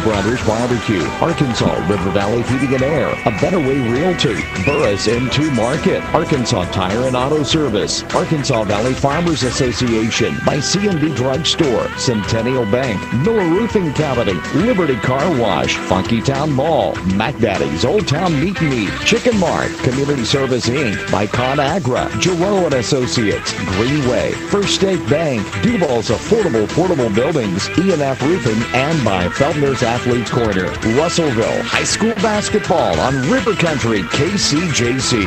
Brothers Barbecue, Arkansas River Valley Heating and Air, A Better Way Realty, Burris M2 Market, Arkansas Tire and Auto Service, Arkansas Valley Farmers Association, by C&D Drugstore, Centennial Bank, Miller Roofing Company, Liberty Car Wash, Funky Town Mall, Mac Daddy's Old Town Meat and Eat, Chicken Mart, Community Service Inc., by ConAgra, Giroux and Associates, Greenway, First State Bank, Duval's Affordable Buildings, E&F Roofing, and by Feltner's Athletes Corner. Russellville High School Basketball on River Country KCJC.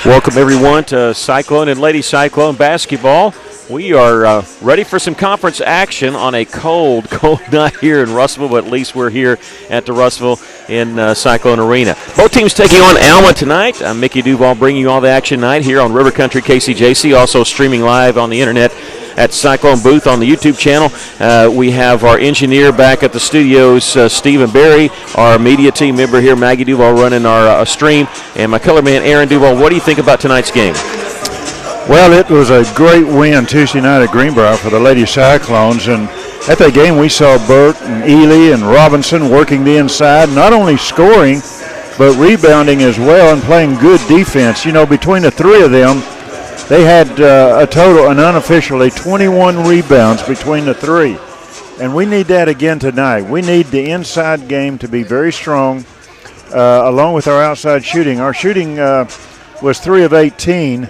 Welcome everyone to Cyclone and Lady Cyclone basketball. We are ready for some conference action on a cold night here in Russellville, but at least we're here at the Russellville in Cyclone Arena. Both teams taking on Alma tonight. I'm Mickey Duval bringing you all the action tonight here on River Country KCJC, also streaming live on the internet at Cyclone Booth on the YouTube channel. We have our engineer back at the studios, Stephen Berry, our media team member here, Maggie Duval, running our stream, and my color man, Aaron Duval. What do you think about tonight's game? Well, it was a great win Tuesday night at Greenbrier for the Lady Cyclones, and at that game we saw Burt and Ely and Robinson working the inside, not only scoring but rebounding as well and playing good defense. You know, between the three of them, they had a total, and unofficially, 21 rebounds between the three, and we need that again tonight. We need the inside game to be very strong, along with our outside shooting. Our shooting was 3 of 18.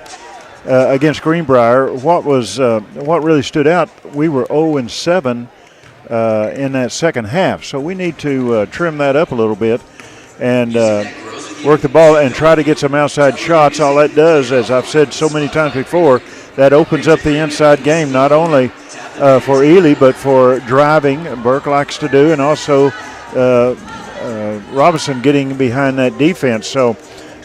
Against Greenbrier. What really stood out, we were 0-7 in that second half. So we need to trim that up a little bit and work the ball and try to get some outside shots. All that does, as I've said so many times before, that opens up the inside game, not only for Ely, but for driving, Burke likes to do, and also Robinson getting behind that defense. So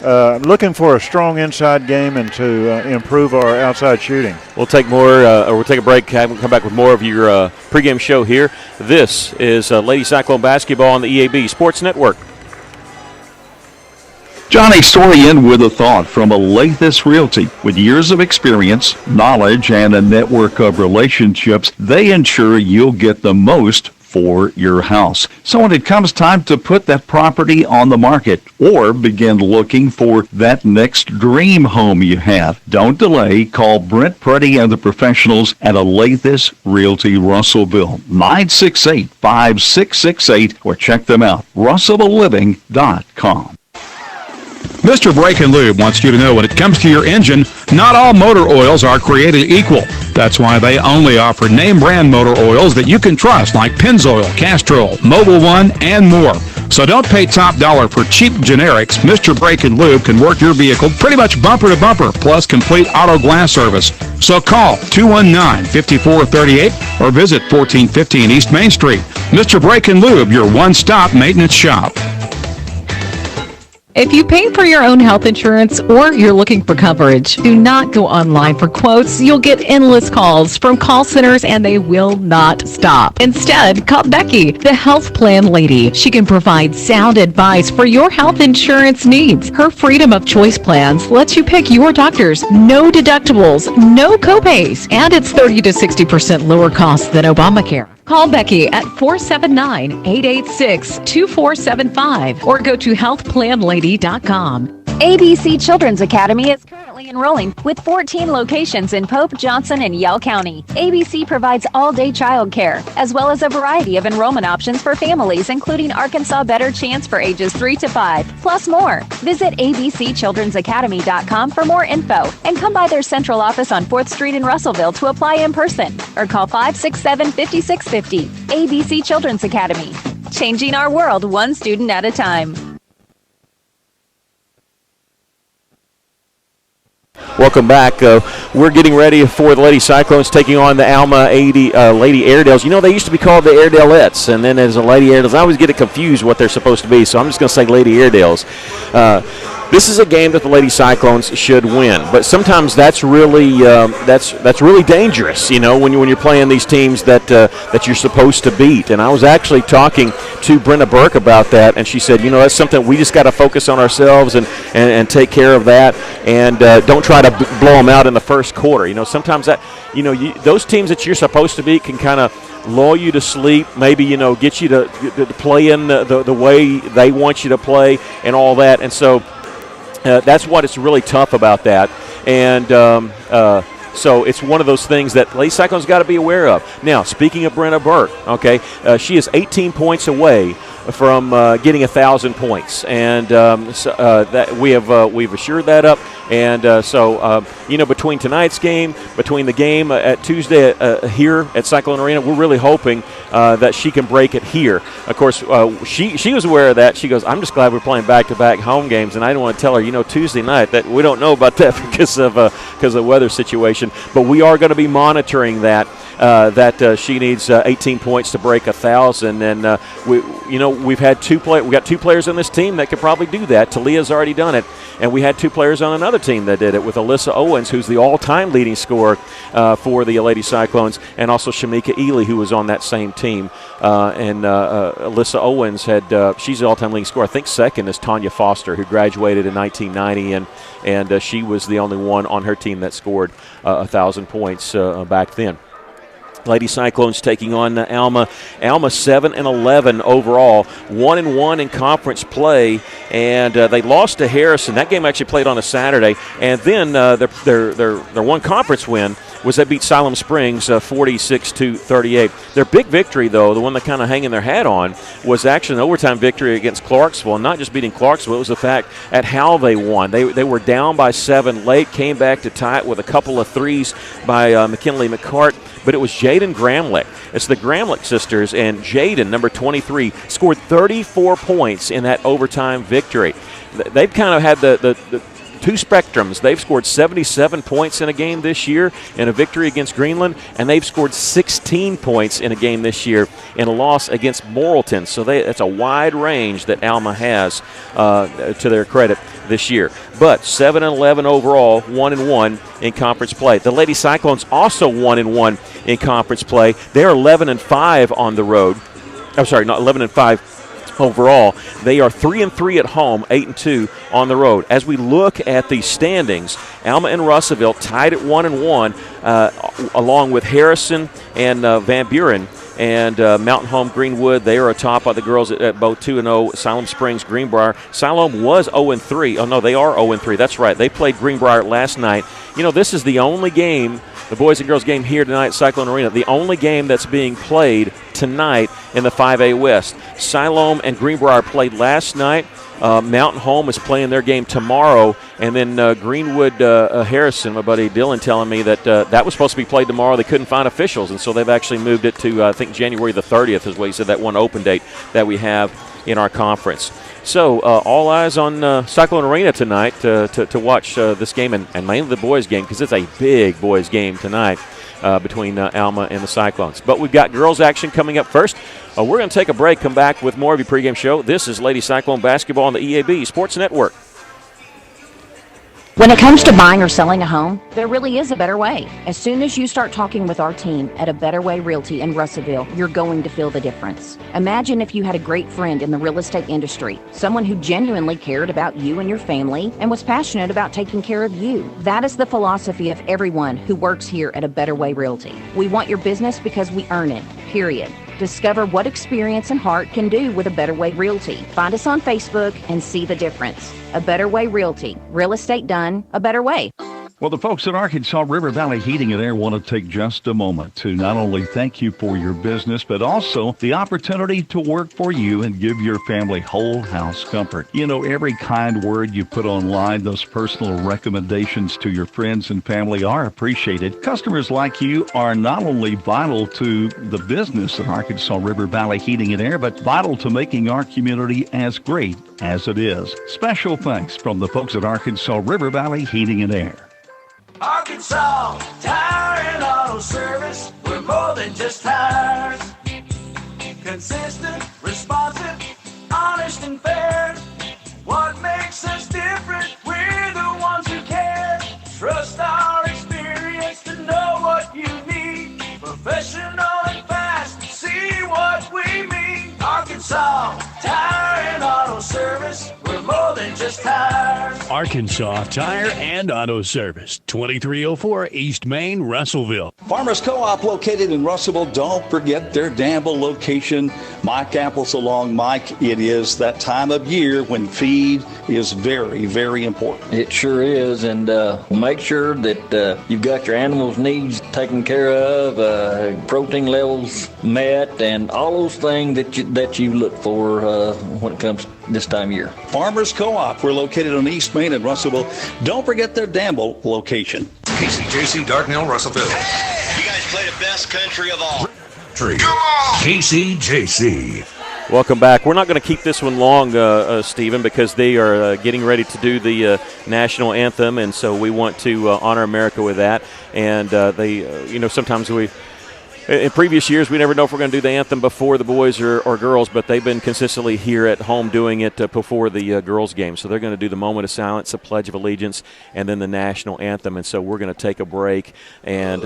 looking for a strong inside game and to improve our outside shooting. We'll take we'll take a break. We'll come back with more of your pregame show here. This is Lady Cyclone basketball on the EAB Sports Network. Johnny Storian with a thought from Alathus Realty. With years of experience, knowledge, and a network of relationships, they ensure you'll get the most for your house. So when it comes time to put that property on the market or begin looking for that next dream home you have, don't delay. Call Brent Purdy and the professionals at Alathus Realty Russellville, 968-5668, or check them out, russellvilleliving.com. Mr. Brake and Lube wants you to know when it comes to your engine, not all motor oils are created equal. That's why they only offer name brand motor oils that you can trust, like Pennzoil, Castrol, Mobil One, and more. So don't pay top dollar for cheap generics. Mr. Brake and Lube can work your vehicle pretty much bumper to bumper, plus complete auto glass service. So call 219-5438 or visit 1415 East Main Street. Mr. Brake and Lube, your one-stop maintenance shop. If you pay for your own health insurance or you're looking for coverage, do not go online for quotes. You'll get endless calls from call centers and they will not stop. Instead, call Becky, the health plan lady. She can provide sound advice for your health insurance needs. Her freedom of choice plans lets you pick your doctors, no deductibles, no copays, and it's 30 to 60% lower cost than Obamacare. Call Becky at 479-886-2475 or go to healthplanlady.com. ABC Children's Academy is currently enrolling with 14 locations in Pope, Johnson, and Yell County. ABC provides all-day child care, as well as a variety of enrollment options for families, including Arkansas Better Chance for ages 3 to 5, plus more. Visit abcchildrensacademy.com for more info, and come by their central office on 4th Street in Russellville to apply in person, or call 567-5650. ABC Children's Academy, changing our world one student at a time. Welcome back. We're getting ready for the Lady Cyclones taking on the Alma Lady Airedales. You know, they used to be called the Airedalettes, and then there's a Lady Airedales. I always get it confused what they're supposed to be, so I'm just going to say Lady Airedales. This is a game that the Lady Cyclones should win, but sometimes that's really dangerous. You know, when you're playing these teams that you're supposed to beat. And I was actually talking to Brenda Burke about that, and she said, you know, that's something we just got to focus on ourselves and take care of that, and don't try to blow them out in the first quarter. You know, sometimes that, you know, those teams that you're supposed to beat can kind of lull you to sleep, maybe, get you to play in the way they want you to play and all that. And so that's what it's really tough about that. And so it's one of those things that Lady Cyclones got to be aware of. Now, speaking of Brenna Burke, okay, she is 18 points away from getting 1,000 points, and that we've assured that up. And between tonight's game, between the game at Tuesday here at Cyclone Arena, we're really hoping that she can break it here. Of course, she was aware of that. She goes, "I'm just glad we're playing back-to-back home games," and I didn't want to tell her, Tuesday night that we don't know about that because of weather situation. But we are going to be monitoring that. She needs 18 points to break 1,000, and we've had we got two players on this team that could probably do that. Talia's already done it, and we had two players on another team that did it with Alyssa Owens, who's the all-time leading scorer for the Lady Cyclones, and also Shamika Ely, who was on that same team. Alyssa Owens she's the all-time leading scorer. I think second is Tanya Foster, who graduated in 1990, and she was the only one on her team that scored 1,000 points back then. Lady Cyclones taking on Alma. Alma 7-11 overall, 1-1 in conference play, and they lost to Harrison. That game actually played on a Saturday, and then their one conference win was they beat Siloam Springs 46-38. Their big victory, though, the one they're kind of hanging their hat on, was actually an overtime victory against Clarksville. And not just beating Clarksville, it was the fact at how they won. They were down by 7 late, came back to tie it with a couple of threes by McKinley McCart. But it was Jaden Gramlich. It's the Gramlich sisters, and Jaden, number 23, scored 34 points in that overtime victory. They've kind of had the two spectrums. They've scored 77 points in a game this year in a victory against Greenland, and they've scored 16 points in a game this year in a loss against Morrilton. So that's a wide range that Alma has to their credit this year. But 7-11 overall, 1-1 in conference play. The Lady Cyclones also 1-1 in conference play. They're 11-5 on the road. I'm sorry, not 11-5. Overall, they are 3-3 at home, 8-2 on the road. As we look at the standings, Alma and Russellville tied at 1-1, along with Harrison and Van Buren. And Mountain Home Greenwood, they are atop of the girls at both 2-0. Siloam Springs, Greenbrier. Siloam was 0-3. Oh, no, they are 0-3. That's right. They played Greenbrier last night. This is the only game, the boys and girls game here tonight at Cyclone Arena, the only game that's being played tonight in the 5A West. Siloam and Greenbrier played last night. Mountain Home is playing their game tomorrow, and then Greenwood Harrison, my buddy Dylan telling me that that was supposed to be played tomorrow. They couldn't find officials, and so they've actually moved it to, I think, January the 30th is what he said, that one open date that we have in our conference. So all eyes on Cyclone Arena tonight to watch this game, and mainly the boys' game, because it's a big boys' game tonight between Alma and the Cyclones. But we've got girls' action coming up first. We're going to take a break, come back with more of your pregame show. This is Lady Cyclone Basketball on the EAB Sports Network. When it comes to buying or selling a home, there really is a better way. As soon as you start talking with our team at A Better Way Realty in Russellville, you're going to feel the difference. Imagine if you had a great friend in the real estate industry, someone who genuinely cared about you and your family and was passionate about taking care of you. That is the philosophy of everyone who works here at A Better Way Realty. We want your business because we earn it, period. Discover what experience and heart can do with A Better Way Realty. Find us on Facebook and see the difference. A Better Way Realty. Real estate done a better way. Well, the folks at Arkansas River Valley Heating and Air want to take just a moment to not only thank you for your business, but also the opportunity to work for you and give your family whole house comfort. Every kind word you put online, those personal recommendations to your friends and family are appreciated. Customers like you are not only vital to the business of Arkansas River Valley Heating and Air, but vital to making our community as great as it is. Special thanks from the folks at Arkansas River Valley Heating and Air. Arkansas Tire and Auto Service, we're more than just tires. Consistent, responsive, honest and fair. What makes us different? We're the ones who care. Trust our experience to know what you need. Professional and fast, see what we mean. Arkansas Tire and Auto Service, we're more than than just tires. Arkansas Tire and Auto Service, 2304 East Main, Russellville. Farmers Co-op located in Russellville. Don't forget their Danville location. Mike Apples along. Mike, it is that time of year when feed is very, very important. It sure is, and make sure that you've got your animals' needs taken care of, protein levels met, and all those things that you look for when it comes this time of year. Farmers Co-op. We're located on East Main in Russellville. Don't forget their Danville location. KCJC, Darknell, Russellville. You guys play the best country of all. Come on! KCJC. Welcome back. We're not going to keep this one long, Stephen, because they are getting ready to do the national anthem, and so we want to honor America with that. And sometimes in previous years, we never know if we're going to do the anthem before the boys or girls, but they've been consistently here at home doing it before the girls' game. So they're going to do the moment of silence, the Pledge of Allegiance, and then the national anthem. And so we're going to take a break and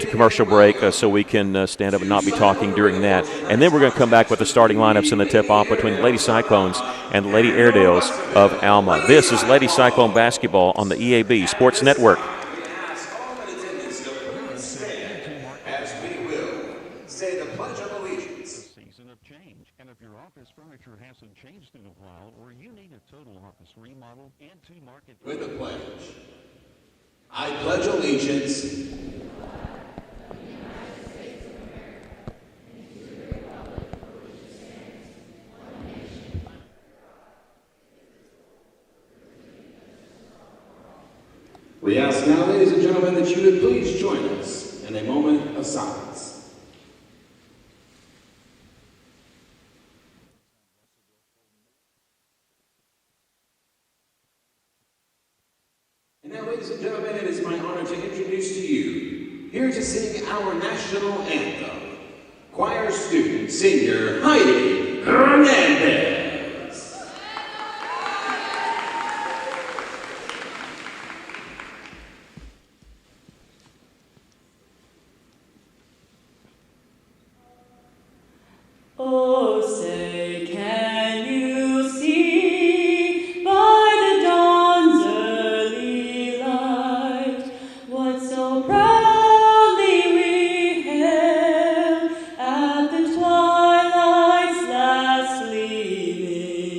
commercial break so we can stand up and not be talking during that. And then we're going to come back with the starting lineups and the tip-off between the Lady Cyclones and the Lady Airedales of Alma. This is Lady Cyclone basketball on the EAB Sports Network. Furniture hasn't changed in a while, or you need a total office remodel into market with a pledge. I pledge allegiance We ask now, ladies and gentlemen, that you would please join us in a moment of silence. And now, ladies and gentlemen, it is my honor to introduce to you, here to sing our national anthem, choir student senior Heidi Hernandez. Oh, say, can you see by the dawn's early light what so proudly we hailed at the twilight's last gleaming,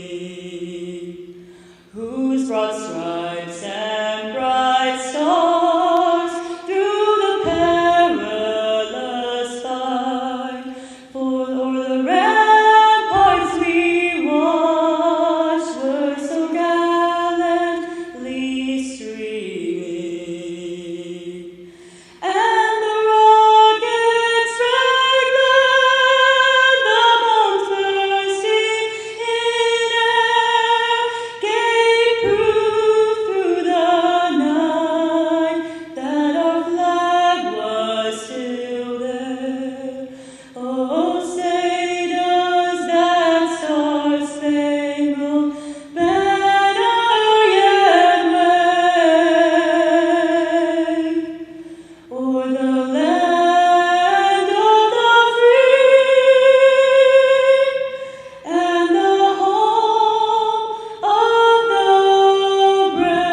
whose broad stripes and bright stars through the perilous fight, for o'er the ramparts we watched were so gallantly streaming, and the rockets strengthened the bones bursting in air, gave proof through the night that our flag was still there. Oh, say does that star-spangled banner yet wave o'er the land of the free and the home of the brave?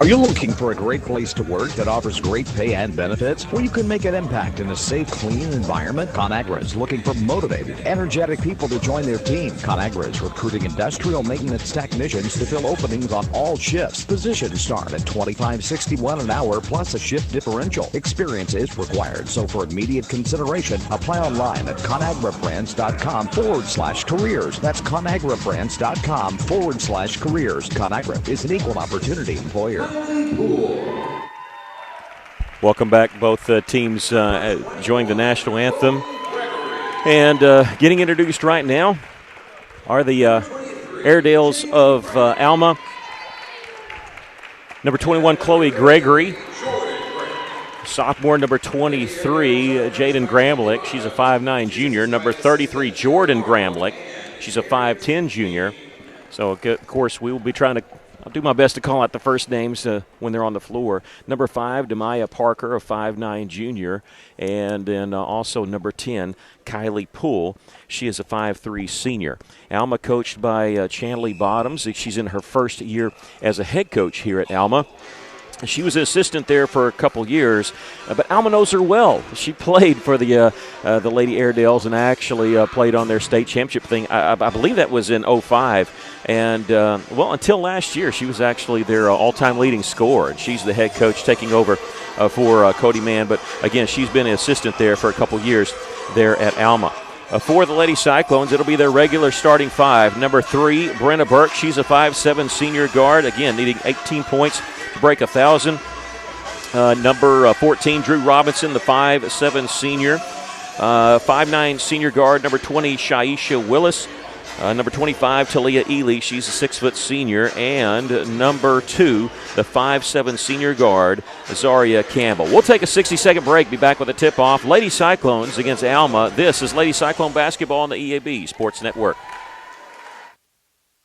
Are you looking for a great place to work that offers great pay and benefits, where you can make an impact in a safe, clean environment? ConAgra is looking for motivated, energetic people to join their team. ConAgra is recruiting industrial maintenance technicians to fill openings on all shifts. Positions start at $25.61 an hour plus a shift differential. Experience is required, so for immediate consideration, apply online at ConAgraBrands.com/careers. That's ConAgraBrands.com/careers. ConAgra is an equal opportunity employer. Welcome back. Both teams joined the national anthem. And getting introduced right now are the Airedales of Alma. Number 21, Chloe Gregory. Sophomore, number 23, Jaden Gramlich. She's a 5'9 junior. Number 33, Jordan Gramlich. She's a 5'10 junior. So, of course, we will be trying to I'll do my best to call out the first names when they're on the floor. Number 5, Demaya Parker, a 5'9 junior. And then also number 10, Kylie Poole. She is a 5'3 senior. Alma coached by Chanley Bottoms. She's in her first year as a head coach here at Alma. She was an assistant there for a couple years, but Alma knows her well. She played for the Lady Airedales and actually played on their state championship thing. I believe that was in 05. And, until last year, she was actually their all-time leading scorer. And she's the head coach taking over for Cody Mann. But, again, she's been an assistant there for a couple years there at Alma. For the Lady Cyclones, it'll be their regular starting 5. Number 3, Brenna Burke. She's a 5'7 senior guard. Again, needing 18 points to break 1,000. Number 14, Drew Robinson, the 5'7 senior. 5'9 senior guard. Number 20, Shaisha Willis. Number 25, Talia Ely. She's a 6' senior. And number 2, the 5'7 senior guard, Zaria Campbell. We'll take a 60-second break. Be back with a tip-off. Lady Cyclones against Alma. This is Lady Cyclone basketball on the EAB Sports Network.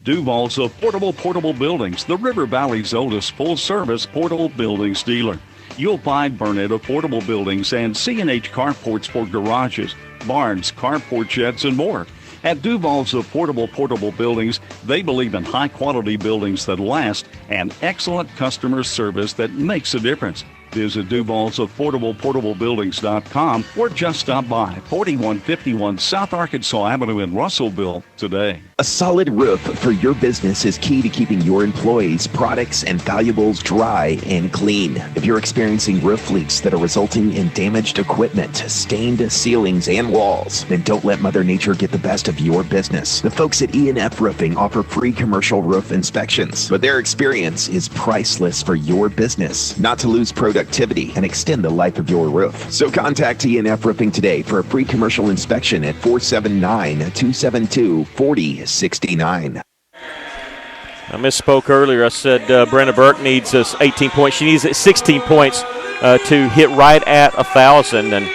Duval's Affordable Portable Buildings, the River Valley's oldest full-service portable buildings dealer. You'll find Burnett Affordable Buildings and C&H carports for garages, barns, carport sheds, and more. At Duval's Affordable Portable Buildings, they believe in high-quality buildings that last and excellent customer service that makes a difference. Visit Duval's AffordablePortableBuildings.com or just stop by 4151 South Arkansas Avenue in Russellville today. A solid roof for your business is key to keeping your employees, products, and valuables dry and clean. If you're experiencing roof leaks that are resulting in damaged equipment, stained ceilings, and walls, then don't let Mother Nature get the best of your business. The folks at E&F Roofing offer free commercial roof inspections, but their experience is priceless for your business. Not to lose productivity and extend the life of your roof. So contact E&F Roofing today for a free commercial inspection at 479-272-4069. I misspoke earlier. I said Brenna Burke needs 18 points. She needs 16 points to hit right at 1,000. And,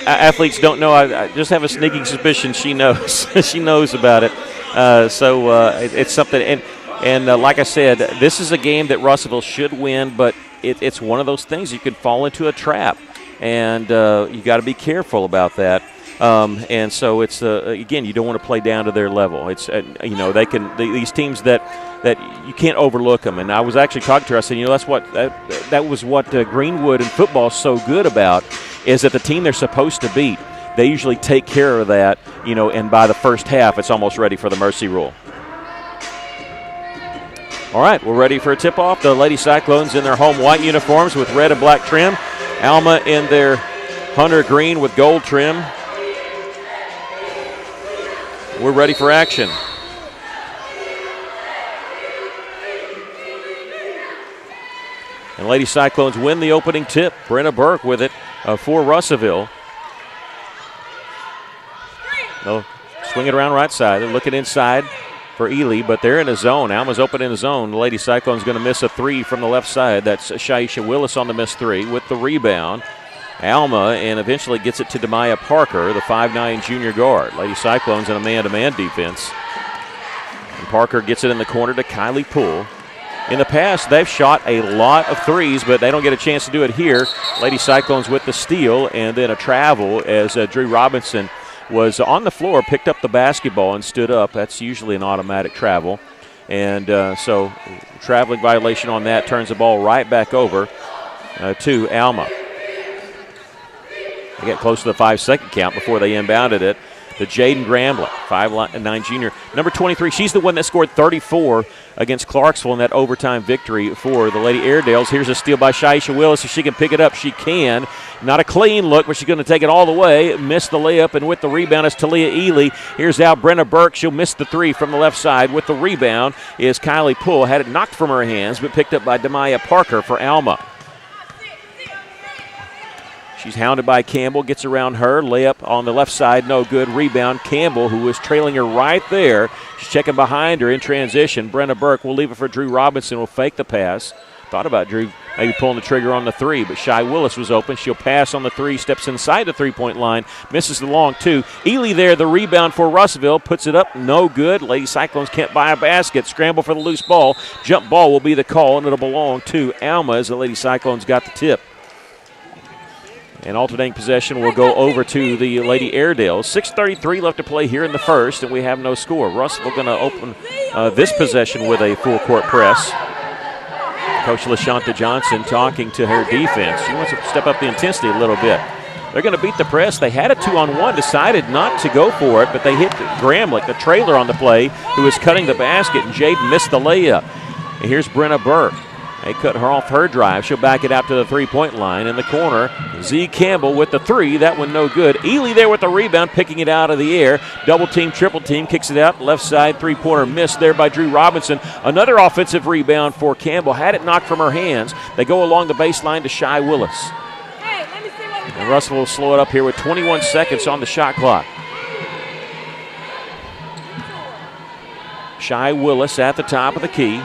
athletes don't know. I just have a sneaking suspicion she knows. She knows about it. It's something. And like I said, this is a game that Russellville should win, but it's one of those things you can fall into a trap. And you got to be careful about that. And so it's again, you don't want to play down to their level. It's they can these teams that you can't overlook them. And I was actually talking to her. I said, that's what that was what Greenwood and football is so good about, is that the team they're supposed to beat, they usually take care of that. And by the first half, it's almost ready for the mercy rule. All right, we're ready for a tip-off. The Lady Cyclones in their home white uniforms with red and black trim. Alma in their hunter green with gold trim. We're ready for action. And Lady Cyclones win the opening tip. Brenna Burke with it for Russellville. They'll swing it around right side. They're looking inside for Ely, but they're in a zone. Alma's open in a zone. The Lady Cyclone's going to miss a 3 from the left side. That's Shaisha Willis on the missed 3 with the rebound. Alma, and eventually gets it to Demaya Parker, the 5'9 junior guard. Lady Cyclones in a man-to-man defense. And Parker gets it in the corner to Kylie Poole. In the past, they've shot a lot of threes, but they don't get a chance to do it here. Lady Cyclones with the steal, and then a travel as Drew Robinson was on the floor, picked up the basketball and stood up. That's usually an automatic travel. And so traveling violation on that turns the ball right back over to Alma. They get close to the 5-second count before they inbounded it. The Jaden Grambling, 5'9 junior. Number 23, she's the one that scored 34 against Clarksville in that overtime victory for the Lady Airedales. Here's a steal by Shaisha Willis. If she can pick it up, she can. Not a clean look, but she's going to take it all the way. Missed the layup, and with the rebound is Talia Ely. Here's out Brenna Burke. She'll miss the 3 from the left side. With the rebound is Kylie Poole. Had it knocked from her hands, but picked up by Demaya Parker for Alma. She's hounded by Campbell, gets around her. Layup on the left side, no good. Rebound, Campbell, who was trailing her right there. She's checking behind her in transition. Brenna Burke will leave it for Drew Robinson, will fake the pass. Thought about Drew maybe pulling the trigger on the three, but Shy Willis was open. She'll pass on the three, steps inside the three-point line, misses the long two. Ely there, the rebound for Russellville, puts it up, no good. Lady Cyclones can't buy a basket. Scramble for the loose ball. Jump ball will be the call, and it'll belong to Alma as the Lady Cyclones got the tip. And alternating possession will go over to the Lady Airedales. 6:33 left to play here in the first, and we have no score. Russellville going to open this possession with a full-court press. Coach LaShanta Johnson talking to her defense. She wants to step up the intensity a little bit. They're going to beat the press. They had a 2-on-1, decided not to go for it, but they hit Gramlich, the trailer on the play, who was cutting the basket, and Jaden missed the layup. And here's Brenna Burke. They cut her off her drive. She'll back it out to the three-point line. In the corner, Z. Campbell with the three. That one no good. Ely there with the rebound, picking it out of the air. Double team, triple team, kicks it out. Left side, three-pointer missed there by Drew Robinson. Another offensive rebound for Campbell. Had it knocked from her hands. They go along the baseline to Shy Willis. And Russell will slow it up here with 21 seconds on the shot clock. Shy Willis at the top of the key.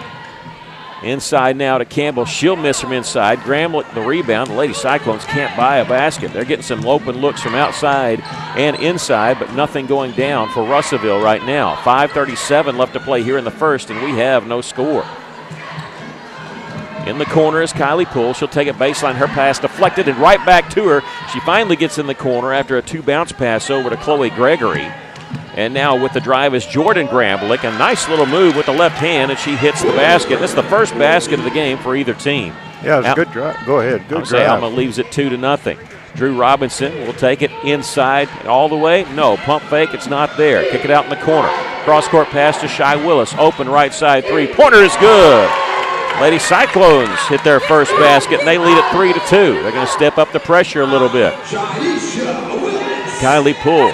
Inside now to Campbell. She'll miss from inside. Gramlich the rebound. The Lady Cyclones can't buy a basket. They're getting some open looks from outside and inside, but nothing going down for Russellville right now. 5:37 left to play here in the first, and we have no score. In the corner is Kylie Poole. She'll take it baseline. Her pass deflected and right back to her. She finally gets in the corner after a two-bounce pass over to Chloe Gregory. And now with the drive is Jordan Gramlich. A nice little move with the left hand, and she hits the basket. This is the first basket of the game for either team. Yeah, it was a good drive. Go ahead. Good drive. Alma leaves it 2-0. Drew Robinson will take it inside all the way. No, pump fake. It's not there. Kick it out in the corner. Cross-court pass to Shy Willis. Open right side three-pointer is good. Lady Cyclones hit their first basket, and they lead it 3-2. They're going to step up the pressure a little bit. Kylie Poole.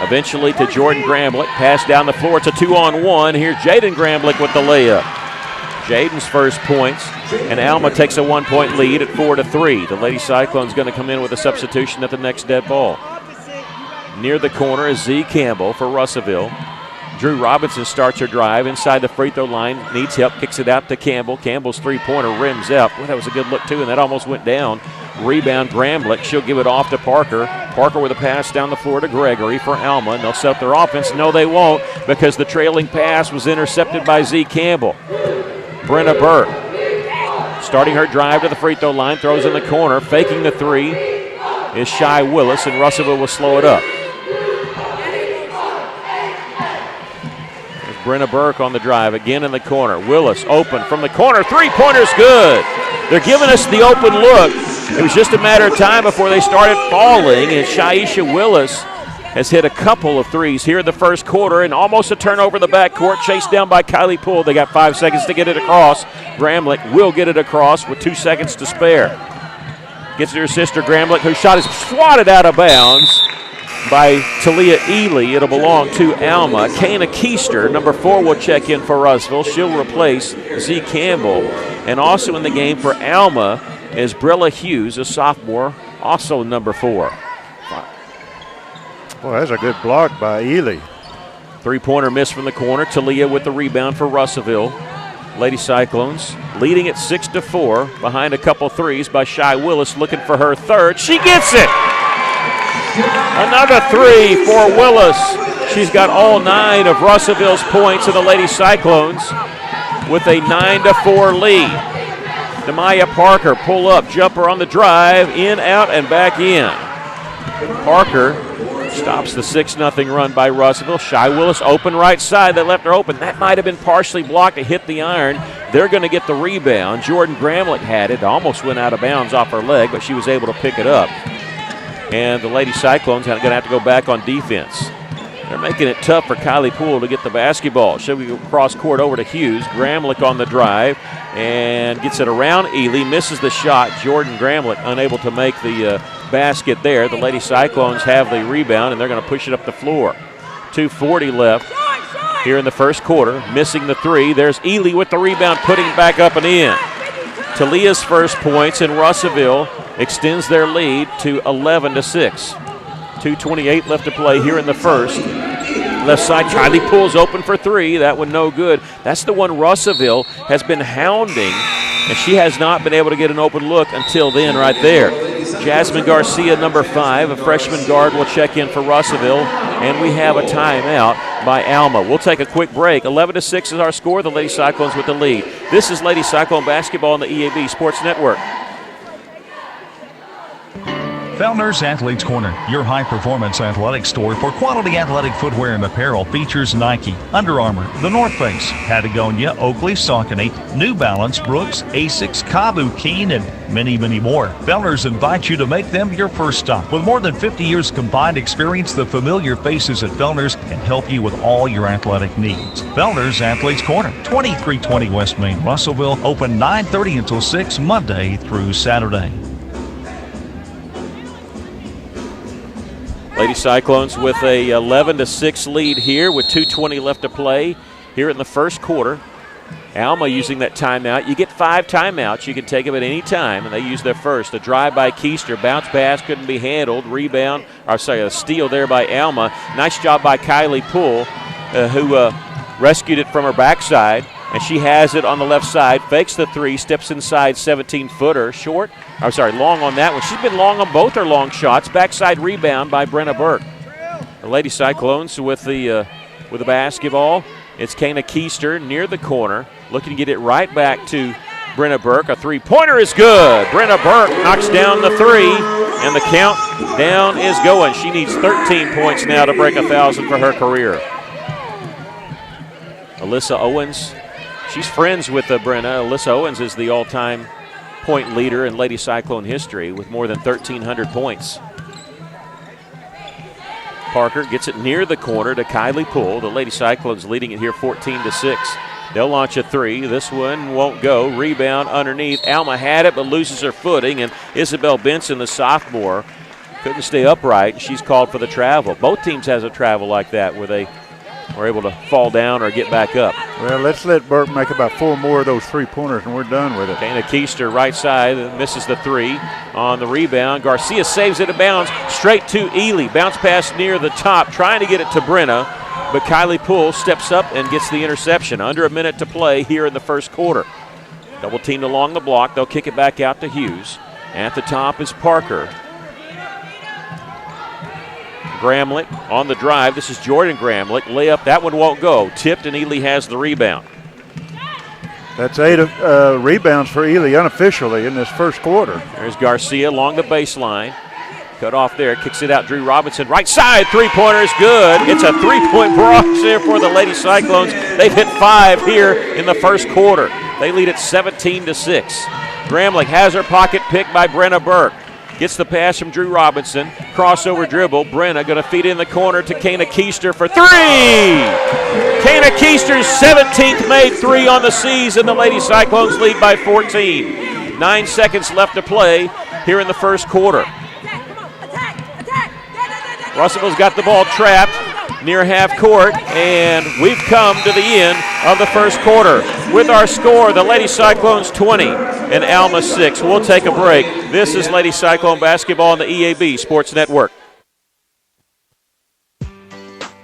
Eventually to Jordan Gramlich. Pass down the floor. It's a 2-on-1. Here's Jaden Gramlich with the layup. Jaden's first points, and Alma takes a 1-point lead at 4-3. The Lady Cyclones going to come in with a substitution at the next dead ball. Near the corner is Z. Campbell for Russellville. Drew Robinson starts her drive inside the free throw line. Needs help, kicks it out to Campbell. Campbell's three-pointer rims out. Boy, that was a good look, too, and that almost went down. Rebound Gramlich. She'll give it off to Parker. Parker with a pass down the floor to Gregory for Alma, and they'll set up their offense. No, they won't, because the trailing pass was intercepted by Z. Campbell. Brenna Burke starting her drive to the free throw line, throws in the corner. Faking the three is Shy Willis, and Russellville will slow it up. Brenna Burke on the drive, again in the corner. Willis open from the corner. Three-pointer's good. They're giving us the open look. It was just a matter of time before they started falling, and Shaisha Willis has hit a couple of threes here in the first quarter, and almost a turnover in the backcourt, chased down by Kylie Poole. They got 5 seconds to get it across. Gramlich will get it across with 2 seconds to spare. Gets to her sister Gramlich, whose shot is swatted out of bounds by Talia Ely. It'll belong to Alma. Kana Keister, number 4, will check in for Russellville. She'll replace Z. Campbell. And also in the game for Alma is Brilla Hughes, a sophomore, also number 4. Boy, that's a good block by Ely. Three-pointer miss from the corner. Talia with the rebound for Russellville. Lady Cyclones leading at 6-4 behind a couple threes by Shy Willis, looking for her third. She gets it! Another three for Willis. She's got all 9 of Russellville's points of the Lady Cyclones with a 9-4 lead. Demaya Parker, pull up, jumper on the drive, in, out, and back in. Parker stops the 6-0 run by Russellville. Shy Willis open right side. They left her open. That might have been partially blocked to hit the iron. They're going to get the rebound. Jordan Gramlich had it. Almost went out of bounds off her leg, but she was able to pick it up. And the Lady Cyclones are going to have to go back on defense. They're making it tough for Kylie Poole to get the basketball. She'll go cross court over to Hughes. Gramlich on the drive and gets it around Ely. Misses the shot. Jordan Gramlich unable to make the basket there. The Lady Cyclones have the rebound, and they're going to push it up the floor. 2:40 left here in the first quarter. Missing the three. There's Ely with the rebound, putting it back up and in. Talia's first points, and Russellville extends their lead to 11-6. 2:28 left to play here in the first. Left side, Kylie Poole's open for three. That one no good. That's the one Russellville has been hounding and she has not been able to get an open look until then right there. Jasmine Garcia, number 5, a freshman guard, will check in for Russellville, and we have a timeout by Alma. We'll take a quick break. 11-6 is our score. The Lady Cyclones with the lead. This is Lady Cyclone basketball on the EAB Sports Network. Fellner's Athletes Corner, your high-performance athletic store for quality athletic footwear and apparel, features Nike, Under Armour, The North Face, Patagonia, Oakley, Saucony, New Balance, Brooks, Asics, Kabu, Keen, and many, many more. Fellner's invites you to make them your first stop. With more than 50 years combined experience, the familiar faces at Fellner's can help you with all your athletic needs. Fellner's Athletes Corner, 2320 West Main, Russellville, open 9:30 until 6 Monday through Saturday. Lady Cyclones with a 11-6 lead here with 2:20 left to play here in the first quarter. Alma using that timeout. You get 5 timeouts. You can take them at any time, and they use their first. A drive by Keister. Bounce pass couldn't be handled. Rebound, a steal there by Alma. Nice job by Kylie Poole, who rescued it from her backside. And she has it on the left side, fakes the 3, steps inside, 17-footer, long on that one. She's been long on both her long shots. Backside rebound by Brenna Burke. The Lady Cyclones with the basketball. It's Kana Keister near the corner, looking to get it right back to Brenna Burke. A three-pointer is good. Brenna Burke knocks down the 3, and the countdown is going. She needs 13 points now to break 1,000 for her career. Alyssa Owens. She's friends with Brenna. Alyssa Owens is the all-time point leader in Lady Cyclone history with more than 1,300 points. Parker gets it near the corner to Kylie Poole. The Lady Cyclones leading it here 14-6. They'll launch a 3. This one won't go. Rebound underneath. Alma had it but loses her footing, and Isabel Benson, the sophomore, couldn't stay upright. She's called for the travel. Both teams has a travel like that where they are able to fall down or get back up. Well, let's let Burke make about 4 more of those 3-pointers, and we're done with it. Dana Keister, right side, misses the 3 on the rebound. Garcia saves it and bounds straight to Ely. Bounce pass near the top, trying to get it to Brenna, but Kylie Poole steps up and gets the interception. Under a minute to play here in the first quarter. Double teamed along the block. They'll kick it back out to Hughes. At the top is Parker. Gramlich on the drive. This is Jordan Gramlich. Layup, that one won't go. Tipped, and Ely has the rebound. That's 8 rebounds for Ely unofficially in this first quarter. There's Garcia along the baseline. Cut off there, kicks it out. Drew Robinson, right side, 3-pointer is good. It's a 3-point barrage there for the Lady Cyclones. They've hit 5 here in the first quarter. They lead at 17-6. Gramlich has her pocket picked by Brenna Burke. Gets the pass from Drew Robinson. Crossover dribble. Brenna going to feed in the corner to Kana Keister for 3. Kana Keister's 17th made 3 on the season. The Lady Cyclones lead by 14. 9 seconds left to play here in the first quarter. Russellville's got the ball trapped near half court, and we've come to the end of the first quarter. With our score, the Lady Cyclones 20 and Alma 6. We'll take a break. This is Lady Cyclone basketball on the EAB Sports Network.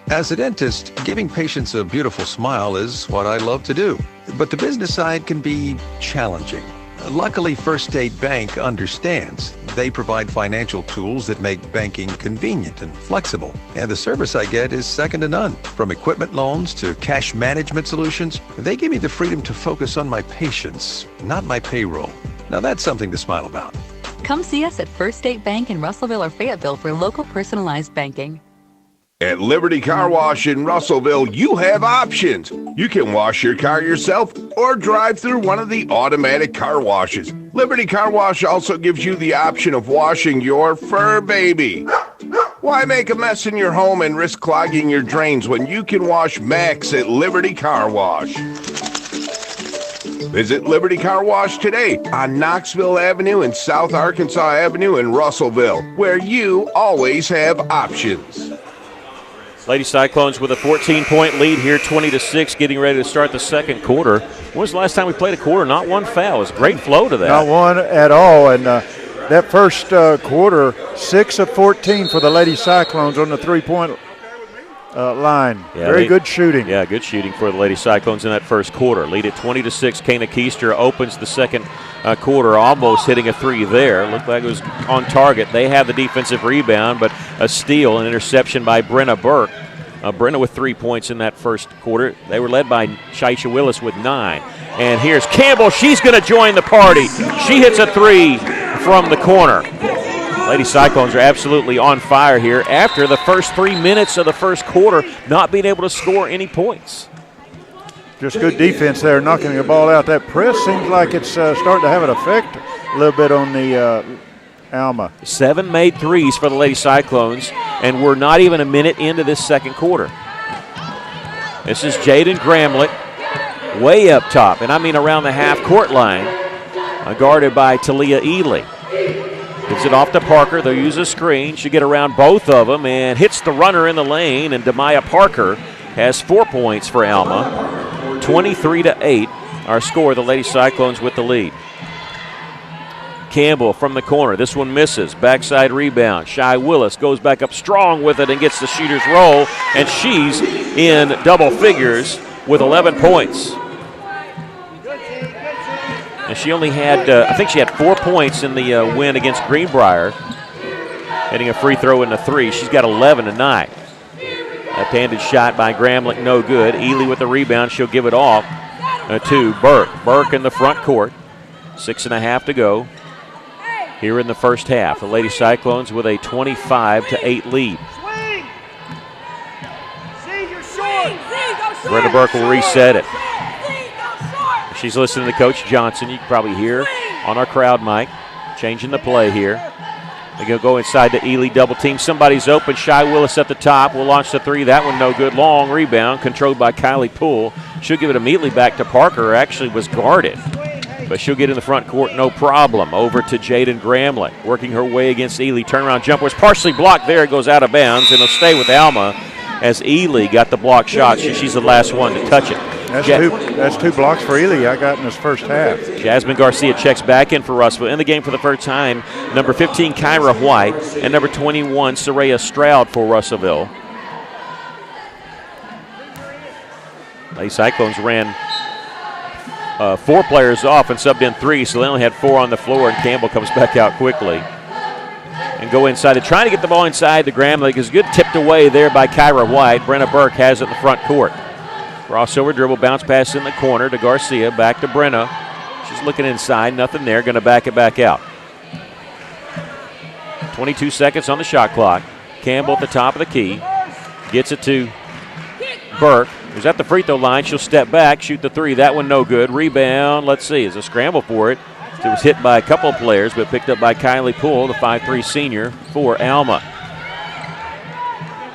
As a dentist, giving patients a beautiful smile is what I love to do. But the business side can be challenging. Luckily, First State Bank understands. They provide financial tools that make banking convenient and flexible. And the service I get is second to none. From equipment loans to cash management solutions, they give me the freedom to focus on my patients, not my payroll. Now that's something to smile about. Come see us at First State Bank in Russellville or Fayetteville for local personalized banking. At Liberty Car Wash in Russellville, you have options. You can wash your car yourself or drive through one of the automatic car washes. Liberty Car Wash also gives you the option of washing your fur baby. Why make a mess in your home and risk clogging your drains when you can wash Max at Liberty Car Wash? Visit Liberty Car Wash today on Knoxville Avenue and South Arkansas Avenue in Russellville, where you always have options. Lady Cyclones with a 14-point lead here, 20-6, getting ready to start the second quarter. When was the last time we played a quarter? Not one foul. It's great flow to that. Not one at all. And that first quarter, 6 of 14 for the Lady Cyclones on the 3-point line. Yeah, Very good shooting. Yeah, good shooting for the Lady Cyclones in that first quarter. Lead at 20-6. Kana Keister opens the second quarter, almost hitting a three there. Looked like it was on target. They have the defensive rebound, but a steal, an interception by Brenna Burke. Brenna with 3 points in that first quarter. They were led by Shaisha Willis with 9. And here's Campbell. She's going to join the party. She hits a three from the corner. Lady Cyclones are absolutely on fire here after the first 3 minutes of the first quarter not being able to score any points. Just good defense there, knocking the ball out. That press seems like it's starting to have an effect a little bit on the Alma. 7 made threes for the Lady Cyclones, and we're not even a minute into this second quarter. This is Jaden Gramlett way up top, and I mean around the half-court line, guarded by Talia Ely. Gives it off to Parker. They'll use a screen. She'll get around both of them and hits the runner in the lane, and Demaya Parker has 4 points for Alma. 23-8, our score. The Lady Cyclones with the lead. Campbell from the corner. This one misses. Backside rebound. Shy Willis goes back up strong with it and gets the shooter's roll, and she's in double figures with 11 points. And she only had, I think she had 4 points in the win against Greenbrier, hitting a free throw in the three. She's got 11 tonight. Left-handed shot by Gramlich, no good. Ely with the rebound. She'll give it off to Burke. Burke in the front court. 6.5 to go here in the first half. The Lady Cyclones with a 25-8 lead. Brenda Burke will reset it. She's listening to Coach Johnson. You can probably hear on our crowd mic. Changing the play here. They're going to go inside the Ely double team. Somebody's open. Shy Willis at the top. Will launch the three. That one no good. Long rebound controlled by Kylie Poole. She'll give it immediately back to Parker. Actually was guarded. But she'll get in the front court no problem. Over to Jaden Gramlich. Working her way against Ely. Turnaround jumper was partially blocked there. It goes out of bounds. And it'll stay with Alma as Ely got the block shot. She's the last one to touch it. That's two blocks for Ely I got in this first half. Jasmine Garcia checks back in for Russellville. In the game for the first time, number 15, Kyra White, and number 21, Soraya Stroud for Russellville. Lady Cyclones ran 4 players off and subbed in 3, so they only had 4 on the floor, and Campbell comes back out quickly. And go inside. They're trying to get the ball inside the Gramlich. It's good tipped away there by Kyra White. Brenna Burke has it in the front court. Crossover dribble, bounce pass in the corner to Garcia, back to Brenna. She's looking inside, nothing there, going to back it back out. 22 seconds on the shot clock. Campbell at the top of the key. Gets it to Burke, who's at the free throw line. She'll step back, shoot the three. That one no good. Rebound, let's see, it's a scramble for it. It was hit by a couple of players, but picked up by Kylie Poole, the 5'3 senior for Alma.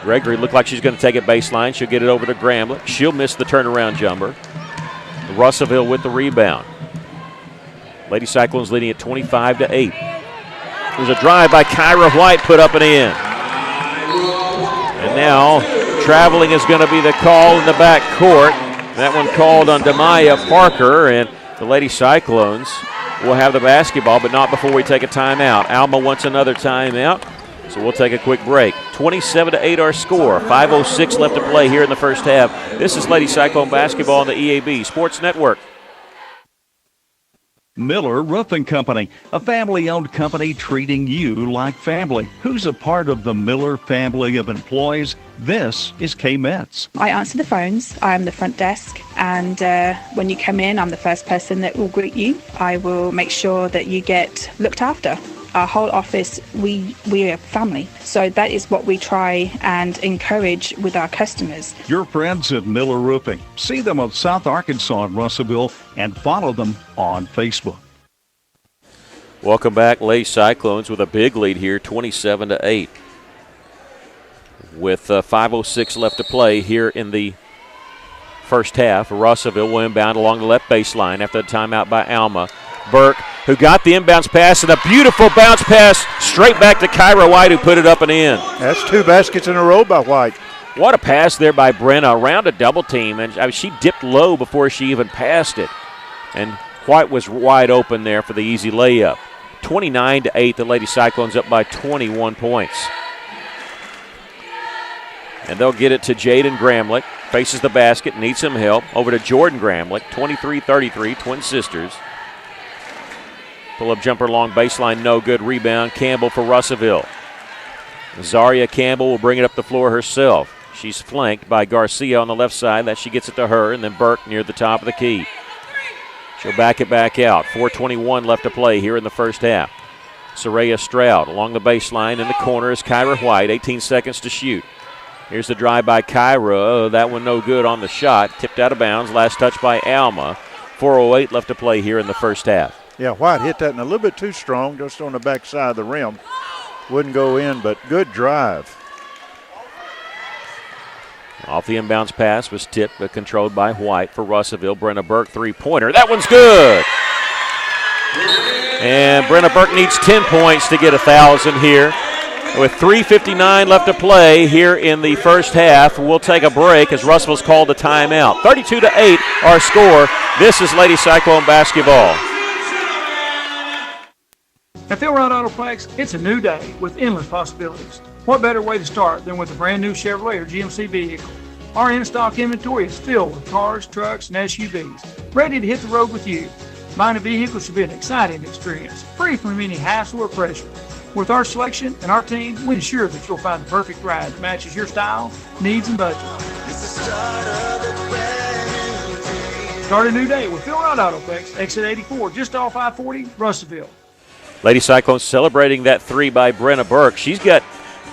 Gregory looked like she's going to take it baseline. She'll get it over to Gramlich. She'll miss the turnaround jumper. Russellville with the rebound. Lady Cyclones leading at 25-8. There's a drive by Kyra White, put up and in. And now traveling is going to be the call in the back court. That one called on Demaya Parker, and the Lady Cyclones will have the basketball, but not before we take a timeout. Alma wants another timeout. So we'll take a quick break. 27-8 our score. 5:06 left to play here in the first half. This is Lady Cyclone basketball on the EAB Sports Network. Miller Roofing Company, a family-owned company treating you like family. Who's a part of the Miller family of employees? This is Kay Metz. I answer the phones. I am the front desk, and when you come in, I'm the first person that will greet you. I will make sure that you get looked after. Our whole office, we are family. So that is what we try and encourage with our customers. Your friends at Miller Roofing. See them on South Arkansas and Russellville, and follow them on Facebook. Welcome back, Lady Cyclones with a big lead here, 27-8. With 5:06 left to play here in the first half. Russellville will inbound along the left baseline after the timeout by Alma. Burke, who got the inbounds pass, and a beautiful bounce pass straight back to Kyra White, who put it up and in. That's 2 baskets in a row by White. What a pass there by Brenna around a double team, and she dipped low before she even passed it. And White was wide open there for the easy layup. 29-8, the Lady Cyclones up by 21 points. And they'll get it to Jaden Gramlich. Faces the basket, needs some help. Over to Jordan Gramlich, 23-33, twin sisters. Pull-up jumper long baseline, no good. Rebound, Campbell for Russellville. Zaria Campbell will bring it up the floor herself. She's flanked by Garcia on the left side. That she gets it to her, and then Burke near the top of the key. She'll back it back out. 4:21 left to play here in the first half. Soraya Stroud along the baseline. In the corner is Kyra White. 18 seconds to shoot. Here's the drive by Kyra. Oh, that one no good on the shot. Tipped out of bounds. Last touch by Alma. 4:08 left to play here in the first half. Yeah, White hit that in a little bit too strong, just on the back side of the rim. Wouldn't go in, but good drive. Off the inbounds pass was tipped but controlled by White for Russellville. Brenna Burke, three-pointer. That one's good. And Brenna Burke needs 10 points to get 1,000 here. With 3:59 left to play here in the first half, we'll take a break as Russellville's called a timeout. 32-8 our score. This is Lady Cyclone basketball. At Phil Rod Autoplex, it's a new day with endless possibilities. What better way to start than with a brand new Chevrolet or GMC vehicle? Our in-stock inventory is filled with cars, trucks, and SUVs, ready to hit the road with you. Buying a vehicle should be an exciting experience, free from any hassle or pressure. With our selection and our team, we ensure that you'll find the perfect ride that matches your style, needs, and budget. Start a new day with Phil Rod Autoplex, exit 84, just off I-40, Russellville. Lady Cyclones celebrating that three by Brenna Burke. She's got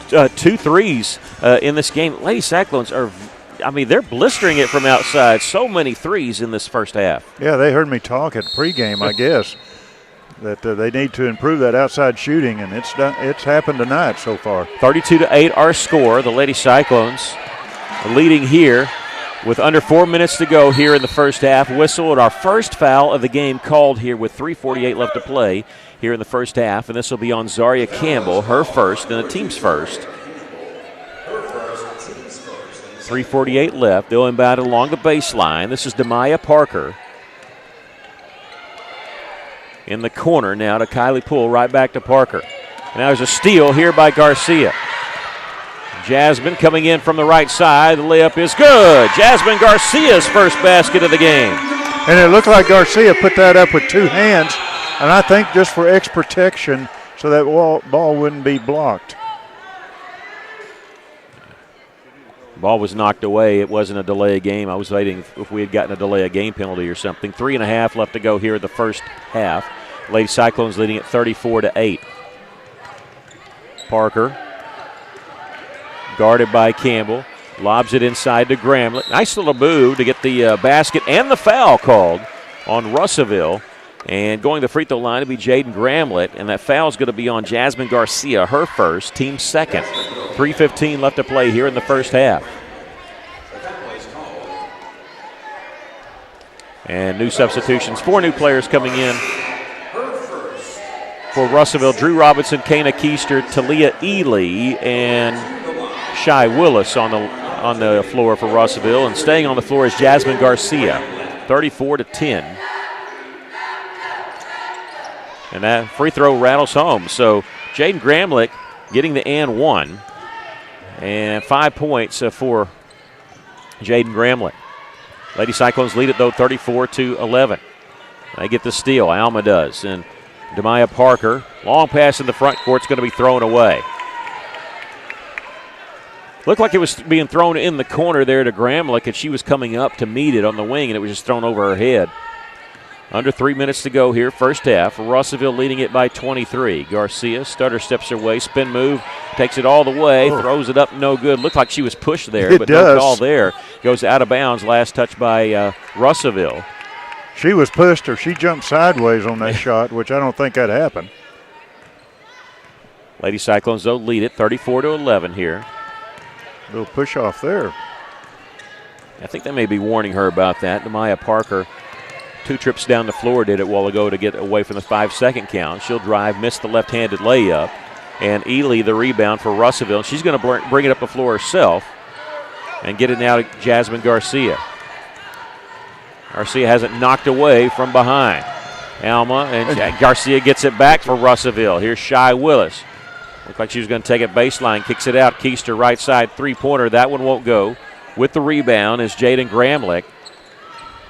2 threes in this game. Lady Cyclones are, they're blistering it from outside. So many threes in this first half. Yeah, they heard me talk at pregame, I guess, that they need to improve that outside shooting, and it's happened tonight so far. 32-8 our score. The Lady Cyclones leading here with under 4 minutes to go here in the first half. Whistle and our first foul of the game called here with 3:48 left to play here in the first half, and this will be on Zaria Campbell, her first and the team's first. 3:48 left. They'll inbound along the baseline. This is Demaya Parker. In the corner now to Kylie Poole, right back to Parker. And now there's a steal here by Garcia. Jasmine coming in from the right side. The layup is good. Jasmine Garcia's first basket of the game. And it looked like Garcia put that up with 2 hands, and I think just for X protection so that ball wouldn't be blocked. Ball was knocked away. It wasn't a delay of game. I was waiting if we had gotten a delay of game penalty or something. 3.5 left to go here in the first half. Lady Cyclones leading at 34-8. Parker guarded by Campbell. Lobs it inside to Gramlich. Nice little move to get the basket and the foul called on Russellville. And going to the free throw line to be Jaden Gramlich, and that foul is going to be on Jasmine Garcia, her first, team second. 3:15 left to play here in the first half. And new substitutions, 4 new players coming in for Russellville. Drew Robinson, Kana Keister, Talia Ely, and Shy Willis on the floor for Russellville. And staying on the floor is Jasmine Garcia, 34-10. And that free throw rattles home. So Jaden Gramlich getting the and 1. And 5 points for Jaden Gramlich. Lady Cyclones lead it, though, 34-11. They get the steal. Alma does. And Demaya Parker, long pass in the front court, is going to be thrown away. Looked like it was being thrown in the corner there to Gramlich, and she was coming up to meet it on the wing, and it was just thrown over her head. Under 3 minutes to go here, first half. Russellville leading it by 23. Garcia stutter steps her way, spin move, takes it all the way, throws it up, no good. Looked like she was pushed there, but no call there. Goes out of bounds, last touch by Russellville. She was pushed or she jumped sideways on that shot, which I don't think that happened. Lady Cyclones, though, lead it 34-11 here. A little push off there. I think they may be warning her about that. Demaya Parker, 2 trips down the floor, did it a while ago to get away from the 5-second count. She'll drive, miss the left-handed layup. And Ely, the rebound for Russellville. She's going to bring it up the floor herself and get it now to Jasmine Garcia. Garcia has it knocked away from behind. Alma and Garcia gets it back for Russellville. Here's Shy Willis. Looked like she was going to take it baseline, kicks it out. Keister right side three-pointer. That one won't go. With the rebound is Jaden Gramlich.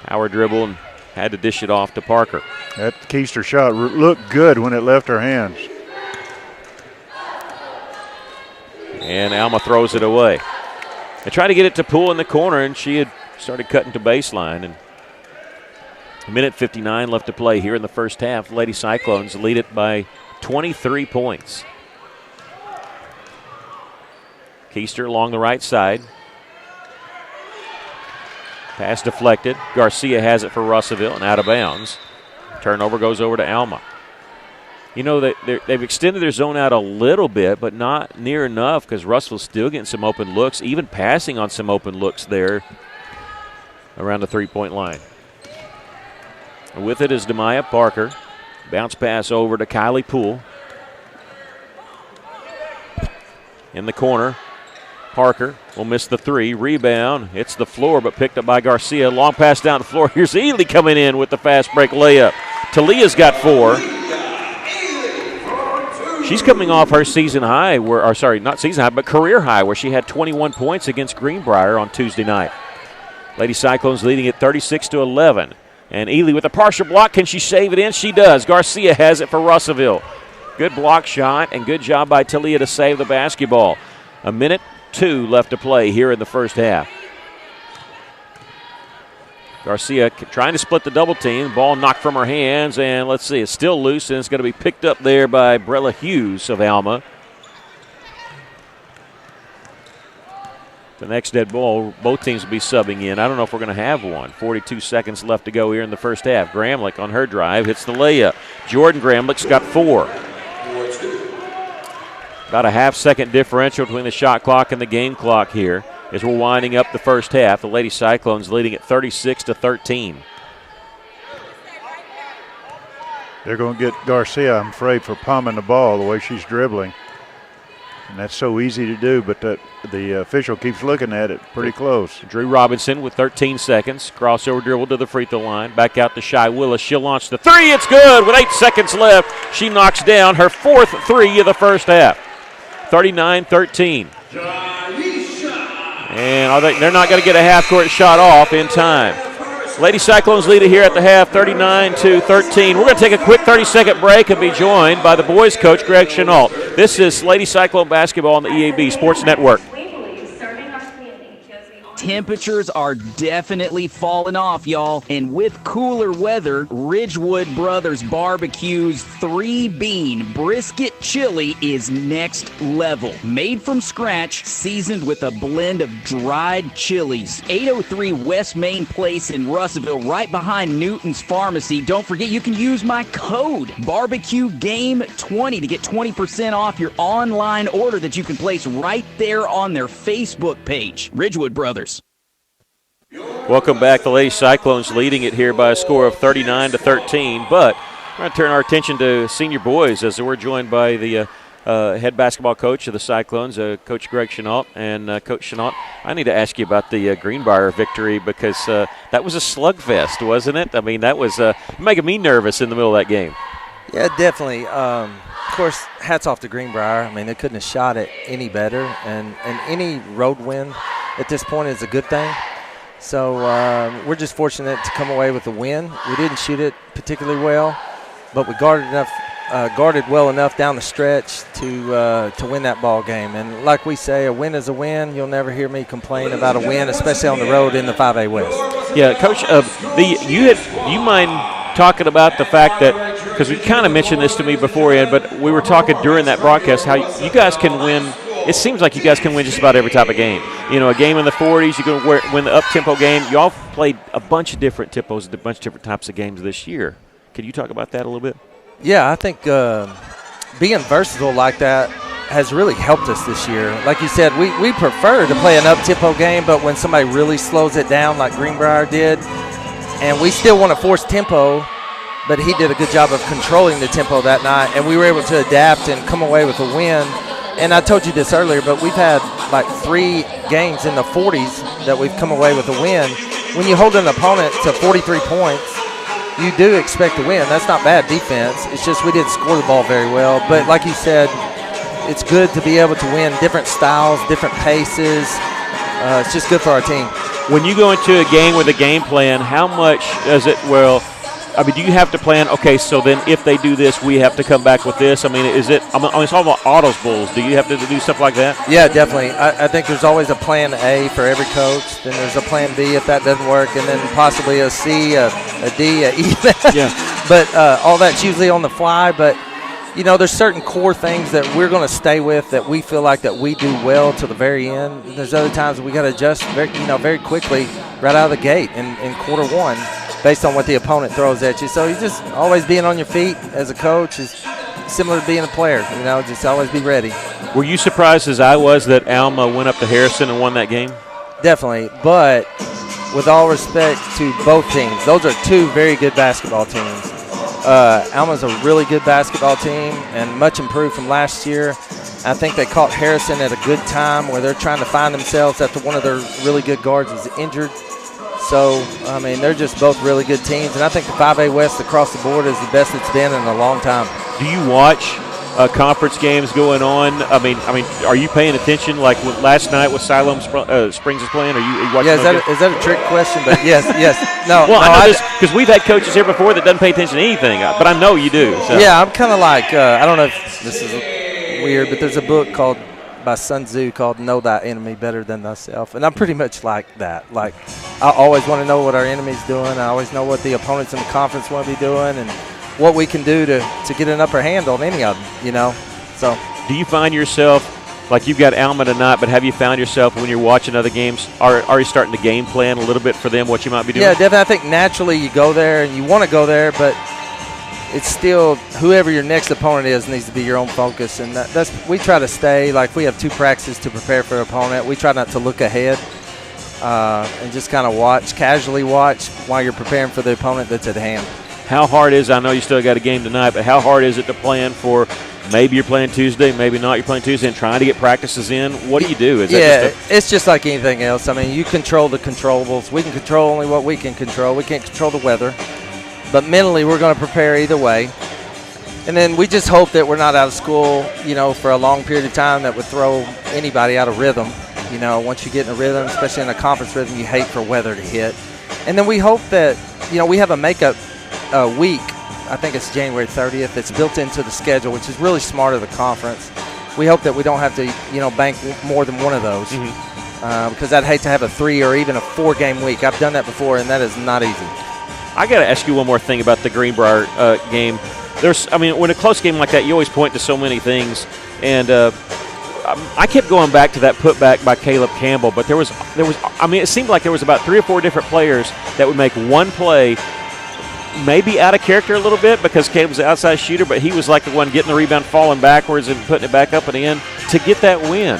Power dribble and had to dish it off to Parker. That Keister shot looked good when it left her hands. And Alma throws it away. They tried to get it to Poole in the corner, and she had started cutting to baseline. And a minute 59 left to play here in the first half. Lady Cyclones lead it by 23 points. Keister along the right side. Pass deflected. Garcia has it for Russellville and out of bounds. Turnover goes over to Alma. You know, they've extended their zone out a little bit, but not near enough because Russellville's still getting some open looks, even passing on some open looks there around the three-point line. And with it is Demaya Parker. Bounce pass over to Kylie Poole. In the corner, Parker will miss the three. Rebound, hits the floor, but picked up by Garcia. Long pass down the floor. Here's Ely coming in with the fast break layup. Talia's got 4. She's coming off her season high, not season high, but career high, where she had 21 points against Greenbrier on Tuesday night. Lady Cyclones leading at 36-11. And Ely with a partial block. Can she save it in? She does. Garcia has it for Russellville. Good block shot and good job by Talia to save the basketball. A minute 2 left to play here in the first half. Garcia trying to split the double team. Ball knocked from her hands, and let's see, it's still loose, and it's going to be picked up there by Brella Hughes of Alma. The next dead ball, both teams will be subbing in. I don't know if we're going to have one. 42 seconds left to go here in the first half. Gramlich on her drive hits the layup. Jordan Gramlich's got 4. About a half-second differential between the shot clock and the game clock here as we're winding up the first half. The Lady Cyclones leading at 36-13. They're going to get Garcia, I'm afraid, for palming the ball the way she's dribbling. And that's so easy to do, but the official keeps looking at it pretty close. Drew Robinson with 13 seconds. Crossover dribble to the free throw line. Back out to Shy Willis. She'll launch the three. It's good with 8 seconds left. She knocks down her 4th three of the first half. 39-13. And I think they're not going to get a half-court shot off in time. Lady Cyclones lead it here at the half, 39-13. We're going to take a quick 30-second break and be joined by the boys' coach, Greg Chenault. This is Lady Cyclone basketball on the EAB Sports Network. Temperatures are definitely falling off, y'all. And with cooler weather, Ridgewood Brothers Barbecue's 3-bean brisket chili is next level. Made from scratch, seasoned with a blend of dried chilies. 803 West Main Place in Russellville, right behind Newton's Pharmacy. Don't forget, you can use my code BarbecueGame20 to get 20% off your online order that you can place right there on their Facebook page. Ridgewood Brothers. Welcome back. The Lady Cyclones leading it here by a score of 39-13. But we're going to turn our attention to senior boys as we're joined by the head basketball coach of the Cyclones, Coach Greg Chenault. And Coach Chenault, I need to ask you about the Greenbrier victory because that was a slugfest, wasn't it? I mean, that was making me nervous in the middle of that game. Yeah, definitely. Of course, hats off to Greenbrier. I mean, they couldn't have shot it any better. And any road win at this point is a good thing. So we're just fortunate to come away with a win. We didn't shoot it particularly well, but we guarded well enough down the stretch to win that ball game. And like we say, a win is a win. You'll never hear me complain about a win, especially on the road in the 5A West. Yeah, Coach, you mind talking about the fact that, because we kind of mentioned this to me beforehand, but we were talking during that broadcast how you guys can win. It seems like you guys can win just about every type of game. You know, a game in the 40s, you can win the up-tempo game. You all played a bunch of different tempos, a bunch of different types of games this year. Can you talk about that a little bit? Yeah, I think being versatile like that has really helped us this year. Like you said, we prefer to play an up-tempo game, but when somebody really slows it down like Greenbrier did, and we still want to force tempo, but he did a good job of controlling the tempo that night, and we were able to adapt and come away with a win. And I told you this earlier, but we've had like 3 games in the 40s that we've come away with a win. When you hold an opponent to 43 points, you do expect to win. That's not bad defense. It's just we didn't score the ball very well. But like you said, it's good to be able to win different styles, different paces. It's just good for our team. When you go into a game with a game plan, how much does it, do you have to plan, okay, so then if they do this, we have to come back with this? I mean, it's all about autos bulls. Do you have to do stuff like that? Yeah, definitely. I think there's always a plan A for every coach. Then there's a plan B if that doesn't work, and then possibly a C, a D, a E. Yeah. But all that's usually on the fly. But, there's certain core things that we're going to stay with that we feel like that we do well to the very end. And there's other times we got to adjust very quickly right out of the gate in quarter one, based on what the opponent throws at you. So you just always being on your feet as a coach is similar to being a player, just always be ready. Were you surprised as I was that Alma went up to Harrison and won that game? Definitely, but with all respect to both teams, those are two very good basketball teams. Alma's a really good basketball team and much improved from last year. I think they caught Harrison at a good time where they're trying to find themselves after one of their really good guards was injured. So, they're just both really good teams. And I think the 5A West across the board is the best it's been in a long time. Do you watch conference games going on? I mean, are you paying attention? Like last night with Siloam Springs is playing? Are you watching? Yeah, is that a trick question? But yes. No. Well, I know this because we've had coaches here before that doesn't pay attention to anything, but I know you do. So. Yeah, I'm kind of like, I don't know if this is weird, but there's a book by Sun Tzu called Know Thy Enemy Better Than Thyself. And I'm pretty much like that. Like, I always want to know what our enemy's doing. I always know what the opponents in the conference want to be doing and what we can do to get an upper hand on any of them, So, do you find yourself, like you've got Alma tonight, but have you found yourself when you're watching other games, are you starting to game plan a little bit for them, what you might be doing? Yeah, definitely. I think naturally you go there and you want to go there, but it's still whoever your next opponent is needs to be your own focus. And that's we try to stay, like we have 2 practices to prepare for an opponent. We try not to look ahead and just kind of casually watch while you're preparing for the opponent that's at hand. How hard is, I know you still got a game tonight, but how hard is it to plan for maybe you're playing Tuesday, maybe not, you're playing Tuesday and trying to get practices in? What do you do? It's just like anything else. You control the controllables. We can control only what we can control. We can't control the weather. But mentally, we're going to prepare either way. And then we just hope that we're not out of school, for a long period of time that would throw anybody out of rhythm. Once you get in a rhythm, especially in a conference rhythm, you hate for weather to hit. And then we hope that, we have a makeup week. I think it's January 30th. It's built into the schedule, which is really smart of the conference. We hope that we don't have to, bank more than one of those. Because I'd hate to have a 3 or even a 4-game week. I've done that before, and that is not easy. I got to ask you one more thing about the Greenbrier game. When a close game like that, you always point to so many things, and I kept going back to that putback by Caleb Campbell, but there was. It seemed like there was about 3 or 4 different players that would make one play, maybe out of character a little bit because Caleb was the outside shooter, but he was like the one getting the rebound, falling backwards, and putting it back up and in to get that win.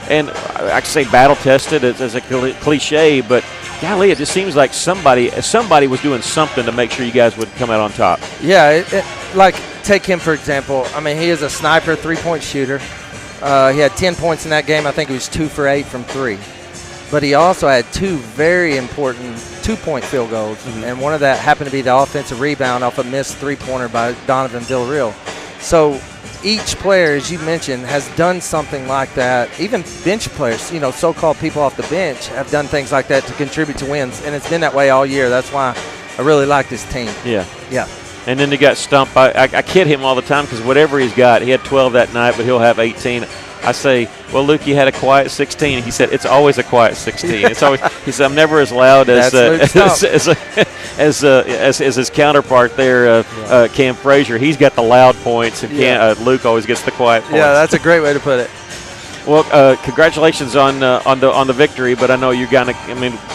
And I could say battle tested as a cliche, but golly, it just seems like somebody was doing something to make sure you guys would come out on top. Yeah, like take him for example. He is a sniper, 3-point shooter. He had 10 points in that game. I think he was 2 for 8 from 3. But he also had 2 very important 2-point field goals, and one of that happened to be the offensive rebound off a missed 3-pointer by Donovan Villarreal. So each player, as you mentioned, has done something like that. Even bench players, so-called people off the bench have done things like that to contribute to wins, and it's been that way all year. That's why I really like this team. Yeah. And then they got stumped. I kid him all the time because whatever he's got, he had 12 that night, but he'll have 18. I say, well, Luke, you had a quiet 16. He said, it's always a quiet 16. It's always. He said, I'm never as loud as his counterpart there, Cam Frazier. He's got the loud points, and Luke always gets the quiet points. Yeah, that's a great way to put it. Well, congratulations on the victory, but I know you're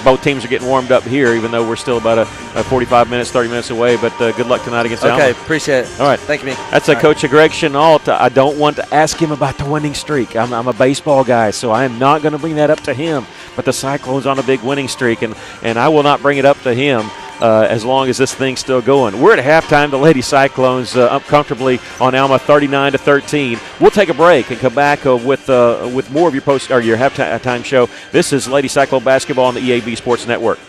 both teams are getting warmed up here, even though we're still about a 45 minutes, 30 minutes away. But good luck tonight against Alma. Okay, appreciate it. All right, thank you. That's Coach Greg Chenault. I don't want to ask him about the winning streak. I'm a baseball guy, so I am not going to bring that up to him. But the Cyclones on a big winning streak, and I will not bring it up to him. As long as this thing's still going. We're at halftime. The Lady Cyclones up comfortably on Alma, 39-13. We'll take a break and come back with more of your your halftime show. This is Lady Cyclone basketball on the EAB Sports Network.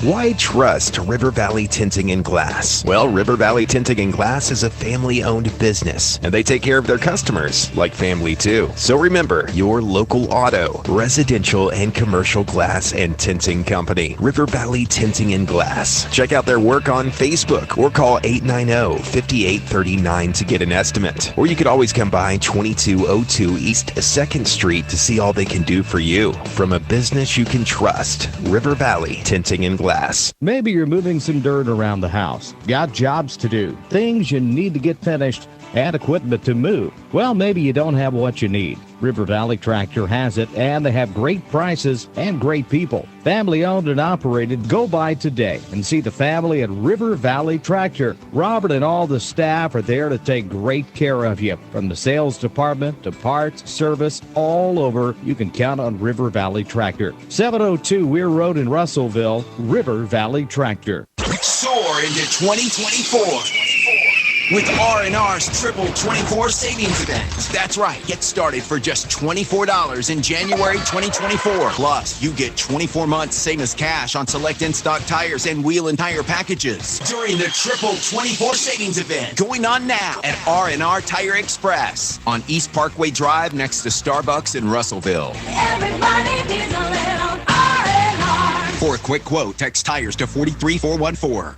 Why trust River Valley Tinting and Glass? Well, River Valley Tinting and Glass is a family-owned business, and they take care of their customers like family too. So remember, your local auto, residential, and commercial glass and tinting company, River Valley Tinting and Glass. Check out their work on Facebook or call 890-5839 to get an estimate. Or you could always come by 2202 East 2nd Street to see all they can do for you. From a business you can trust, River Valley Tinting and Glass. Maybe you're moving some dirt around the house, got jobs to do, things you need to get finished, and equipment to move. Well, maybe you don't have what you need. River Valley Tractor has it, and they have great prices and great people. Family owned and operated. Go by today and see the family at River Valley Tractor. Robert and all the staff are there to take great care of you. From the sales department to parts, service, all over, you can count on River Valley Tractor. 702 Weir Road in Russellville, River Valley Tractor. Soar into 2024. With R&R's Triple 24 Savings Event. That's right. Get started for just $24 in January 2024. Plus, you get 24 months same as cash on select in-stock tires and wheel and tire packages during the Triple 24 Savings Event. Going on now at R&R Tire Express on East Parkway Drive next to Starbucks in Russellville. Everybody needs a little R&R. For a quick quote, text tires to 43414.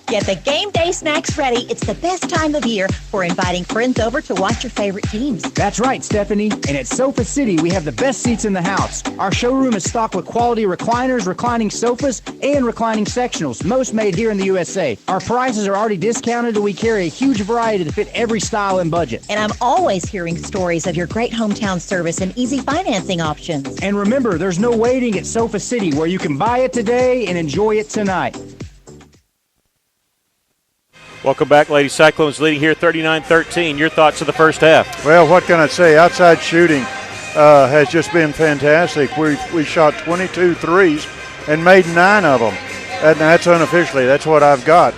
Get the game day snacks ready. It's the best time of year for inviting friends over to watch your favorite teams. That's right, Stephanie. And at Sofa City, we have the best seats in the house. Our showroom is stocked with quality recliners, reclining sofas, and reclining sectionals, most made here in the USA. Our prices are already discounted, and we carry a huge variety to fit every style and budget. And I'm always hearing stories of your great hometown service and easy financing options. And remember, there's no waiting at Sofa City, where you can buy it today and enjoy it tonight. Welcome back, Lady Cyclones leading here 39-13. Your thoughts of the first half? Well, what can I say? Outside shooting has just been fantastic. We shot 22 threes and made 9 of them. And that's unofficially. That's what I've got.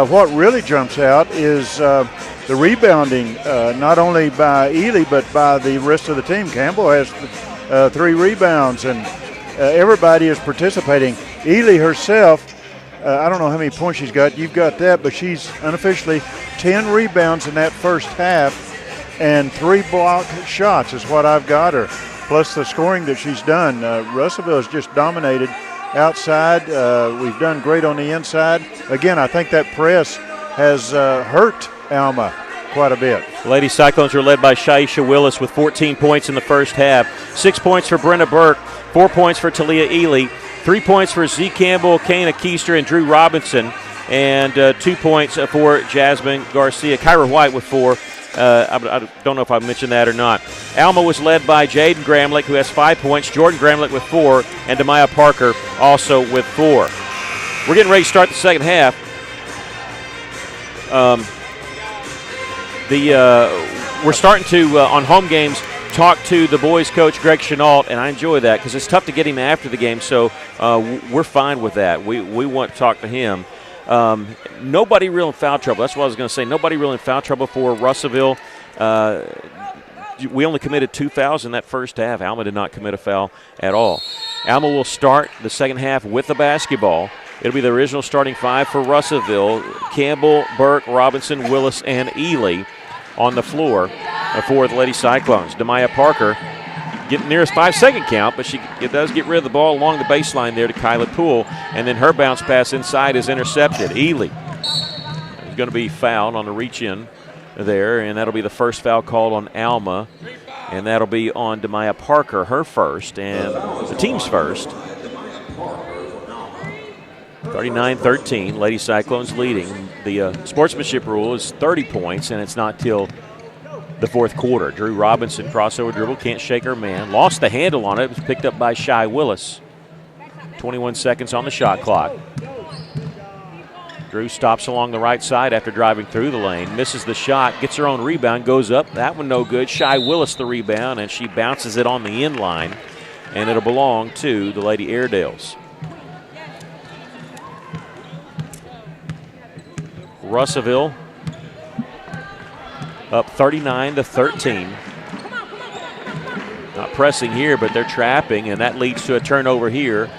What really jumps out is the rebounding, not only by Ely but by the rest of the team. Campbell has 3 rebounds, and everybody is participating. Ely herself, I don't know how many points she's got. You've got that, but she's unofficially 10 rebounds in that first half, and 3 block shots is what I've got her, plus the scoring that she's done. Russellville has just dominated outside. We've done great on the inside. Again, I think that press has hurt Alma quite a bit. Lady Cyclones are led by Shaisha Willis with 14 points in the first half. 6 points for Brenna Burke, 4 points for Talia Ely, 3 points for Z. Campbell, Kana Keister, and Drew Robinson, and 2 points for Jasmine Garcia. Kyra White with 4. I don't know if I mentioned that or not. Alma was led by Jaden Gramlich, who has 5 points, Jordan Gramlich with 4, and Demaya Parker also with 4. We're getting ready to start the second half. We're starting to, on home games, talk to the boys' coach, Greg Chenault, and I enjoy that because it's tough to get him after the game, so we're fine with that. We want to talk to him. Nobody real in foul trouble. That's what I was going to say. Nobody real in foul trouble for Russellville. We only committed 2 fouls in that first half. Alma did not commit a foul at all. Alma will start the second half with the basketball. It'll be the original starting 5 for Russellville. Campbell, Burke, Robinson, Willis, and Ely on the floor for the Lady Cyclones. Demaya Parker getting near a 5-second count, but she does get rid of the ball along the baseline there to Kyla Poole, and then her bounce pass inside is intercepted. Ely is going to be fouled on the reach-in there, and that'll be the first foul called on Alma, and that'll be on Demaya Parker, her first, and the team's first. 39-13, Lady Cyclones leading. The sportsmanship rule is 30 points, and it's not till the fourth quarter. Drew Robinson, crossover dribble, can't shake her man. Lost the handle on it. It was picked up by Shy Willis. 21 seconds on the shot clock. Drew stops along the right side after driving through the lane. Misses the shot, gets her own rebound, goes up. That one no good. Shy Willis the rebound, and she bounces it on the end line, and it'll belong to the Lady Airedales. Russellville up 39-13. Not pressing here, but they're trapping, and that leads to a turnover here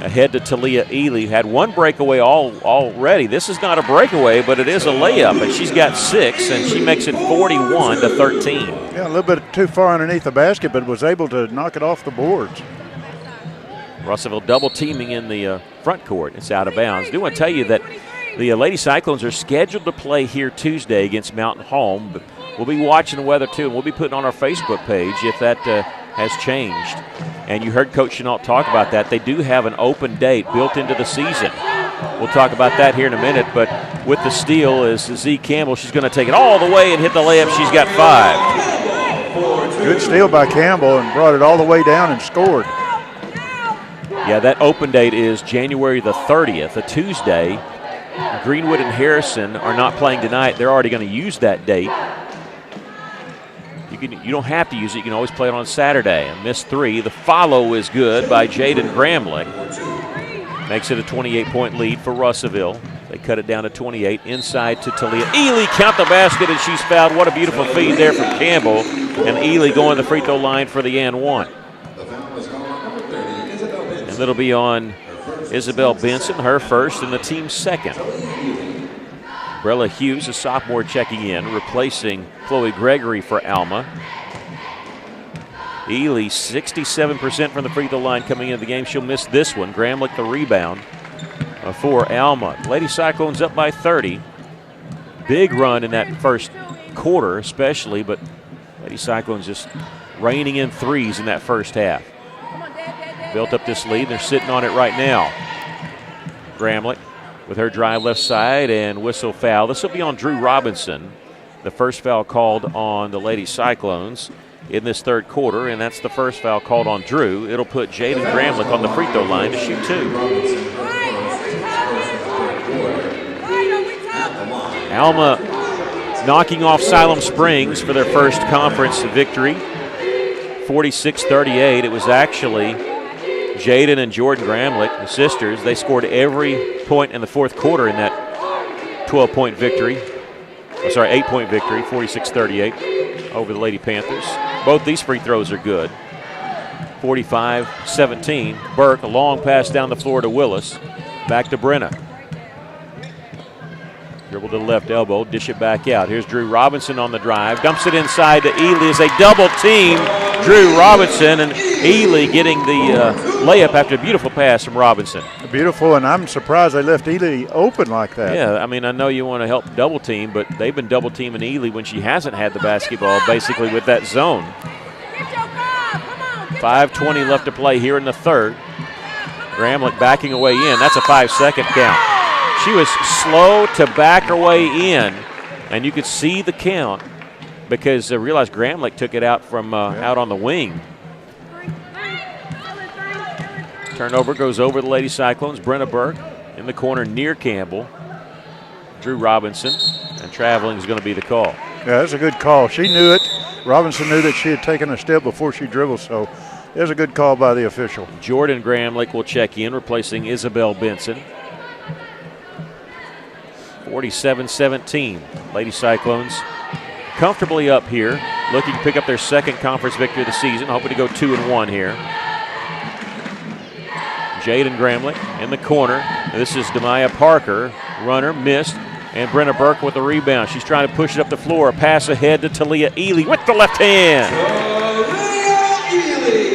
Ahead to Talia Ely, had one breakaway already. This is not a breakaway, but it is a layup, and she's got 6, and she makes it 41-13. Yeah, a little bit too far underneath the basket, but was able to knock it off the boards. Russellville double teaming in the front court. It's out of bounds. I do want to tell you that the Lady Cyclones are scheduled to play here Tuesday against Mountain Home. But we'll be watching the weather too, and we'll be putting on our Facebook page if that has changed. And you heard Coach Chenault talk about that. They do have an open date built into the season. We'll talk about that here in a minute, but with the steal is Z Campbell. She's going to take it all the way and hit the layup. She's got 5. Good steal by Campbell and brought it all the way down and scored. Yeah, that open date is January the 30th, a Tuesday. Greenwood and Harrison are not playing tonight. They're already going to use that date. You don't have to use it. You can always play it on Saturday. A missed 3. The follow is good by Jaden Gramlich. Makes it a 28-point lead for Russellville. They cut it down to 28. Inside to Talia Ely. Count the basket, and she's fouled. What a beautiful feed there from Campbell. And Ely going to the free throw line for the and 1. And it'll be on Isabel Benson, her first, and the team's second. Brella Hughes, a sophomore, checking in, replacing Chloe Gregory for Alma. Ely, 67% from the free throw line coming into the game. She'll miss this one. Gramlich the rebound for Alma. Lady Cyclones up by 30. Big run in that first quarter especially, but Lady Cyclones just raining in threes in that first half. Built up this lead. They're sitting on it right now. Gramlich with her drive left side and whistle foul. This will be on Drew Robinson. The first foul called on the Lady Cyclones in this third quarter, and that's the first foul called on Drew. It'll put Jaden Gramlich on the free throw line to shoot 2. Alma knocking off Siloam Springs for their first conference victory, 46-38. It was actually Jaden and Jordan Gramlich, the sisters. They scored every point in the fourth quarter in that 12-point victory. 8-point victory, 46-38 over the Lady Panthers. Both these free throws are good. 45-17. Burke, a long pass down the floor to Willis. Back to Brenna. Dribble to the left elbow, dish it back out. Here's Drew Robinson on the drive. Dumps it inside to Ely as they double team Drew Robinson, and Ely getting the layup after a beautiful pass from Robinson. Beautiful, and I'm surprised they left Ely open like that. Yeah, I mean, I know you want to help double team, but they've been double teaming Ely when she hasn't had the basketball, basically with that zone. 5:20 left to play here in the third. Gramlich backing away in. That's a 5-second count. She was slow to back her way in, and you could see the count because I realized Gramlich took it out from out on the wing. Turnover goes over the Lady Cyclones. Brenna Burke in the corner near Campbell. Drew Robinson, and traveling is going to be the call. Yeah, that's a good call. She knew it. Robinson knew that she had taken a step before she dribbled, so there's a good call by the official. Jordan Gramlich will check in, replacing Isabel Benson. 47-17. Lady Cyclones comfortably up here, looking to pick up their second conference victory of the season, hoping to go 2-1 here. Jaden Gramlich in the corner. This is Demaya Parker. Runner missed, and Brenna Burke with the rebound. She's trying to push it up the floor. A pass ahead to Talia Ely with the left hand.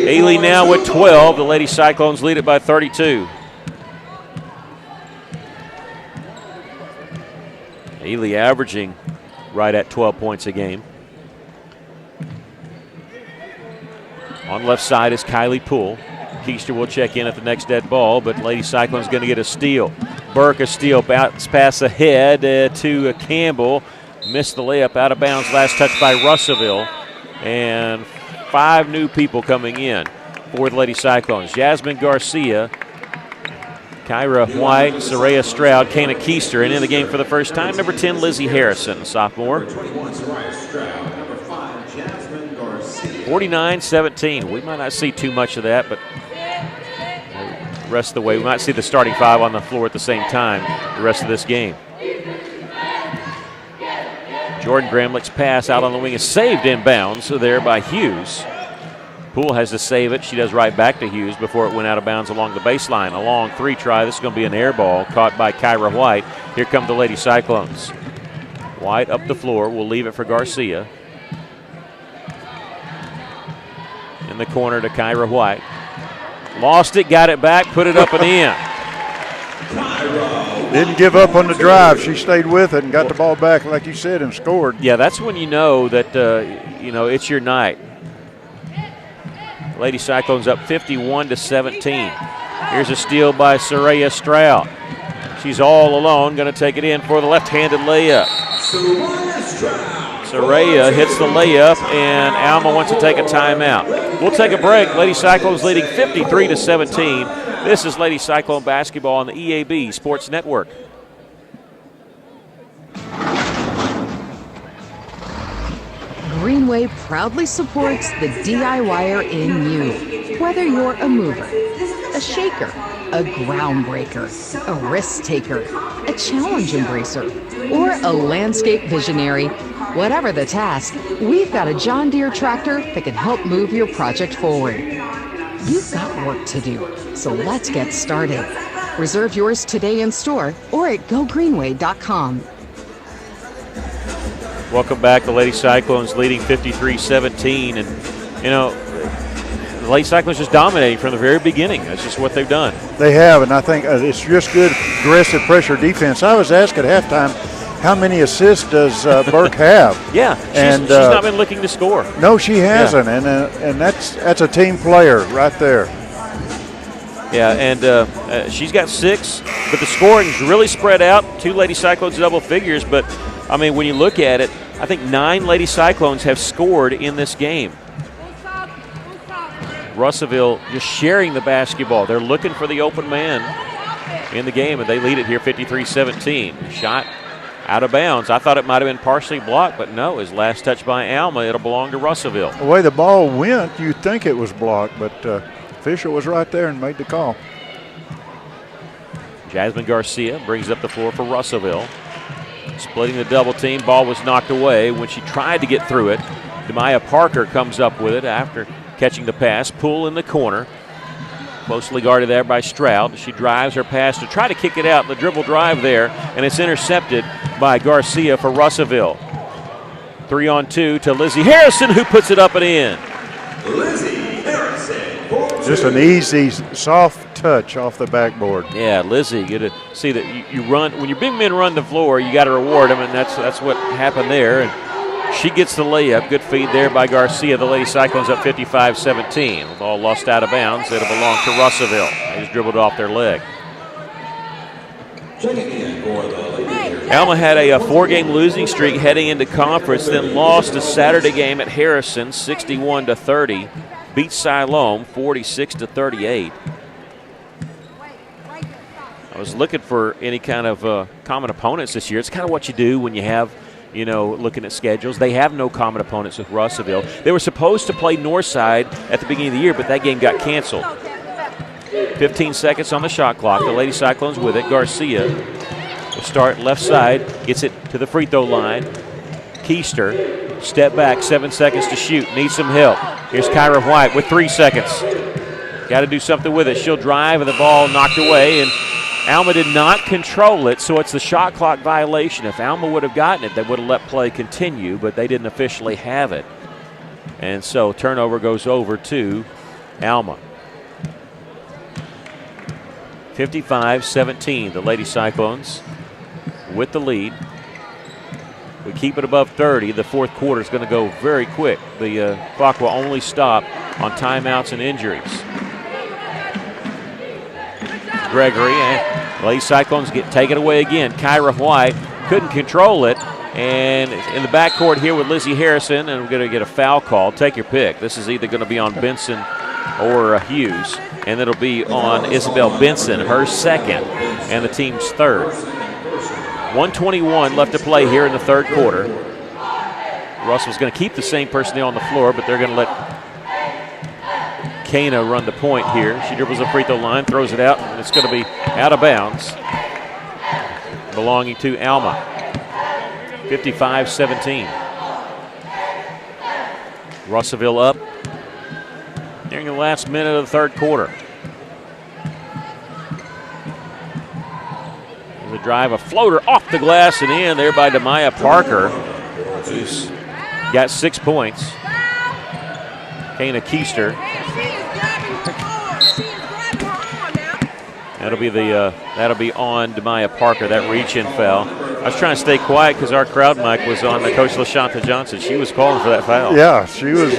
Ely now with 12. The Lady Cyclones lead it by 32. Ely averaging right at 12 points a game. On left side is Kylie Poole. Keister will check in at the next dead ball, but Lady Cyclone's going to get a steal. Burke a steal, bounce pass ahead to Campbell. Missed the layup, out of bounds, last touch by Russellville. And 5 new people coming in for the Lady Cyclones. Jasmine Garcia, Kyra White, Saraya Stroud, Kana Keister, and in the game for the first time, number 10, Lizzie Harrison, sophomore. 49-17. We might not see too much of that, but the rest of the way, we might see the starting 5 on the floor at the same time the rest of this game. Jordan Gramlich's pass out on the wing is saved inbounds there by Hughes. Poole has to save it. She does right back to Hughes before it went out of bounds along the baseline. A long 3 try. This is going to be an air ball caught by Kyra White. Here come the Lady Cyclones. White up the floor. Will leave it for Garcia. In the corner to Kyra White. Lost it, got it back, put it up and in. Didn't give up on the drive. She stayed with it and got the ball back, like you said, and scored. Yeah, that's when you know that, it's your night. Lady Cyclones up 51-17. Here's a steal by Soraya Stroud. She's all alone, going to take it in for the left-handed layup. Soraya hits the layup, and Alma wants to take a timeout. We'll take a break. Lady Cyclones leading 53-17. This is Lady Cyclone basketball on the EAB Sports Network. Greenway proudly supports the DIYer in you. Whether you're a mover, a shaker, a groundbreaker, a risk taker, a challenge embracer, or a landscape visionary, whatever the task, we've got a John Deere tractor that can help move your project forward. You've got work to do, so let's get started. Reserve yours today in store or at gogreenway.com. Welcome back. The Lady Cyclones leading 53-17. And, the Lady Cyclones just dominating from the very beginning. That's just what they've done. They have, and I think it's just good aggressive pressure defense. I was asked at halftime, how many assists does Burke have? Yeah, she's not been looking to score. No, she hasn't, and that's a team player right there. Yeah, and she's got 6, but the scoring's really spread out. 2 Lady Cyclones double figures, but, when you look at it, I think 9 Lady Cyclones have scored in this game. Russellville just sharing the basketball. They're looking for the open man in the game, and they lead it here 53-17. Shot out of bounds. I thought it might have been partially blocked, but no, his last touch by Alma, it'll belong to Russellville. The way the ball went, you'd think it was blocked, but official was right there and made the call. Jasmine Garcia brings up the floor for Russellville. Splitting the double team, ball was knocked away when she tried to get through it. Demaya Parker comes up with it after catching the pass. Poole in the corner. Closely guarded there by Stroud. She drives her pass to try to kick it out. The dribble drive there, and it's intercepted by Garcia for Russellville. 3-on-2 to Lizzie Harrison, who puts it up and in. Lizzie Harrison. Just an easy, soft touch off the backboard. Yeah, Lizzie, you get to see that you run. When your big men run the floor, you got to reward them, and that's what happened there. And she gets the layup. Good feed there by Garcia. The Lady Cyclones up 55-17. The ball lost out of bounds. It'll belong to Russellville. They just dribbled off their leg. Alma had a 4-game losing streak heading into conference, then lost a Saturday game at Harrison, 61-30. Beat Siloam, 46-38. I was looking for any kind of common opponents this year. It's kind of what you do when you have, looking at schedules. They have no common opponents with Russellville. They were supposed to play Northside at the beginning of the year, but that game got canceled. 15 seconds on the shot clock. The Lady Cyclones with it. Garcia will start left side, gets it to the free throw line. Keister, step back, 7 seconds to shoot. Needs some help. Here's Kyra White with 3 seconds. Got to do something with it. She'll drive, and the ball knocked away, and Alma did not control it, so it's the shot clock violation. If Alma would have gotten it, they would have let play continue, but they didn't officially have it. And so turnover goes over to Alma. 55-17, the Lady Cyclones with the lead. We keep it above 30. The fourth quarter is going to go very quick. The clock will only stop on timeouts and injuries. Gregory and Lady Cyclones take it away again. Kyra White couldn't control it. And in the backcourt here with Lizzie Harrison, and we're going to get a foul call. Take your pick. This is either going to be on Benson or Hughes. And it'll be on Isabel Benson, her second, and the team's third. 1:21 left to play here in the third quarter. Russell's going to keep the same personnel on the floor, but they're going to let Kana run the point here. She dribbles the free throw line, throws it out, and it's going to be out of bounds, belonging to Alma. 55-17. Russellville up Nearing the last minute of the third quarter. The drive, a floater off the glass and in there by Demaya Parker, who's got 6 points. Kana Keister. That'll be on Demaya Parker, that reach-in foul. I was trying to stay quiet because our crowd mic was on the Coach LaShanta Johnson. She was calling for that foul. Yeah, she was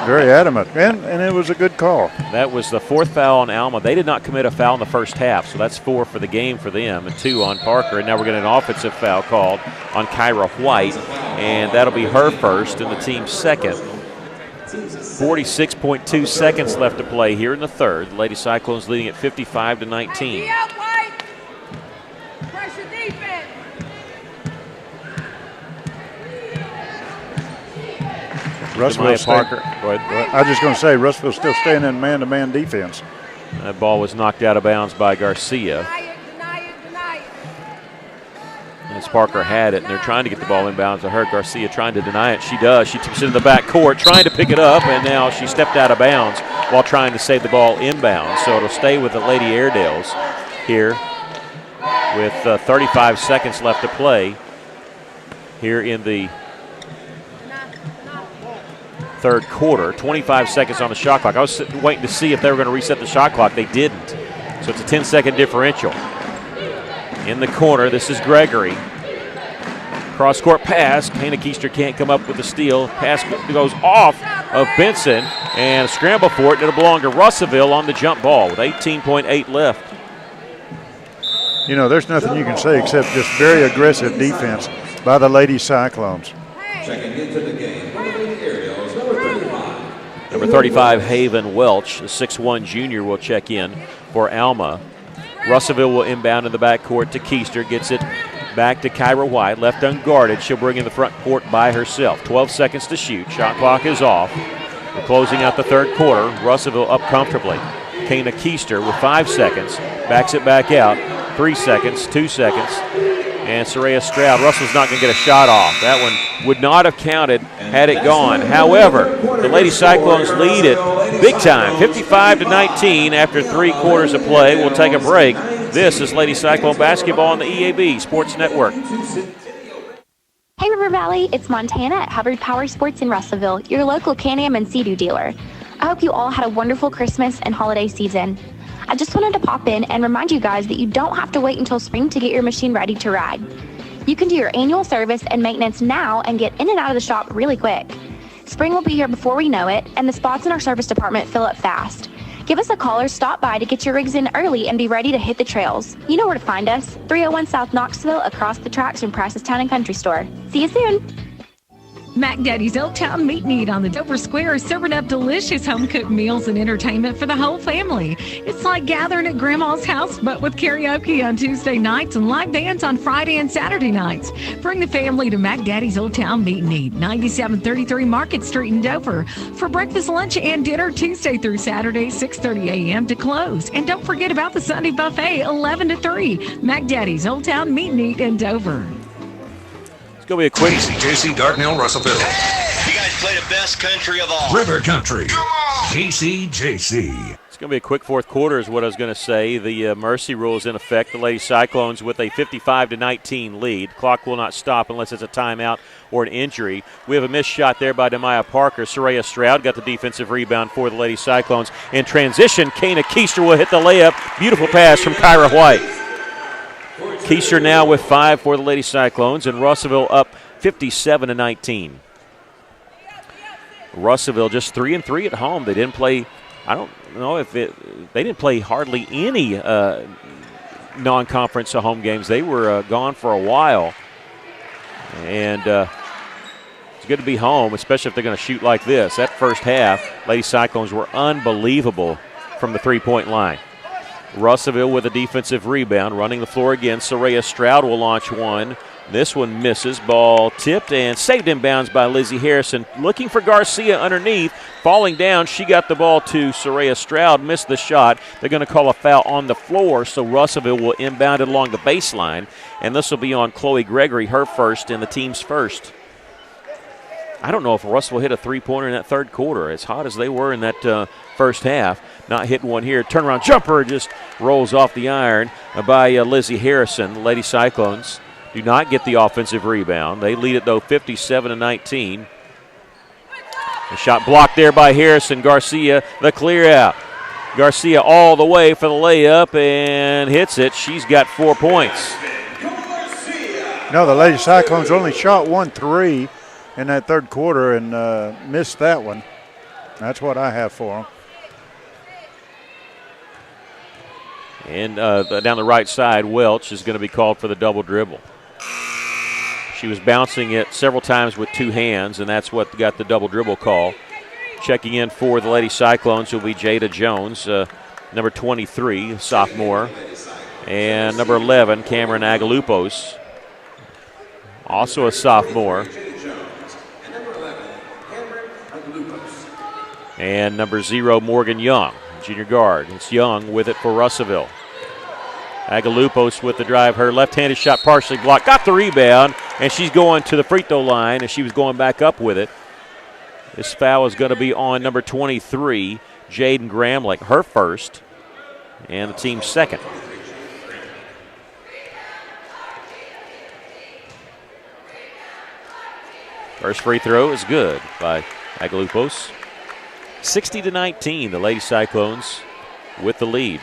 very adamant, and it was a good call. That was the 4th foul on Alma. They did not commit a foul in the first half, so that's 4 for the game for them and 2 on Parker. And now we're getting an offensive foul called on Kyra White, and that'll be her first and the team's second. 46.2 seconds left to play here in the third. The Lady Cyclones leading at 55-19. Russellville Parker. I was just going to say, Russellville's still staying in man-to-man defense. That ball was knocked out of bounds by Garcia. As Parker had it, and they're trying to get the ball in bounds. I heard Garcia trying to deny it. She does. She tips it in the back court, trying to pick it up, and now she stepped out of bounds while trying to save the ball inbounds. So it'll stay with the Lady Airedales here with 35 seconds left to play here in the third quarter. 25 seconds on the shot clock. I was waiting to see if they were going to reset the shot clock. They didn't. So it's a 10-second differential. In the corner, this is Gregory. Cross-court pass. Kana Keister can't come up with the steal. Pass goes off of Benson, and a scramble for it. It'll belong to Russellville on the jump ball with 18.8 left. You know, there's nothing you can say except just very aggressive defense by the Lady Cyclones. Checking into the game, Number 35, Haven Welch, the 6'1 junior, will check in for Alma. Russellville will inbound in the backcourt to Keister. Gets it back to Kyra White. Left unguarded. She'll bring in the front court by herself. 12 seconds to shoot. Shot clock is off. We're closing out the third quarter. Russellville up comfortably. Kana Keister with 5 seconds. Backs it back out. 3 seconds, 2 seconds. And Soraya Stroud. Russell's not going to get a shot off. That one would not have counted had it gone. However, the Lady Cyclones lead it big time, 55-19 after 3 quarters of play. We'll take a break. This is Lady Cyclone basketball on the EAB Sports Network. Hey River Valley, it's Montana at Hubbard Power Sports in Russellville, your local Can-Am and Sea-Doo dealer. I hope you all had a wonderful Christmas and holiday season. I just wanted to pop in and remind you guys that you don't have to wait until spring to get your machine ready to ride. You can do your annual service and maintenance now and get in and out of the shop really quick. Spring will be here before we know it, and the spots in our service department fill up fast. Give us a call or stop by to get your rigs in early and be ready to hit the trails. You know where to find us, 301 South Knoxville, across the tracks from Price's Town and Country Store. See you soon. Mac Daddy's Old Town Meat and Eat on the Dover Square is serving up delicious home-cooked meals and entertainment for the whole family. It's like gathering at Grandma's house, but with karaoke on Tuesday nights and live bands on Friday and Saturday nights. Bring the family to Mac Daddy's Old Town Meat and Eat, 9733 Market Street in Dover. For breakfast, lunch, and dinner Tuesday through Saturday, 6:30 a.m. to close. And don't forget about the Sunday buffet, 11 to 3. Mac Daddy's Old Town Meat and Eat in Dover. It's going to be a quick. KC, Dartnell, Russellville. You guys play the best country of all. River Country. KCJC. It's going to be a quick fourth quarter is what I was going to say. The mercy rule is in effect. The Lady Cyclones with a 55-19 lead. Clock will not stop unless it's a timeout or an injury. We have a missed shot there by Demaya Parker. Soraya Stroud got the defensive rebound for the Lady Cyclones. In transition, Kana Keister will hit the layup. Beautiful pass from Kyra White. Keister now with 5 for the Lady Cyclones, and Russellville up 57-19. Russellville just 3-3 at home. They didn't play. I don't know if they didn't play hardly any non-conference home games. They were gone for a while, and it's good to be home, especially if they're going to shoot like this. That first half, Lady Cyclones were unbelievable from the three-point line. Russellville with a defensive rebound, running the floor again. Soraya Stroud will launch one. This one misses. Ball tipped and saved in bounds by Lizzie Harrison. Looking for Garcia underneath. Falling down, she got the ball to Soraya Stroud, missed the shot. They're going to call a foul on the floor, so Russellville will inbound it along the baseline. And this will be on Chloe Gregory, her first and the team's first. I don't know if Russell hit a three-pointer in that third quarter. As hot as they were in that first half, not hitting one here. Turnaround jumper just rolls off the iron by Lizzie Harrison. The Lady Cyclones do not get the offensive rebound. They lead it, though, 57-19. A shot blocked there by Harrison. Garcia, the clear out. Garcia all the way for the layup and hits it. She's got 4 points. No, the Lady Cyclones only shot 1-3 in that third quarter and missed that one. That's what I have for them. And down the right side, Welch is going to be called for the double dribble. She was bouncing it several times with two hands, and that's what got the double dribble call. Checking in for the Lady Cyclones will be Jada Jones, number 23, sophomore, and number 11, Cameron Agalupos, also a sophomore. And number 0, Morgan Young, junior guard. It's Young with it for Russellville. Agalupos with the drive. Her left-handed shot partially blocked. Got the rebound, and she's going to the free throw line, and she was going back up with it. This foul is going to be on number 23, Jaden Gramlich, her first, and the team's second. First free throw is good by Agalupos. 60-19, the Lady Cyclones with the lead.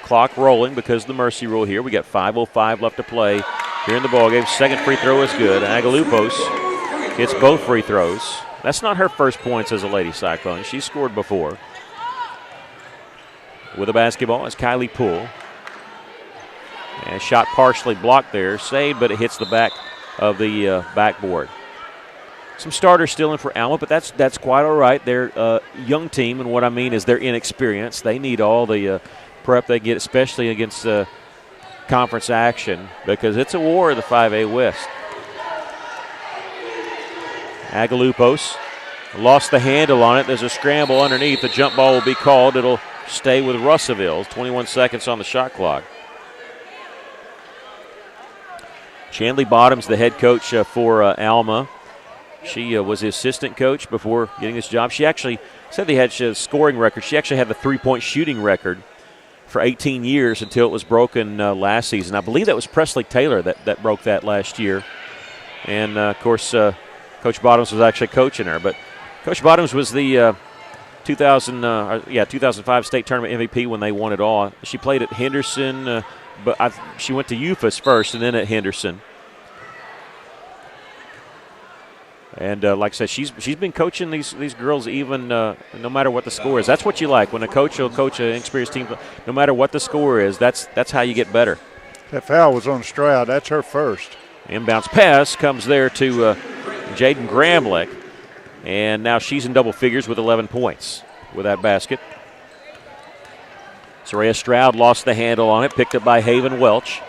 Clock rolling because of the mercy rule here. We got 5:05 left to play here in the ballgame. Second free throw is good. Agalupos gets both free throws. That's not her first points as a Lady Cyclone. She's scored before. With the basketball is Kylie Poole. And shot partially blocked there. Saved, but it hits the back of the backboard. Some starters still in for Alma, but that's quite all right. They're a young team, and what I mean is they're inexperienced. They need all the prep they get, especially against conference action, because it's a war of the 5A West. Agalupos lost the handle on it. There's a scramble underneath. The jump ball will be called. It'll stay with Russellville. 21 seconds on the shot clock. Chandley Bottoms, the head coach for Alma. She was the assistant coach before getting this job. She actually said they had a scoring record. She actually had the three-point shooting record for 18 years until it was broken last season. I believe that was Presley Taylor that broke that last year. And, of course, Coach Bottoms was actually coaching her. But Coach Bottoms was the 2005 state tournament MVP when they won it all. She played at Henderson, but she went to UFAS first and then at Henderson. And like I said, she's been coaching these girls even no matter what the score is. That's what you like when a coach will coach an experienced team. No matter what the score is, that's how you get better. That foul was on Stroud. That's her first. Inbounds pass comes there to Jaden Gramlich, and now she's in double figures with 11 points with that basket. Soraya Stroud lost the handle on it, picked up by Haven Welch,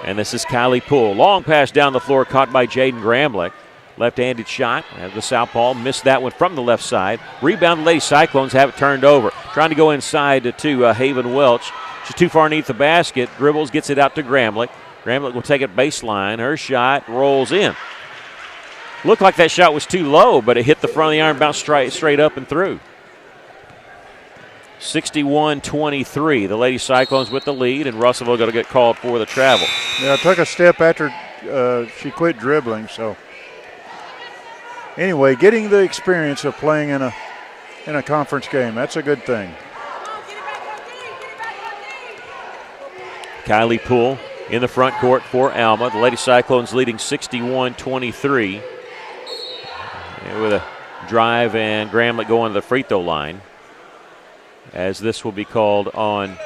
and this is Kylie Poole. Long pass down the floor, caught by Jaden Gramlich. Left-handed shot, and the southpaw missed that one from the left side. Rebound, the Lady Cyclones have it turned over. Trying to go inside to Haven Welch. She's too far underneath the basket. Dribbles, gets it out to Gramlich. Gramlich will take it baseline. Her shot rolls in. Looked like that shot was too low, but it hit the front of the iron, bounced straight up and through. 61-23. The Lady Cyclones with the lead, and Russellville going to get called for the travel. Yeah, it took a step after she quit dribbling, so. Anyway, getting the experience of playing in a conference game, that's a good thing. Kylie Poole in the front court for Alma. The Lady Cyclones leading 61-23. With a drive and Gramlich going to the free throw line. As this will be called on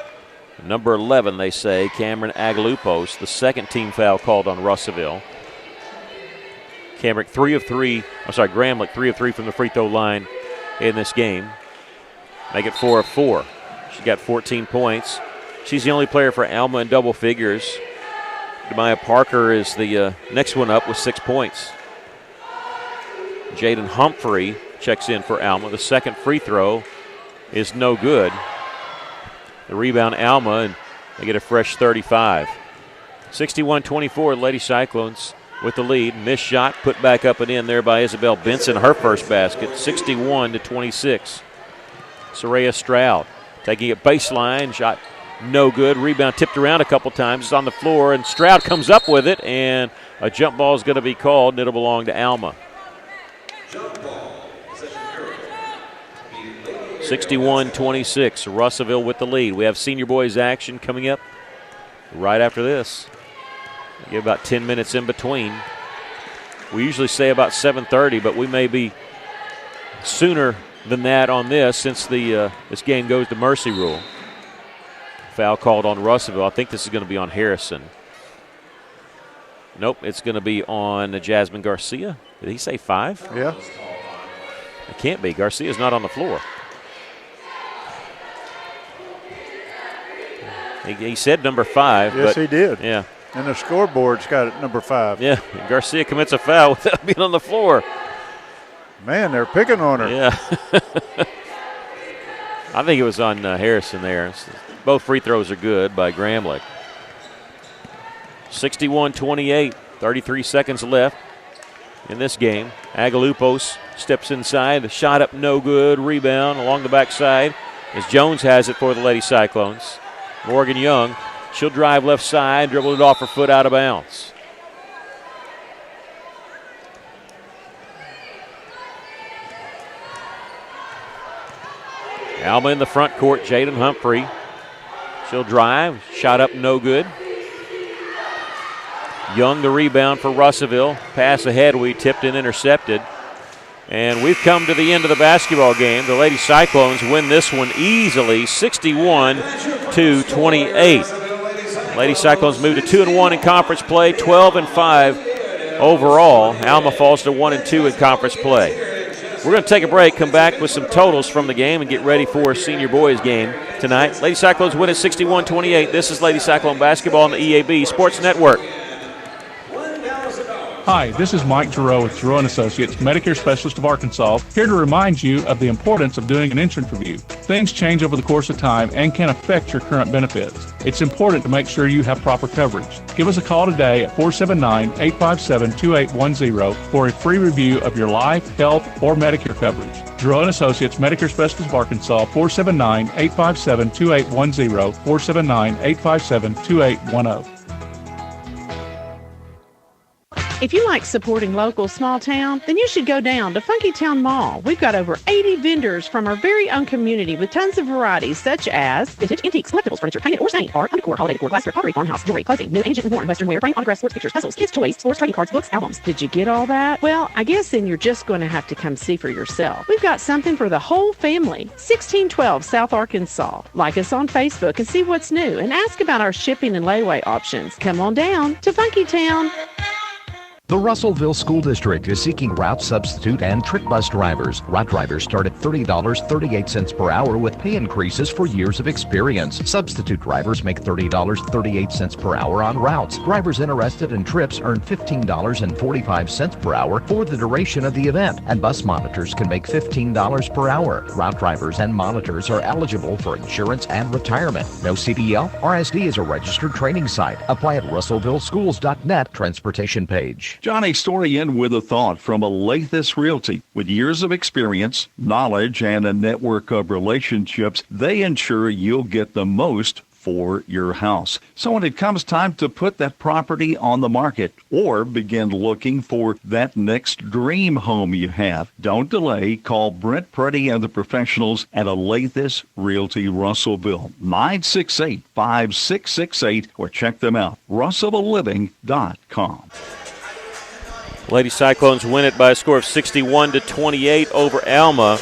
number 11, they say, Cameron Agalupos. The second team foul called on Russellville. Gramlich 3 of 3 from the free throw line in this game. Make it 4 of 4. She got 14 points. She's the only player for Alma in double figures. Demaya Parker is the next one up with 6 points. Jaden Humphrey checks in for Alma. The second free throw is no good. The rebound, Alma, and they get a fresh 35. 61-24, Lady Cyclones with the lead. Missed shot, put back up and in there by Isabel Benson, her first basket, 61-26. Soraya Stroud taking it baseline, shot no good. Rebound tipped around a couple times. It's on the floor, and Stroud comes up with it, and a jump ball is going to be called, and it'll belong to Alma. 61-26, Russellville with the lead. We have senior boys action coming up right after this. Give about 10 minutes in between. We usually say about 7:30, but we may be sooner than that on this since this game goes to mercy rule. Foul called on Russellville. I think this is going to be on Harrison. Nope, it's going to be on Jasmine Garcia. Did he say 5? Yeah. It can't be. Garcia's not on the floor. He said number 5. Yes, but, he did. Yeah. And the scoreboard's got it number 5. Yeah, Garcia commits a foul without being on the floor. Man, they're picking on her. Yeah. I think it was on Harrison there. Both free throws are good by Gramlich. 61-28, 33 seconds left in this game. Agalupos steps inside. The shot up no good. Rebound along the backside as Jones has it for the Lady Cyclones. Morgan Young, she'll drive left side, dribble it off her foot out of bounds. Alma in the front court, Jaden Humphrey. She'll drive, shot up no good. Young the rebound for Russellville. Pass ahead, we tipped and intercepted. And we've come to the end of the basketball game. The Lady Cyclones win this one easily, 61-28. Lady Cyclones move to 2-1 in conference play, 12-5 overall. Alma falls to 1-2 in conference play. We're going to take a break, come back with some totals from the game, and get ready for a senior boys game tonight. Lady Cyclones win at 61-28. This is Lady Cyclone basketball on the EAB Sports Network. Hi, this is Mike Giroux with Giroux & Associates, Medicare Specialist of Arkansas, here to remind you of the importance of doing an insurance review. Things change over the course of time and can affect your current benefits. It's important to make sure you have proper coverage. Give us a call today at 479-857-2810 for a free review of your life, health, or Medicare coverage. Giroux & Associates, Medicare Specialist of Arkansas, 479-857-2810, 479-857-2810. If you like supporting local small town, then you should go down to Funky Town Mall. We've got over 80 vendors from our very own community with tons of varieties such as vintage, antiques, collectibles, furniture, painted or stained, art, undercore, holiday decor, glassware, pottery, farmhouse, jewelry, clothing, new, ancient and worn, western wear, frame, autographs, sports pictures, puzzles, kids' toys, sports, trading cards, books, albums. Did you get all that? Well, I guess then you're just going to have to come see for yourself. We've got something for the whole family. 1612 South Arkansas. Like us on Facebook and see what's new and ask about our shipping and layaway options. Come on down to Funky Town. The Russellville School District is seeking route substitute and trip bus drivers. Route drivers start at $30.38 per hour with pay increases for years of experience. Substitute drivers make $30.38 per hour on routes. Drivers interested in trips earn $15.45 per hour for the duration of the event, and bus monitors can make $15 per hour. Route drivers and monitors are eligible for insurance and retirement. No CDL. RSD is a registered training site. Apply at russellvilleschools.net transportation page. Johnny Story in with a thought from Alathus Realty. With years of experience, knowledge, and a network of relationships, they ensure you'll get the most for your house. So when it comes time to put that property on the market or begin looking for that next dream home you have, don't delay. Call Brent Preddy and the professionals at Alathus Realty Russellville, 968-5668, or check them out, russellvilleliving.com. Lady Cyclones win it by a score of 61-28 over Alma.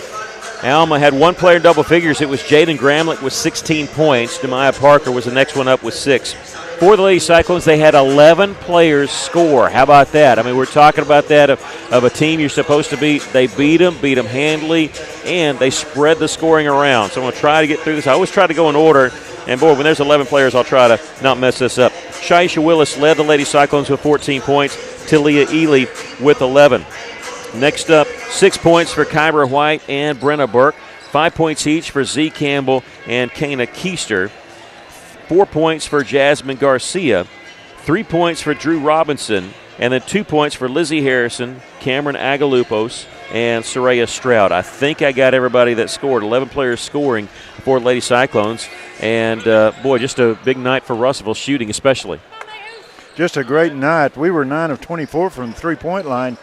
Alma had one player in double figures. It was Jaden Gramlich with 16 points. Demaya Parker was the next one up with 6. For the Lady Cyclones, they had 11 players score. How about that? I mean, we're talking about that of a team you're supposed to beat. They beat them handily, and they spread the scoring around. So I'm going to try to get through this. I always try to go in order. And, boy, when there's 11 players, I'll try to not mess this up. Shaisha Willis led the Lady Cyclones with 14 points. Talia Ely with 11. Next up, 6 points for Kyra White and Brenna Burke. 5 points each for Z. Campbell and Kana Keister. 4 points for Jasmine Garcia. 3 points for Drew Robinson. And then 2 points for Lizzie Harrison, Cameron Agalupos, and Soraya Stroud. I think I got everybody that scored. 11 players scoring for Lady Cyclones. And, boy, just a big night for Russellville, shooting especially. Just a great night. We were 9 of 24 from the three-point line.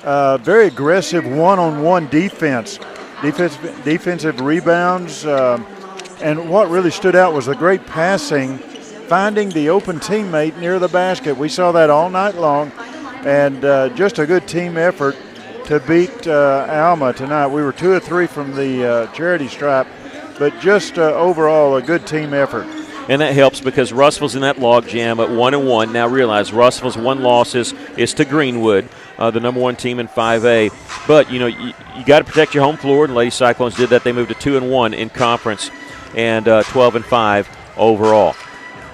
Very aggressive one-on-one defense. Defensive rebounds. And what really stood out was the great passing, finding the open teammate near the basket. We saw that all night long. And just a good team effort to beat Alma tonight. We were 2 of 3 from the charity stripe, but just overall a good team effort. And that helps because Russellville's in that log jam at 1-1. Now realize Russellville's one loss is to Greenwood, the number 1 team in 5A. But, you got to protect your home floor, and Lady Cyclones did that. They moved to 2-1 in conference and 12-5 overall.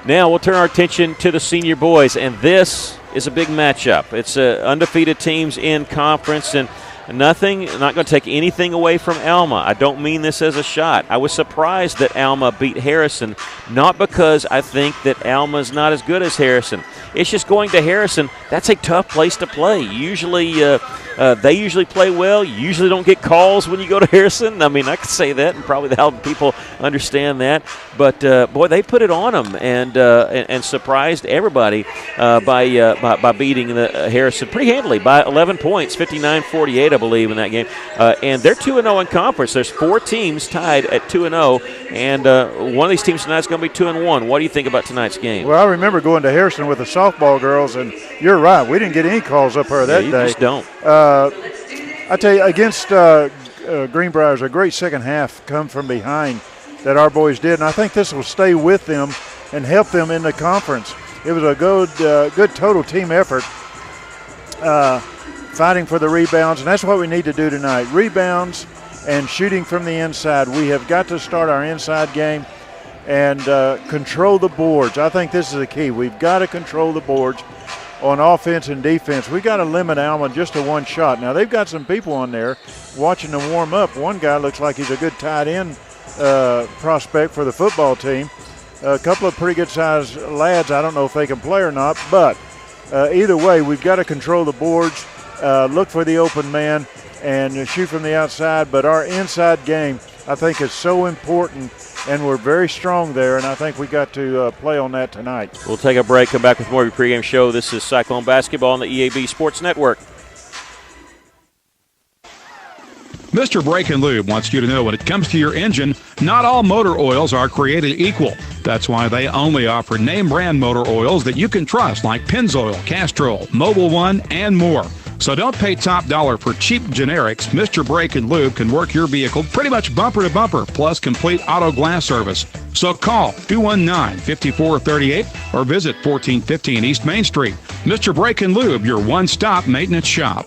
Now we'll turn our attention to the senior boys, and this is a big matchup. It's undefeated teams in conference, and not going to take anything away from Alma. I don't mean this as a shot. I was surprised that Alma beat Harrison, not because I think that Alma's not as good as Harrison. It's just going to Harrison. That's a tough place to play. Usually, they usually play well. You usually don't get calls when you go to Harrison. I mean, I could say that, and probably help people understand that. But boy, they put it on them and surprised everybody by beating Harrison pretty handily by 11 points, 59-48, I believe, in that game. And they're 2-0 in conference. There's 4 teams tied at 2-0, and one of these teams tonight is going to be 2-1. What do you think about tonight's game? Well, I remember going to Harrison with the softball girls, and you're right. We didn't get any calls up there that day. You just don't. I tell you, against Greenbrier, a great second half come from behind that our boys did, and I think this will stay with them and help them in the conference. It was a good total team effort, fighting for the rebounds, and that's what we need to do tonight. Rebounds and shooting from the inside. We have got to start our inside game and control the boards. I think this is the key. We've got to control the boards on offense and defense. We got to limit Alma just to one shot. Now, they've got some people on there watching them warm up. One guy looks like he's a good tight end prospect for the football team. A couple of pretty good-sized lads. I don't know if they can play or not, but either way, we've got to control the boards, look for the open man, and shoot from the outside. But our inside game, I think, is so important, and we're very strong there, and I think we got to play on that tonight. We'll take a break, come back with more of your pregame show. This is Cyclone Basketball on the EAB Sports Network. Mr. Brake and Lube wants you to know when it comes to your engine, not all motor oils are created equal. That's why they only offer name brand motor oils that you can trust, like Pennzoil, Castrol, Mobil One, and more. So don't pay top dollar for cheap generics. Mr. Brake and Lube can work your vehicle pretty much bumper to bumper, plus complete auto glass service. So call 219-5438 or visit 1415 East Main Street. Mr. Brake and Lube, your one-stop maintenance shop.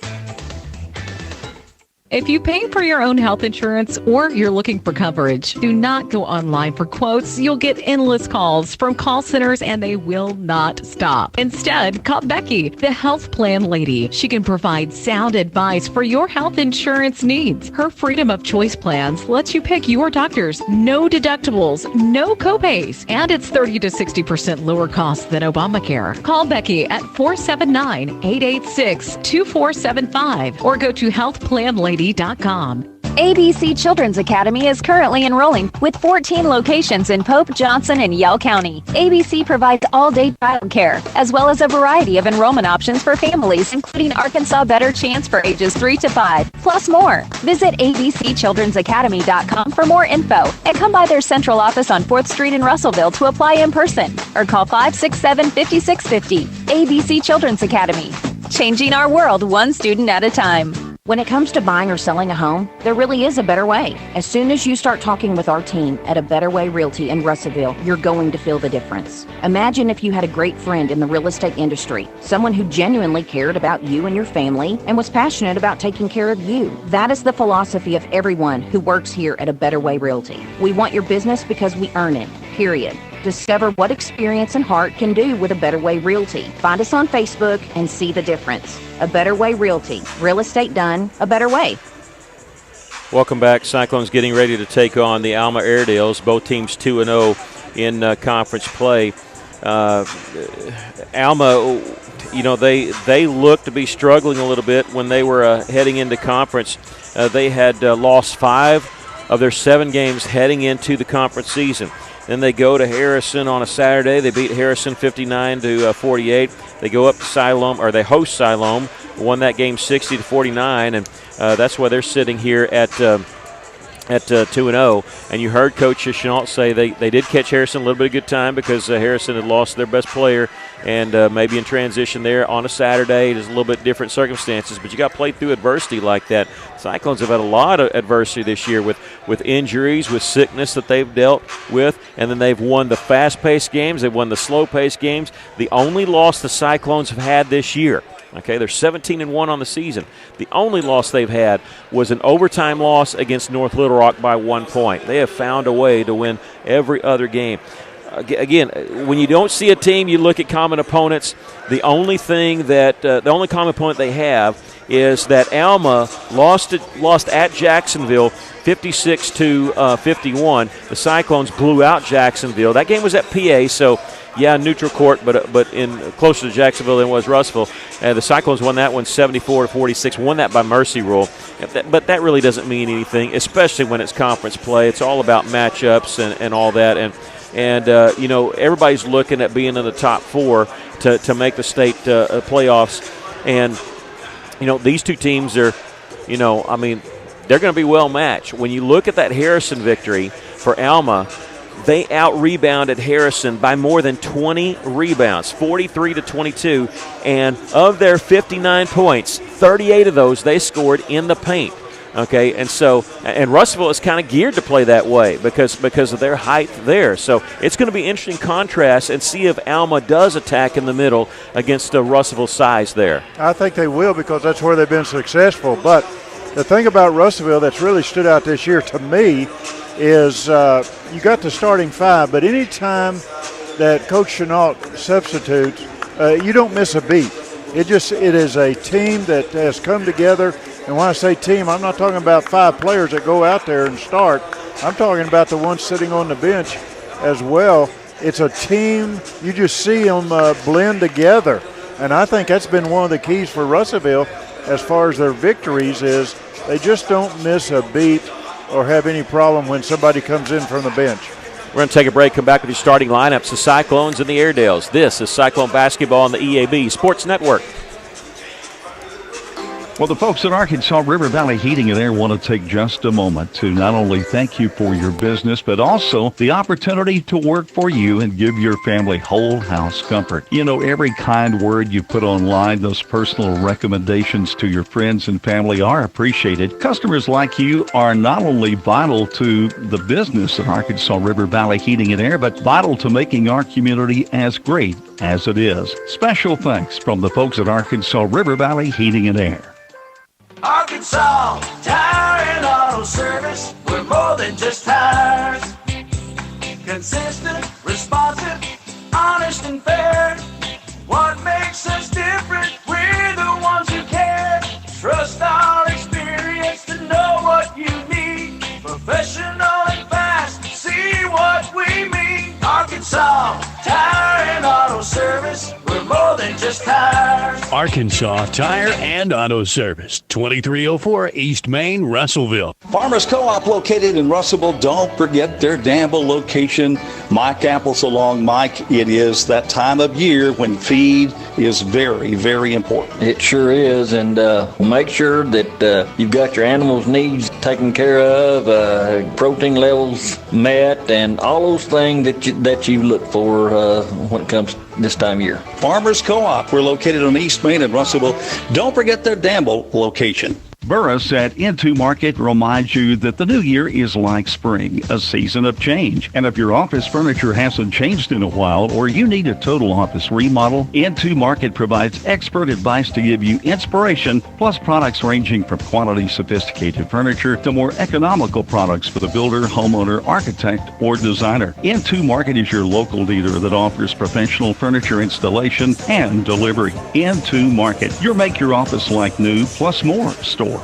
If you pay for your own health insurance or you're looking for coverage, do not go online for quotes. You'll get endless calls from call centers and they will not stop. Instead, call Becky, the health plan lady. She can provide sound advice for your health insurance needs. Her Freedom of Choice plans lets you pick your doctors, no deductibles, no copays, and it's 30 to 60% lower cost than Obamacare. Call Becky at 479-886-2475 or go to healthplanlady.com. ABC Children's Academy is currently enrolling with 14 locations in Pope, Johnson, and Yell County. ABC provides all-day child care, as well as a variety of enrollment options for families, including Arkansas Better Chance for ages 3 to 5, plus more. Visit abcchildrensacademy.com for more info, and come by their central office on 4th Street in Russellville to apply in person, or call 567-5650. ABC Children's Academy, changing our world one student at a time. When it comes to buying or selling a home, there really is a better way. As soon as you start talking with our team at A Better Way Realty in Russellville, you're going to feel the difference. Imagine if you had a great friend in the real estate industry, someone who genuinely cared about you and your family and was passionate about taking care of you. That is the philosophy of everyone who works here at A Better Way Realty. We want your business because we earn it, period. Discover what experience and heart can do with A Better Way Realty. Find us on Facebook and see the difference. A Better Way Realty. Real estate done a better way. Welcome back. Cyclones getting ready to take on the Alma Airedales. Both teams 2-0 in conference play. Alma, they looked to be struggling a little bit when they were heading into conference. They had lost 5 of their 7 games heading into the conference season. Then they go to Harrison on a Saturday. They beat Harrison 59-48. They go up to Siloam, or they host Siloam, won that game 60-49, and that's why they're sitting here at 2-0. And you heard Coach Chenault say they did catch Harrison a little bit of good time because Harrison had lost their best player, and maybe in transition there on a Saturday. There's a little bit different circumstances, but you got to play through adversity like that. Cyclones have had a lot of adversity this year with injuries, with sickness that they've dealt with, and then they've won the fast-paced games. They've won the slow-paced games. The only loss the Cyclones have had this year, okay, they're 17-1 on the season. The only loss they've had was an overtime loss against North Little Rock by 1 point. They have found a way to win every other game. Again, when you don't see a team, you look at common opponents. The only thing that the only common opponent they have is that Alma lost at Jacksonville 56-51. The Cyclones blew out Jacksonville. That game was at PA, so yeah, neutral court, but in closer to Jacksonville than it was Russellville. The Cyclones won that one 74-46, won that by mercy rule. But that really doesn't mean anything, especially when it's conference play. It's all about matchups and all that. And everybody's looking at being in the top 4 to make the state playoffs. And, these two teams are, they're going to be well matched. When you look at that Harrison victory for Alma, they out-rebounded Harrison by more than 20 rebounds, 43-22. And of their 59 points, 38 of those they scored in the paint. Okay, and Russellville is kind of geared to play that way because of their height there. So it's going to be interesting contrast and see if Alma does attack in the middle against Russellville's size there. I think they will because that's where they've been successful. But the thing about Russellville that's really stood out this year to me is you got the starting 5, but any time that Coach Chenault substitutes, you don't miss a beat. It is a team that has come together. And when I say team, I'm not talking about 5 players that go out there and start. I'm talking about the ones sitting on the bench as well. It's a team. You just see them blend together. And I think that's been one of the keys for Russellville as far as their victories is they just don't miss a beat or have any problem when somebody comes in from the bench. We're going to take a break, come back with your starting lineups, the Cyclones and the Airedales. This is Cyclone Basketball on the EAB Sports Network. Well, the folks at Arkansas River Valley Heating and Air want to take just a moment to not only thank you for your business, but also the opportunity to work for you and give your family whole house comfort. Every kind word you put online, those personal recommendations to your friends and family are appreciated. Customers like you are not only vital to the business of Arkansas River Valley Heating and Air, but vital to making our community as great as it is. Special thanks from the folks at Arkansas River Valley Heating and Air. Arkansas Tire and Auto Service, we're more than just tires. Consistent, responsive, honest and fair. What makes us different? We're the ones who care. Trust our experience to know what you need. Professional and fast, see what we mean. Arkansas Tire and Auto Service, we're more than just tires. Arkansas Tire and Auto Service, 2304 East Main, Russellville. Farmers Co-op located in Russellville. Don't forget their Danville location. Mike Apples along Mike. It is that time of year when feed is very, very important. It sure is, and make sure that you've got your animals' needs taken care of, protein levels met, and all those things that you look for when it comes this time of year. Farmers Co-op. We're located on East Main in Russellville. Don't forget their Danville location. Burris at Into Market reminds you that the new year is like spring, a season of change. And if your office furniture hasn't changed in a while or you need a total office remodel, Into Market provides expert advice to give you inspiration, plus products ranging from quality sophisticated furniture to more economical products for the builder, homeowner, architect, or designer. Into Market is your local dealer that offers professional furniture installation and delivery. Into Market, your make your office like new plus more store.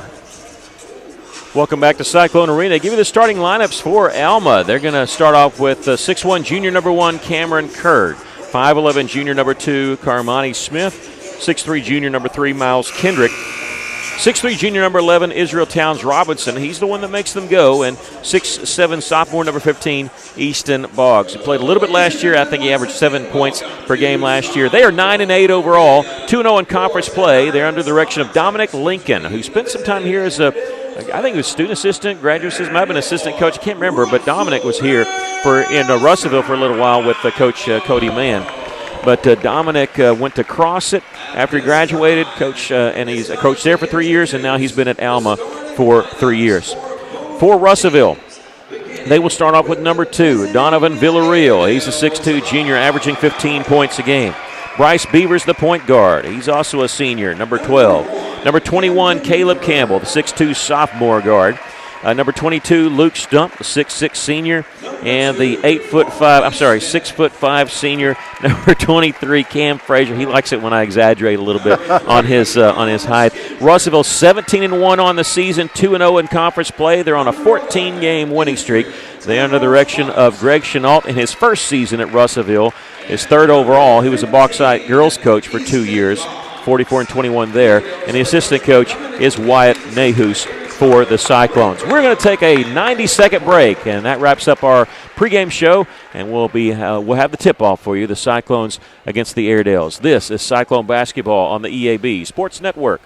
Welcome back to Cyclone Arena. Give you the starting lineups for Alma. They're going to start off with 6'1", junior number 1, Cameron Kurd. 5'11", junior number 2, Carmani Smith. 6'3 junior number 3, Miles Kendrick. 6'3 junior number 11, Israel Towns Robinson. He's the one that makes them go. And 6'7 sophomore number 15, Easton Boggs. He played a little bit last year. I think he averaged 7 points per game last year. They are 9-8 overall, 2-0 in conference play. They're under the direction of Dominic Lincoln, who spent some time here as I think he was student assistant, graduate assistant, might have been assistant coach. I can't remember, but Dominic was here in Russellville for a little while with Coach Cody Mann. But Dominic went to CrossFit after he graduated, and he's a coach there for 3 years, and now he's been at Alma for 3 years. For Russellville, they will start off with number 2, Donovan Villarreal. He's a 6'2 junior, averaging 15 points a game. Bryce Beavers, the point guard. He's also a senior, number 12. Number 21, Caleb Campbell, the 6'2 sophomore guard. Number 22, Luke Stump, the 6'6 senior, and the 6'5" senior, number 23, Cam Frazier. He likes it when I exaggerate a little bit on his height. Russellville 17-1 on the season, 2-0 in conference play. They're on a 14-game winning streak. They're under the direction of Greg Chenault in his first season at Russellville, his 3rd overall. He was a Bauxite girls coach for 2 years, 44-21 there, and the assistant coach is Wyatt Nahus for the Cyclones. We're going to take a 90-second break, and that wraps up our pregame show, and we'll have the tip-off for you, the Cyclones against the Airedales. This is Cyclone basketball on the EAB Sports Network.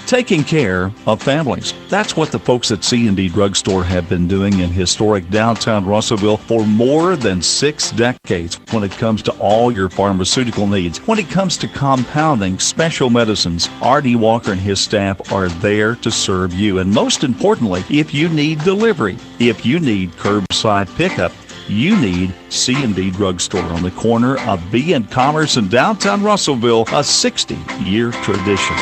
Taking care of families. That's what the folks at C&D Drugstore have been doing in historic downtown Russellville for more than 6 decades when it comes to all your pharmaceutical needs. When it comes to compounding special medicines, R.D. Walker and his staff are there to serve you. And most importantly, if you need delivery, if you need curbside pickup, you need C&D Drugstore on the corner of B and Commerce in downtown Russellville, a 60-year tradition.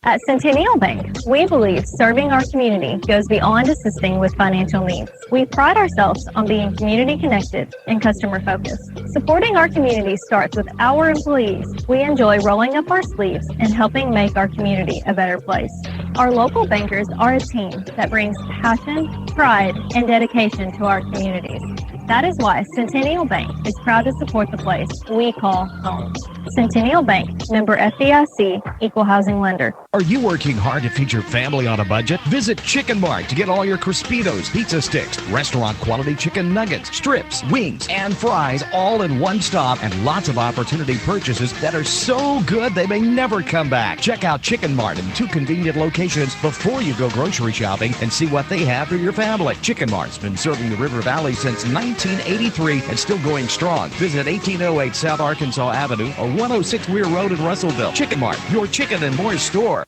At Centennial Bank, we believe serving our community goes beyond assisting with financial needs. We pride ourselves on being community connected and customer focused. Supporting our community starts with our employees. We enjoy rolling up our sleeves and helping make our community a better place. Our local bankers are a team that brings passion, pride, and dedication to our communities. That is why Centennial Bank is proud to support the place we call home. Centennial Bank, member FDIC, equal housing lender. Are you working hard to feed your family on a budget? Visit Chicken Mart to get all your Crispitos, pizza sticks, restaurant quality chicken nuggets, strips, wings, and fries all in one stop, and lots of opportunity purchases that are so good they may never come back. Check out Chicken Mart in 2 convenient locations before you go grocery shopping and see what they have for your family. Chicken Mart's been serving the River Valley since 1983 and still going strong. Visit 1808 South Arkansas Avenue or 106 Weir Road in Russellville. Chicken Mart, your chicken and more store.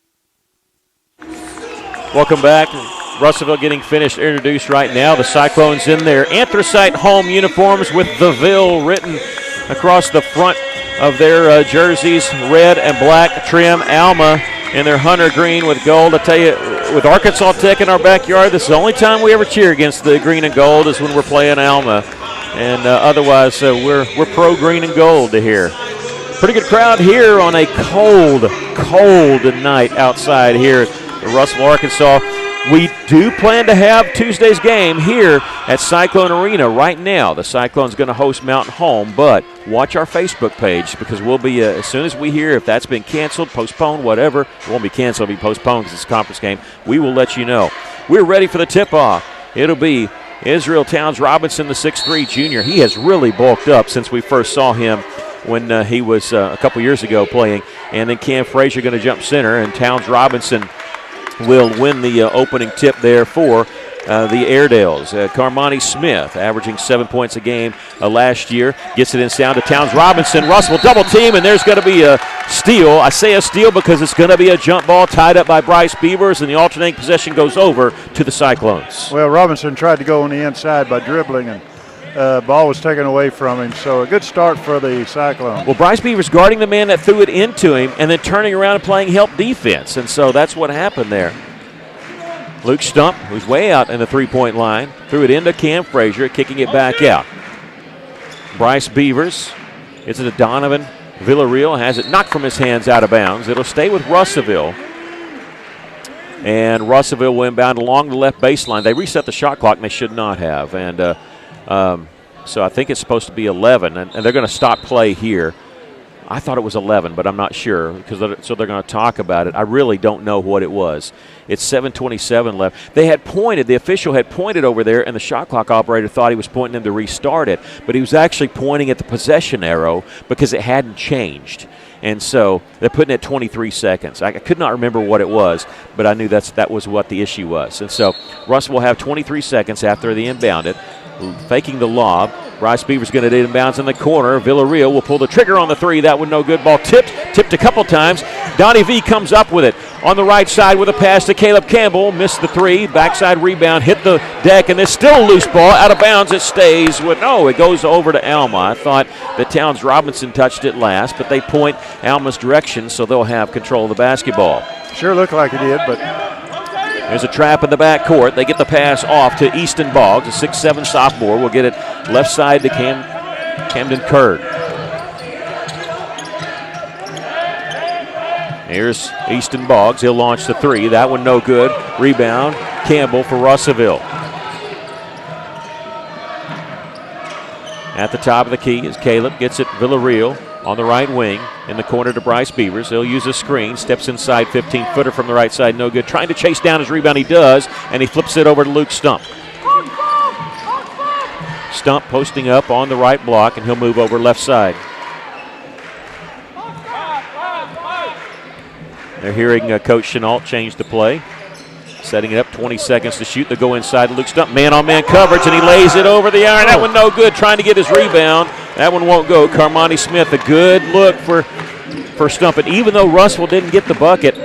Welcome back. Russellville getting finished, introduced right now. The Cyclones in their anthracite home uniforms with the Ville written across the front of their jerseys, red and black trim. Alma in their hunter green with gold. I tell you, with Arkansas Tech in our backyard, this is the only time we ever cheer against the green and gold is when we're playing Alma. And otherwise, we're pro green and gold to here. Pretty good crowd here on a cold night outside here in Russellville, Arkansas. We do plan to have Tuesday's game here at Cyclone Arena right now. The Cyclone's going to host Mountain Home, but watch our Facebook page because we'll be, as soon as we hear if that's been canceled, postponed, whatever, it won't be canceled, it'll be postponed because it's a conference game, we will let you know. We're ready for the tip-off. It'll be Israel Towns Robinson, the 6'3 junior. He has really bulked up since we first saw him when he was a couple years ago playing. And then Cam Frazier going to jump center, and Towns Robinson will win the opening tip there for the Airedales. Carmani Smith, averaging 7 points a game last year, gets it in sound to Towns Robinson. Russell double team, and there's going to be a steal. I say a steal because it's going to be a jump ball tied up by Bryce Beavers, and the alternating possession goes over to the Cyclones. Well, Robinson tried to go on the inside by dribbling, and ball was taken away from him, so a good start for the Cyclones. Well, Bryce Beavers guarding the man that threw it into him and then turning around and playing help defense, and so that's what happened there. Luke Stump, who's way out in the three-point line, threw it into Cam Frazier, kicking it back out. Bryce Beavers gets it to Donovan Villarreal, has it knocked from his hands out of bounds. It'll stay with Russellville. And Russellville will inbound along the left baseline. They reset the shot clock, and they should not have. And so I think it's supposed to be 11, and they're going to stop play here. I thought it was 11, but I'm not sure so they're going to talk about it. I really don't know what it was. It's 7:27 left. The official had pointed over there, and the shot clock operator thought he was pointing them to restart it, but he was actually pointing at the possession arrow because it hadn't changed. And so they're putting it 23 seconds. I could not remember what it was, but I knew that was what the issue was. And so Russell will have 23 seconds after they inbound it, faking the lob. Bryce Beaver's going to inbounds in the corner. Villarreal will pull the trigger on the three. That one no good. Ball tipped a couple times. Donnie V comes up with it on the right side with a pass to Caleb Campbell. Missed the three. Backside rebound. Hit the deck, and there's still a loose ball. Out of bounds. It stays. It goes over to Alma. I thought that Towns Robinson touched it last, but they point Alma's direction, so they'll have control of the basketball. Sure looked like it did, but there's a trap in the back court. They get the pass off to Easton Boggs, a 6'7 sophomore. Will get it left side to Camden Curd. Here's Easton Boggs. He'll launch the three. That one no good. Rebound, Campbell for Russellville. At the top of the key is Caleb. Gets it Villarreal on the right wing. In the corner to Bryce Beavers. He'll use a screen. Steps inside, 15-footer from the right side. No good. Trying to chase down his rebound. He does. And he flips it over to Luke Stump. Stump posting up on the right block, and he'll move over left side. They're hearing Coach Chenault change the play. Setting it up, 20 seconds to shoot. They go inside to Luke Stump. Man-on-man coverage, and he lays it over the iron. That one no good. Trying to get his rebound. That one won't go. Carmani Smith, a good look for Stump. And even though Russell didn't get the bucket,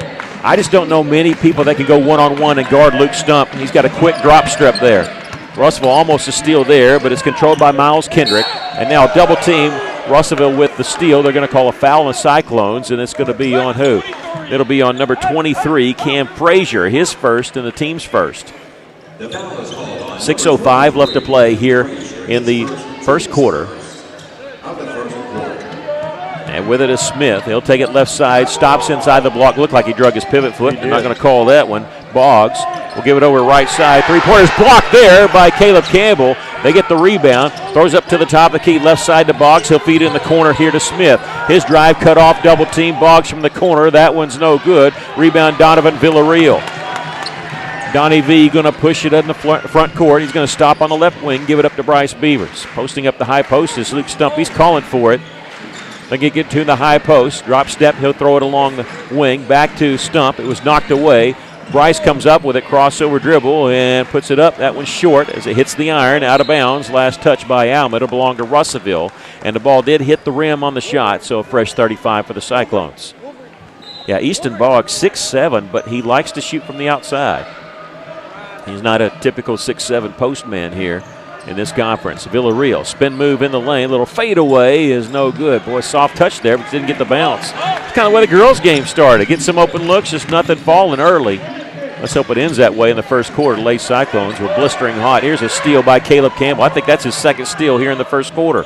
I just don't know many people that can go one-on-one and guard Luke Stump. He's got a quick drop strip there. Russellville almost a steal there, but it's controlled by Miles Kendrick. And now double team Russellville with the steal. They're going to call a foul on the Cyclones, and it's going to be on who? It'll be on number 23, Cam Frazier, his first and the team's first. 6:05 left to play here in the first quarter. And with it is Smith. He'll take it left side, stops inside the block. Looked like he drug his pivot foot. They're not going to call that one. Boggs will give it over right side. Three-pointers blocked there by Caleb Campbell. They get the rebound. Throws up to the top of the key, left side to Boggs. He'll feed it in the corner here to Smith. His drive cut off, double team. Boggs from the corner. That one's no good. Rebound Donovan Villarreal. Donnie V going to push it in the front court. He's going to stop on the left wing, give it up to Bryce Beavers. Posting up the high post is Luke Stump. He's calling for it. They get to the high post. Drop step. He'll throw it along the wing. Back to Stump. It was knocked away. Bryce comes up with it. Crossover dribble and puts it up. That one's short as it hits the iron. Out of bounds. Last touch by Alma. It'll belong to Russellville. And the ball did hit the rim on the shot. So a fresh 35 for the Cyclones. Yeah, Easton Boggs 6'7", but he likes to shoot from the outside. He's not a typical 6'7" postman here in this conference. Villarreal, spin move in the lane. Little fadeaway is no good. Boy, soft touch there, but didn't get the bounce. It's kind of where the girls' game started. Get some open looks, just nothing falling early. Let's hope it ends that way in the first quarter. Late Cyclones were blistering hot. Here's a steal by Caleb Campbell. I think that's his second steal here in the first quarter.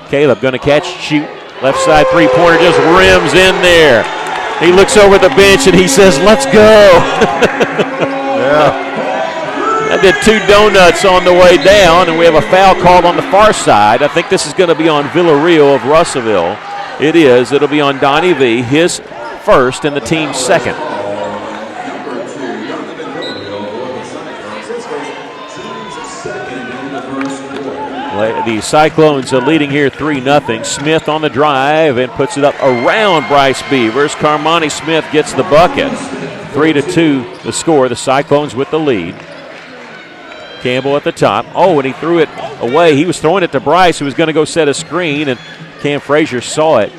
Caleb going to catch, shoot. Left side three-pointer just rims in there. He looks over the bench and he says, "Let's go." Yeah. That did two donuts on the way down, and we have a foul called on the far side. I think this is going to be on Villarreal of Russellville. It is. It'll be on Donnie V, his first and the team's second. The Cyclones are leading here 3-0. Smith on the drive and puts it up around Bryce Beavers. Carmani Smith gets the bucket. 3-2 the score. The Cyclones with the lead. Campbell at the top. Oh, and he threw it away. He was throwing it to Bryce, who was going to go set a screen, and Cam Frazier saw it.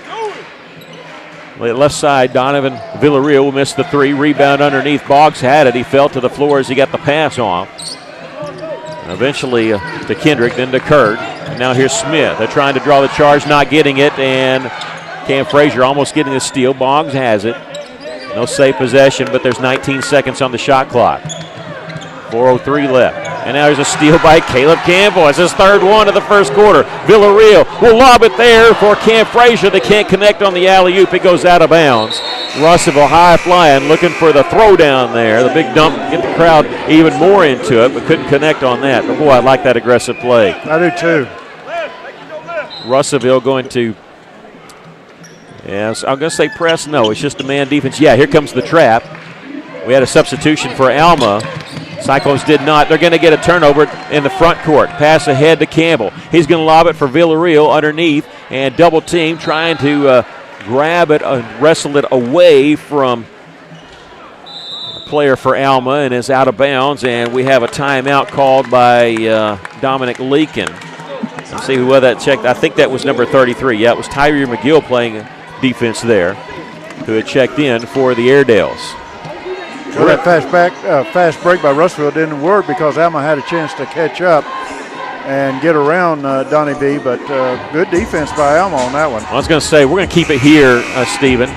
Left side, Donovan Villarreal will miss the three. Rebound underneath. Boggs had it. He fell to the floor as he got the pass off. Eventually to Kendrick, then to Curd. And now here's Smith. They're trying to draw the charge, not getting it, and Cam Frazier almost getting the steal. Boggs has it. No safe possession, but there's 19 seconds on the shot clock. 4:03 left. And now there's a steal by Caleb Campbell. It's his third one of the first quarter. Villarreal will lob it there for Cam Frazier. They can't connect on the alley-oop. It goes out of bounds. Russellville high flying, looking for the throwdown there. The big dump, get the crowd even more into it, but couldn't connect on that. But boy, I like that aggressive play. I do too. Russellville going to Yeah, I'm going to say press. No, it's just a man defense. Yeah, here comes the trap. We had a substitution for Alma. Cyclones did not. They're going to get a turnover in the front court. Pass ahead to Campbell. He's going to lob it for Villarreal underneath and double team, trying to grab it and wrestle it away from a player for Alma, and is out of bounds. And we have a timeout called by Dominic Leakin. Let's see who was that checked. I think that was number 33. Yeah, it was Tyree McGill playing defense there, who had checked in for the Airedales. Well, that fast break by Russellville didn't work because Alma had a chance to catch up and get around Donnie B, but good defense by Alma on that one. I was going to say, we're going to keep it here, Stephen,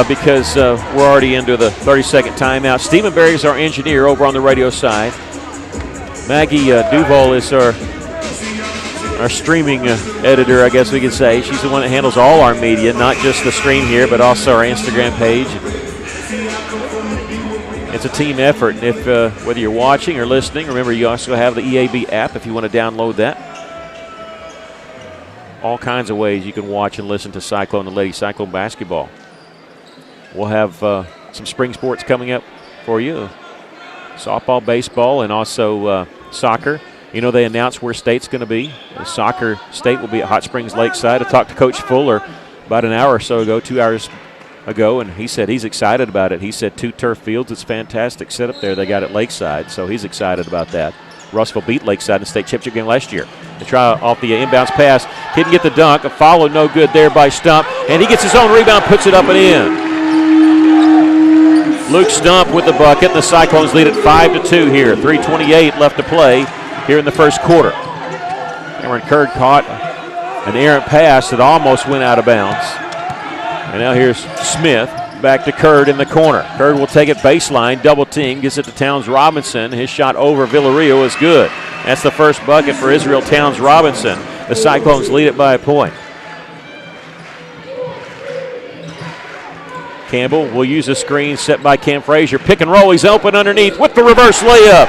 because we're already into the 30-second timeout. Stephen Berry is our engineer over on the radio side. Maggie Duval is our streaming editor, I guess we could say. She's the one that handles all our media, not just the stream here, but also our Instagram page. It's a team effort, and if whether you're watching or listening, remember you also have the EAB app if you want to download that. All kinds of ways you can watch and listen to Cyclone and Lady Cyclone basketball. We'll have some spring sports coming up for you. Softball, baseball, and also soccer. You know, they announced where state's going to be. The soccer state will be at Hot Springs Lakeside. I talked to Coach Fuller about an hour or so ago, 2 hours ago, and he said he's excited about it. He said 2 turf fields. It's fantastic setup there they got at Lakeside, so he's excited about that. Russellville beat Lakeside in the state championship game last year. They try off the inbounds pass. Didn't get the dunk. A follow no good there by Stump, and he gets his own rebound, puts it up and in. Luke Stump with the bucket. The Cyclones lead at 5-2 here. 3:28 left to play here in the first quarter. Cameron Curd caught an errant pass that almost went out of bounds. And now here's Smith back to Curd in the corner. Curd will take it baseline, double team, gets it to Towns Robinson. His shot over Villarreal is good. That's the first bucket for Israel Towns Robinson. The Cyclones lead it by a point. Campbell will use a screen set by Cam Frazier. Pick and roll, he's open underneath with the reverse layup.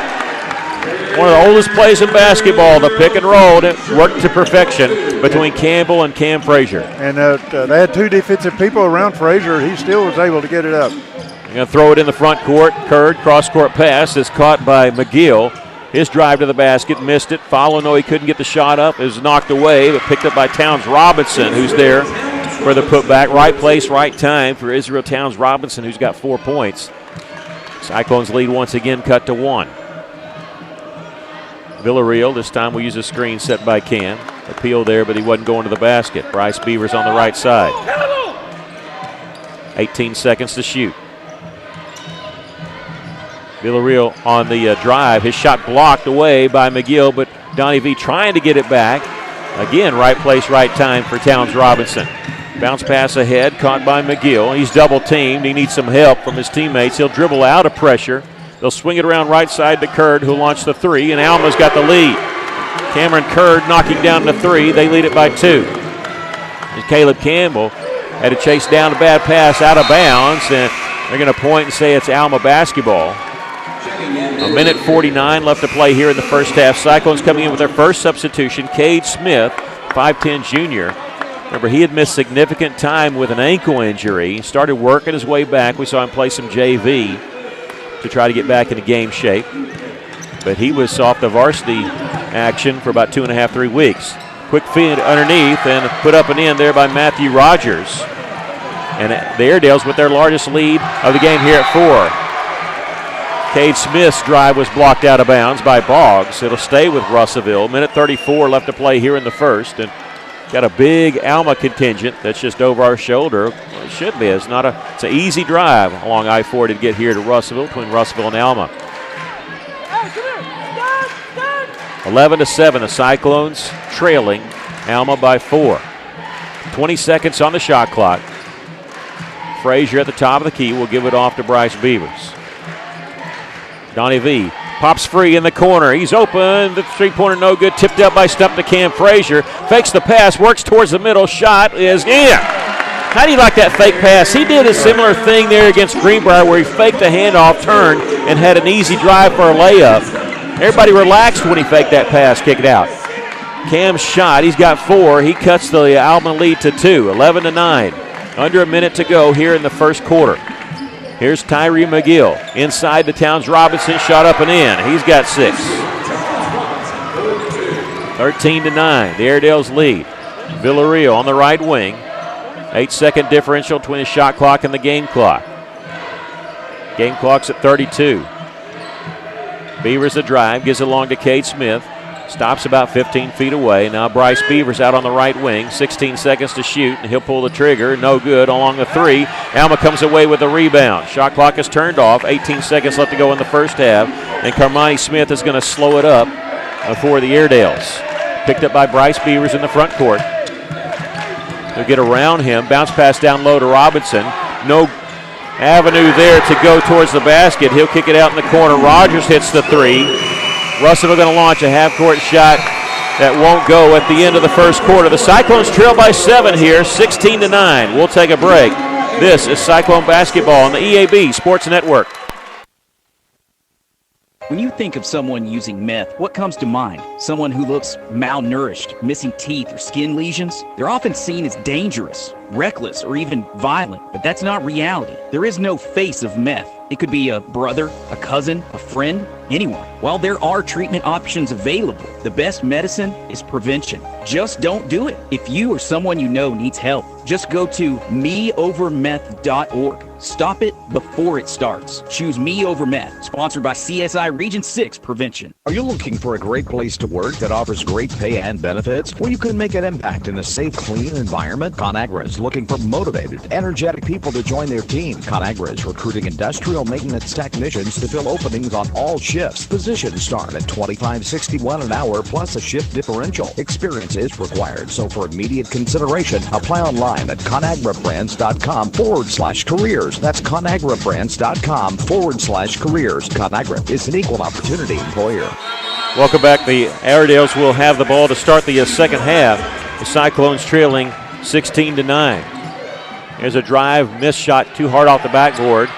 One of the oldest plays in basketball, the pick and roll, and it worked to perfection between Campbell and Cam Frazier. And they had 2 defensive people around Frazier. He still was able to get it up. They're going to throw it in the front court. Curd, cross-court pass is caught by McGill. His drive to the basket, missed it. Follow, no, he couldn't get the shot up. It was knocked away, but picked up by Towns Robinson, who's there for the putback. Right place, right time for Israel Towns Robinson, who's got 4 points. Cyclones lead once again, cut to 1. Villarreal, this time we use a screen set by Cam. Appeal there, but he wasn't going to the basket. Bryce Beavers on the right side. 18 seconds to shoot. Villarreal on the drive. His shot blocked away by McGill, but Donnie V trying to get it back. Again, right place, right time for Towns Robinson. Bounce pass ahead, caught by McGill. He's double teamed. He needs some help from his teammates. He'll dribble out of pressure. They'll swing it around right side to Curd, who'll launch the 3, and Alma's got the lead. Cameron Curd knocking down the 3. They lead it by 2. And Caleb Campbell had to chase down a bad pass out of bounds, and they're going to point and say it's Alma basketball. A minute 49 left to play here in the first half. Cyclones coming in with their first substitution, Cade Smith, 5'10 junior. Remember, he had missed significant time with an ankle injury. He started working his way back. We saw him play some JV to try to get back into game shape. But he was off the varsity action for about 2.5, 3 weeks. Quick feed underneath and put up and in there by Matthew Rogers. And the Airedales with their largest lead of the game here at 4. Cade Smith's drive was blocked out of bounds by Boggs. It'll stay with Russellville. Minute 34 left to play here in the first. And got a big Alma contingent that's just over our shoulder. Well, it should be. It's an easy drive along I-40 to get here to Russellville, between Russellville and Alma. 11-7, the Cyclones trailing Alma by 4. 20 seconds on the shot clock. Frazier at the top of the key will give it off to Bryce Beavers. Donnie V pops free in the corner. He's open. The three-pointer no good. Tipped up by Stump to Cam Frazier. Fakes the pass. Works towards the middle. Shot is in. How do you like that fake pass? He did a similar thing there against Greenbrier where he faked a handoff, turned, and had an easy drive for a layup. Everybody relaxed when he faked that pass, kicked it out. Cam's shot. He's got 4. He cuts the Alma lead to 2. 11-9. Under a minute to go here in the first quarter. Here's Tyree McGill. Inside the Towns Robinson, shot up and in. He's got 6. 13-9, the Airedales lead. Villarreal on the right wing. 8-second differential between the shot clock and the game clock. Game clock's at 32. Beavers the drive, gives it along to Cade Smith. Stops about 15 feet away. Now Bryce Beavers out on the right wing. 16 seconds to shoot, and he'll pull the trigger. No good along the 3. Alma comes away with a rebound. Shot clock is turned off. 18 seconds left to go in the first half. And Carmani Smith is going to slow it up for the Airedales. Picked up by Bryce Beavers in the front court. They'll get around him. Bounce pass down low to Robinson. No avenue there to go towards the basket. He'll kick it out in the corner. Rogers hits the 3. Russell going to launch a half-court shot that won't go at the end of the first quarter. The Cyclones trail by 7 here, 16-9. We'll take a break. This is Cyclone basketball on the EAB Sports Network. When you think of someone using meth, what comes to mind? Someone who looks malnourished, missing teeth, or skin lesions? They're often seen as dangerous, reckless, or even violent, but that's not reality. There is no face of meth. It could be a brother, a cousin, a friend, anyone. While there are treatment options available, the best medicine is prevention. Just don't do it. If you or someone you know needs help, just go to meovermeth.org. Stop it before it starts. Choose Me Over Meth, sponsored by CSI Region 6 Prevention. Are you looking for a great place to work that offers great pay and benefits, where you can make an impact in a safe, clean environment? ConAgra is looking for motivated, energetic people to join their team. ConAgra is recruiting industrial maintenance technicians to fill openings on all shifts. Positions start at $25.61 an hour plus a shift differential. Experience is required, so for immediate consideration, apply online at ConAgraBrands.com/careers. That's ConAgraBrands.com/careers. ConAgra is an equal opportunity employer. Welcome back. The Airedales will have the ball to start the second half. The Cyclones trailing 16-9. There's a drive, missed shot too hard off the backboard.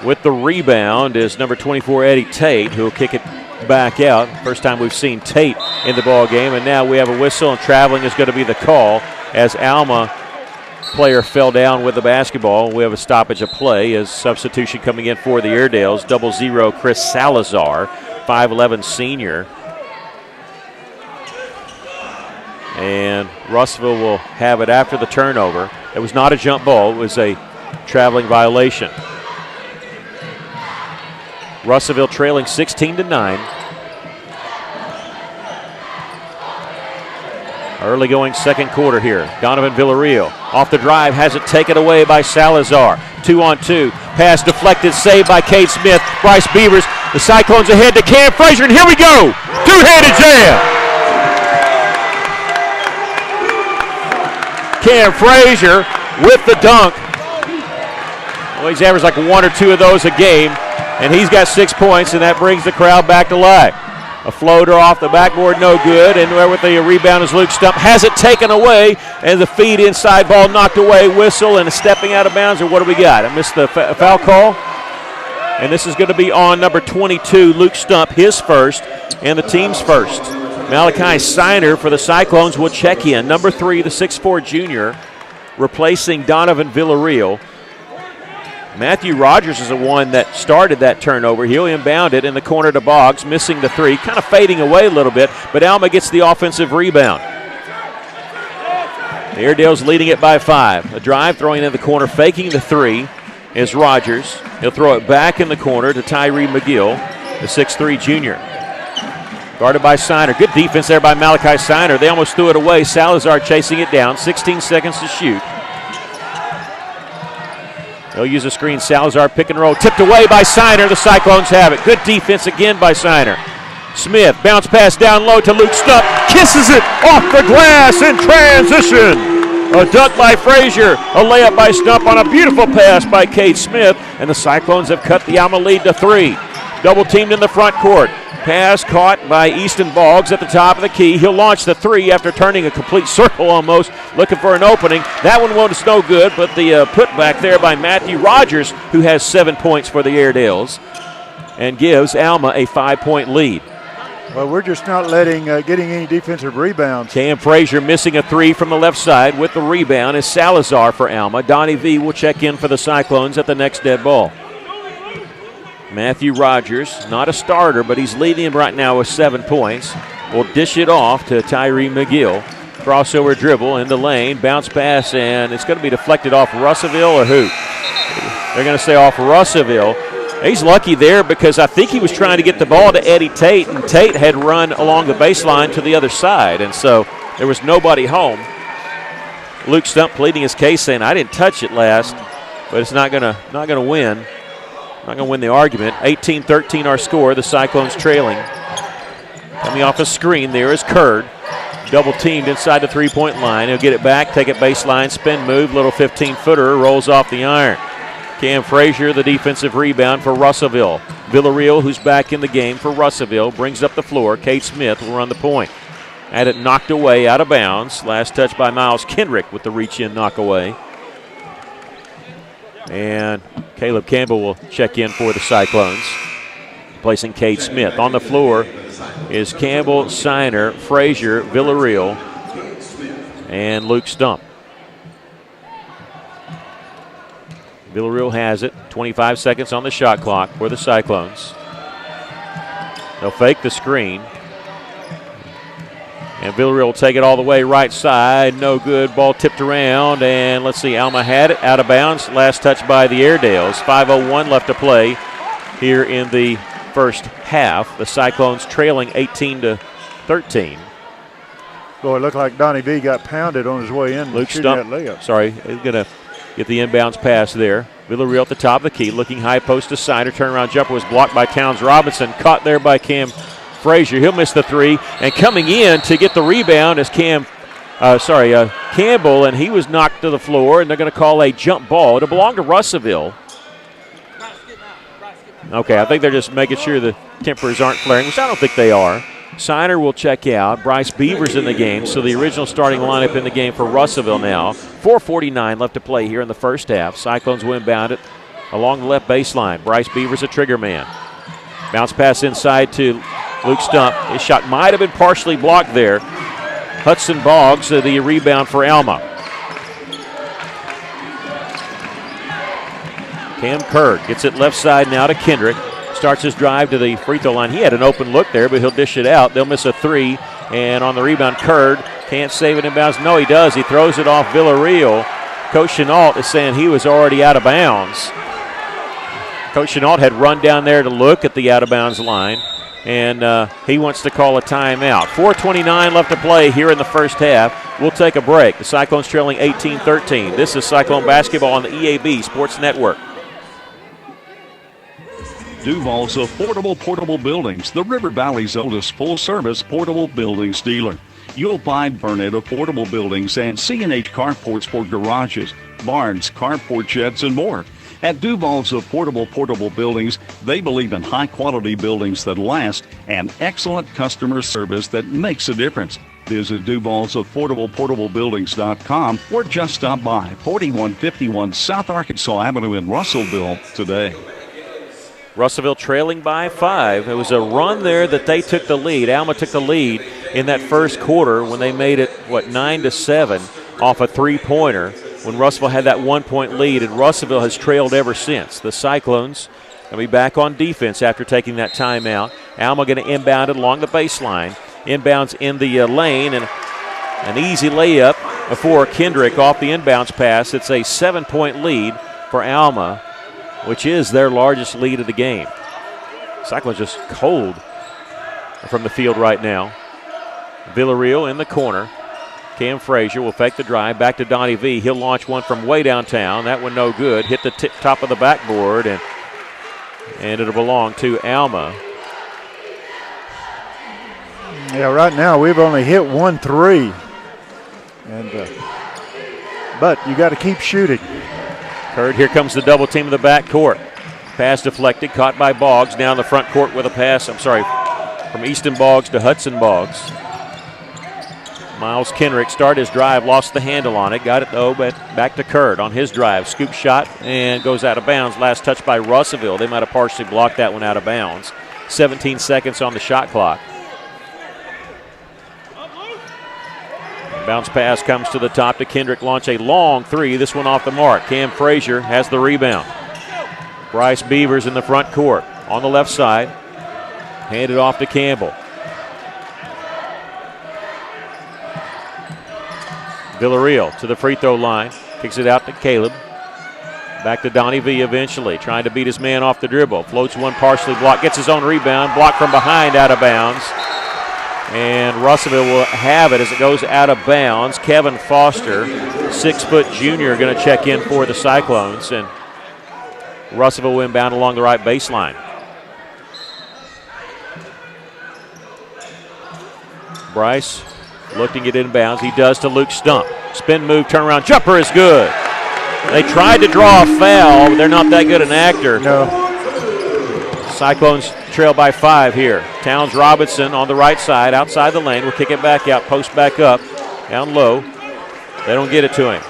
With the rebound is number 24, Eddie Tate, who will kick it back out. First time we've seen Tate in the ball game, and now we have a whistle, and traveling is going to be the call as Alma player fell down with the basketball. We have a stoppage of play as substitution coming in for the Airedales. 0 Chris Salazar, 5'11 senior. And Russellville will have it after the turnover. It was not a jump ball. It was a traveling violation. Russellville trailing 16-9. Early going second quarter here. Donovan Villarreal off the drive, has it taken away by Salazar. 2-on-2. Pass deflected, saved by Cade Smith. Bryce Beavers. The Cyclones ahead to Cam Frazier, and here we go. Two-handed jam. Cam Frazier with the dunk. Well, he's averaged like 1 or 2 of those a game, and he's got 6 points, and that brings the crowd back to life. A floater off the backboard, no good, and there with the rebound is Luke Stump. Has it taken away, and the feed inside, ball knocked away, whistle, and a stepping out of bounds, or what do we got? I missed the foul call, and this is going to be on number 22, Luke Stump, his first, and the team's first. Malachi Siner for the Cyclones will check in. Number 3, the 6'4 junior, replacing Donovan Villarreal. Matthew Rogers is the one that started that turnover. He'll inbound it in the corner to Boggs, missing the 3, kind of fading away a little bit, but Alma gets the offensive rebound. The Airedales leading it by 5. A drive, throwing in the corner, faking the 3 is Rogers. He'll throw it back in the corner to Tyree McGill, the 6'3 junior. Guarded by Siner. Good defense there by Malachi Siner. They almost threw it away. Salazar chasing it down. 16 seconds to shoot. They'll use a screen. Salazar pick and roll. Tipped away by Siner. The Cyclones have it. Good defense again by Siner. Smith, bounce pass down low to Luke Stump. Kisses it off the glass in transition. A dunk by Frazier. A layup by Stump on a beautiful pass by Cade Smith. And the Cyclones have cut the Alma lead to 3. Double teamed in the front court. Pass caught by Easton Boggs at the top of the key. He'll launch the 3 after turning a complete circle almost, looking for an opening. That one was no good, but the putback there by Matthew Rogers, who has 7 points for the Airedales, and gives Alma a 5-point lead. Well, we're just not getting any defensive rebounds. Cam Frazier missing a three from the left side with the rebound is Salazar for Alma. Donnie V will check in for the Cyclones at the next dead ball. Matthew Rogers, not a starter, but he's leading him right now with 7 points. Will dish it off to Tyree McGill. Crossover dribble in the lane, bounce pass, and it's going to be deflected off Russellville or who? They're going to say off Russellville. He's lucky there because I think he was trying to get the ball to Eddie Tate, and Tate had run along the baseline to the other side, and so there was nobody home. Luke Stump pleading his case, saying, I didn't touch it last, but it's not gonna win. Not going to win the argument. 18-13 our score. The Cyclones trailing. Coming off a screen there is Curd. Double teamed inside the three-point line. He'll get it back, take it baseline, spin move, little 15-footer, rolls off the iron. Cam Frazier, the defensive rebound for Russellville. Villarreal, who's back in the game for Russellville, brings up the floor. Kate Smith will run the point. Had it knocked away out of bounds. Last touch by Miles Kendrick with the reach-in knock-away. And Caleb Campbell will check in for the Cyclones, placing Kate Smith. On the floor is Campbell, Siner, Frazier, Villarreal, and Luke Stump. Villarreal has it. 25 seconds on the shot clock for the Cyclones. They'll fake the screen. And Villarreal will take it all the way right side. No good. Ball tipped around. And let's see, Alma had it out of bounds. Last touch by the Airedales. 5:01 left to play here in the first half. The Cyclones trailing 18-13. Boy, it looked like Donnie V got pounded on his way in. Luke Stump, sorry, he's going to get the inbounds pass there. Villarreal at the top of the key, looking high post to Siner. Turnaround jumper was blocked by Towns Robinson. Caught there by Cam Frazier. He'll miss the three. And coming in to get the rebound is Campbell, and he was knocked to the floor, and they're going to call a jump ball. It'll belong to Russellville. Okay, I think they're just making sure the tempers aren't flaring, which I don't think they are. Siner will check out. Bryce Beavers in the game, so the original starting lineup in the game for Russellville now. 4:49 left to play here in the first half. Cyclones will inbound it along the left baseline. Bryce Beavers a trigger man. Bounce pass inside to Luke Stump. His shot might have been partially blocked there. Hudson Boggs, the rebound for Alma. Cam Curd gets it left side now to Kendrick. Starts his drive to the free throw line. He had an open look there, but he'll dish it out. They'll miss a three. And on the rebound, Curd can't save it in bounds. No, he does. He throws it off Villarreal. Coach Chenault is saying he was already out of bounds. Coach Chenault had run down there to look at the out-of-bounds line, and he wants to call a timeout. 4:29 left to play here in the first half. We'll take a break. The Cyclones trailing 18-13. This is Cyclone basketball on the EAB Sports Network. Duval's Affordable Portable Buildings, the River Valley's oldest full-service portable buildings dealer. You'll find Burnett Affordable Buildings and C&H Carports for garages, barns, carport sheds, and more. At Duval's Affordable Portable Buildings, they believe in high-quality buildings that last and excellent customer service that makes a difference. Visit Duval's AffordablePortableBuildings.com or just stop by 4151 South Arkansas Avenue in Russellville today. Russellville trailing by 5. It was a run there that they took the lead. Alma took the lead in that first quarter when they made it, 9-7 off a three-pointer when Russellville had that 1-point lead, and Russellville has trailed ever since. The Cyclones will be back on defense after taking that timeout. Alma going to inbound it along the baseline. Inbounds in the lane, and an easy layup before Kendrick off the inbounds pass. It's a 7-point lead for Alma, which is their largest lead of the game. Cyclones just cold from the field right now. Villarreal in the corner. Cam Frazier will fake the drive back to Donnie V. He'll launch one from way downtown. That one no good. Hit the top of the backboard, and it'll belong to Alma. Yeah, right now we've only hit 1 3. But you got to keep shooting. Curd, here comes the double team in the backcourt. Pass deflected, caught by Boggs down the front court with a pass, from Easton Boggs to Hudson Boggs. Miles Kendrick started his drive, lost the handle on it, got it though, but back to Curd on his drive. Scoop shot and goes out of bounds. Last touch by Russellville. They might have partially blocked that one out of bounds. 17 seconds on the shot clock. Bounce pass comes to the top to Kendrick. Launch a long three. This one off the mark. Cam Frazier has the rebound. Bryce Beavers in the front court. On the left side. Handed off to Campbell. Villarreal to the free throw line. Kicks it out to Caleb. Back to Donnie V eventually. Trying to beat his man off the dribble. Floats one partially blocked. Gets his own rebound. Blocked from behind out of bounds. And Russellville will have it as it goes out of bounds. Kevin Foster, 6-foot junior, going to check in for the Cyclones. And Russellville will inbound along the right baseline. Bryce looking at inbounds. He does to Luke Stump. Spin move, turnaround, jumper is good. They tried to draw a foul, but they're not that good an actor. No. Cyclones trail by 5 here. Towns Robinson on the right side, outside the lane. Will kick it back out, post back up, down low. They don't get it to him.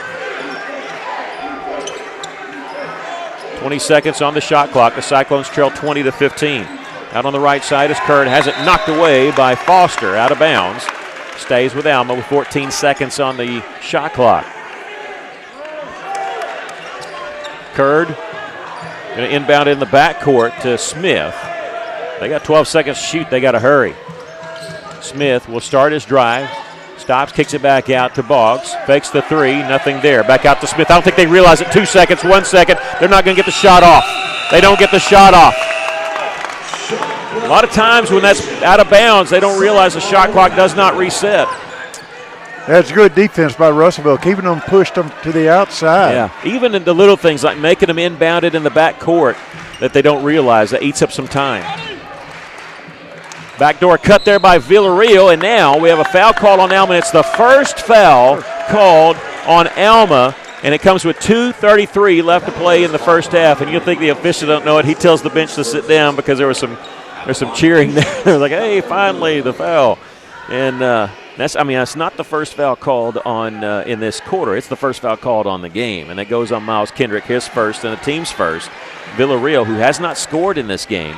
20 seconds on the shot clock. The Cyclones trail 20-15. Out on the right side is Curd. Has it knocked away by Foster, out of bounds. Stays with Alma with 14 seconds on the shot clock. Curd going to inbound in the backcourt to Smith. They got 12 seconds to shoot. They got to hurry. Smith will start his drive. Stops, kicks it back out to Boggs. Fakes the three, nothing there. Back out to Smith. I don't think they realize it. 2 seconds, 1 second. They're not going to get the shot off. They don't get the shot off. A lot of times when that's out of bounds, they don't realize the shot clock does not reset. That's good defense by Russellville, keeping them pushed them to the outside. Yeah, even in the little things like making them inbounded in the backcourt that they don't realize, that eats up some time. Backdoor cut there by Villarreal, and now we have a foul call on Alma. It's the first foul called on Alma, and it comes with 2:33 left to play in the first half. And you'll think the official don't know it. He tells the bench to sit down because there's some cheering there. They're like, hey, finally the foul. And that's not the first foul called on in this quarter. It's the first foul called on the game, and that goes on Miles Kendrick, his first and the team's first. Villarreal, who has not scored in this game,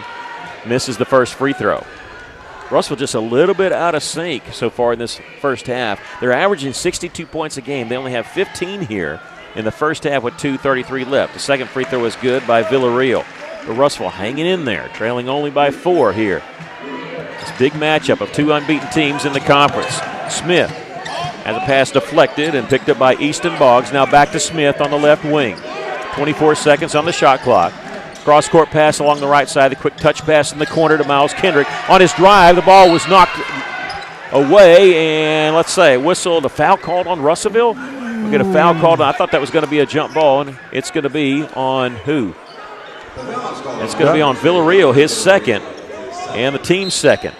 misses the first free throw. Russell just a little bit out of sync so far in this first half. They're averaging 62 points a game. They only have 15 here in the first half with 2:33 left. The second free throw is good by Villarreal. But Russell hanging in there, trailing only by 4 here. It's a big matchup of 2 unbeaten teams in the conference. Smith has a pass deflected and picked up by Easton Boggs. Now back to Smith on the left wing. 24 seconds on the shot clock. Cross-court pass along the right side. The quick touch pass in the corner to Miles Kendrick. On his drive, the ball was knocked away, and let's say whistled. A foul called on Russellville. We'll get a foul called. I thought that was going to be a jump ball, and it's going to be on who? It's going to be on Villarreal, his second, and the team's second.